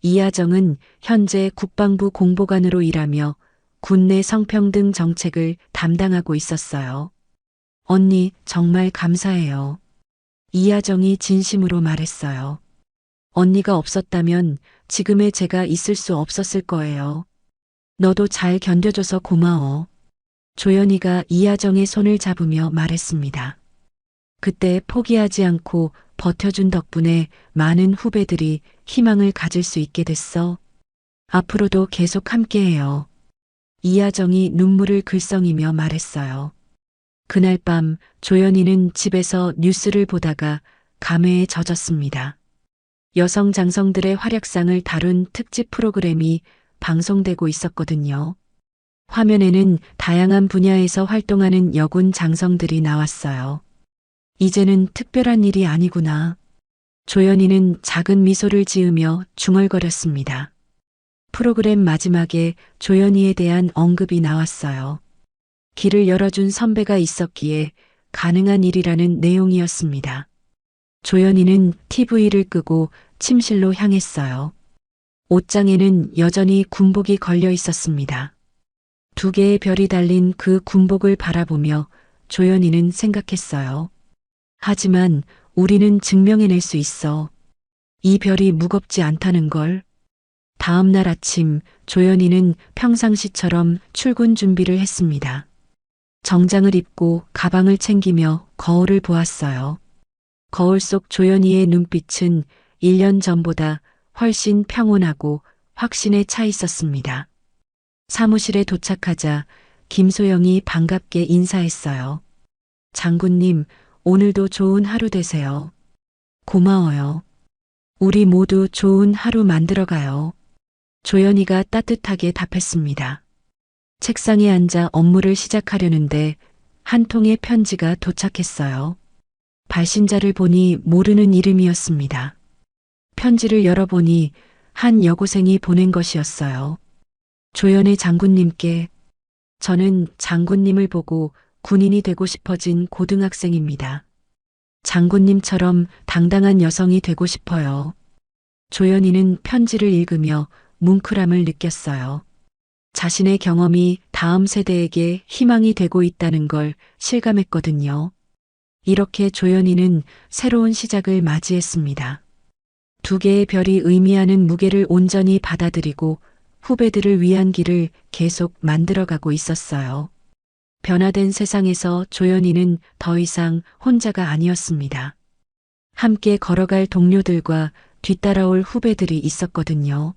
S2: 이하정은 현재 국방부 공보관으로 일하며 군내 성평등 정책을 담당하고 있었어요. 언니, 정말 감사해요. 이하정이 진심으로 말했어요. 언니가 없었다면 지금의 제가 있을 수 없었을 거예요. 너도 잘 견뎌줘서 고마워. 조연이가 이하정의 손을 잡으며 말했습니다. 그때 포기하지 않고 버텨준 덕분에 많은 후배들이 희망을 가질 수 있게 됐어. 앞으로도 계속 함께해요. 이하정이 눈물을 글썽이며 말했어요. 그날 밤 조연이는 집에서 뉴스를 보다가 감회에 젖었습니다. 여성 장성들의 활약상을 다룬 특집 프로그램이 방송되고 있었거든요. 화면에는 다양한 분야에서 활동하는 여군 장성들이 나왔어요. 이제는 특별한 일이 아니구나. 조연이는 작은 미소를 지으며 중얼거렸습니다. 프로그램 마지막에 조연이에 대한 언급이 나왔어요. 길을 열어준 선배가 있었기에 가능한 일이라는 내용이었습니다. 조연이는 TV를 끄고 침실로 향했어요. 옷장에는 여전히 군복이 걸려 있었습니다. 2개의 별이 달린 그 군복을 바라보며 조연이는 생각했어요. 하지만 우리는 증명해낼 수 있어. 이 별이 무겁지 않다는 걸. 다음 날 아침 조연이는 평상시처럼 출근 준비를 했습니다. 정장을 입고 가방을 챙기며 거울을 보았어요. 거울 속 조연이의 눈빛은 1년 전보다 훨씬 평온하고 확신에 차 있었습니다. 사무실에 도착하자 김소영이 반갑게 인사했어요. 장군님, 오늘도 좋은 하루 되세요. 고마워요. 우리 모두 좋은 하루 만들어가요. 조연이가 따뜻하게 답했습니다. 책상에 앉아 업무를 시작하려는데 한 통의 편지가 도착했어요. 발신자를 보니 모르는 이름이었습니다. 편지를 열어보니 한 여고생이 보낸 것이었어요. 조연의 장군님께, 저는 장군님을 보고 군인이 되고 싶어진 고등학생입니다. 장군님처럼 당당한 여성이 되고 싶어요. 조연이는 편지를 읽으며 뭉클함을 느꼈어요. 자신의 경험이 다음 세대에게 희망이 되고 있다는 걸 실감했거든요. 이렇게 조연이는 새로운 시작을 맞이했습니다. 2개의 별이 의미하는 무게를 온전히 받아들이고 후배들을 위한 길을 계속 만들어가고 있었어요. 변화된 세상에서 조연이는 더 이상 혼자가 아니었습니다. 함께 걸어갈 동료들과 뒤따라올 후배들이 있었거든요.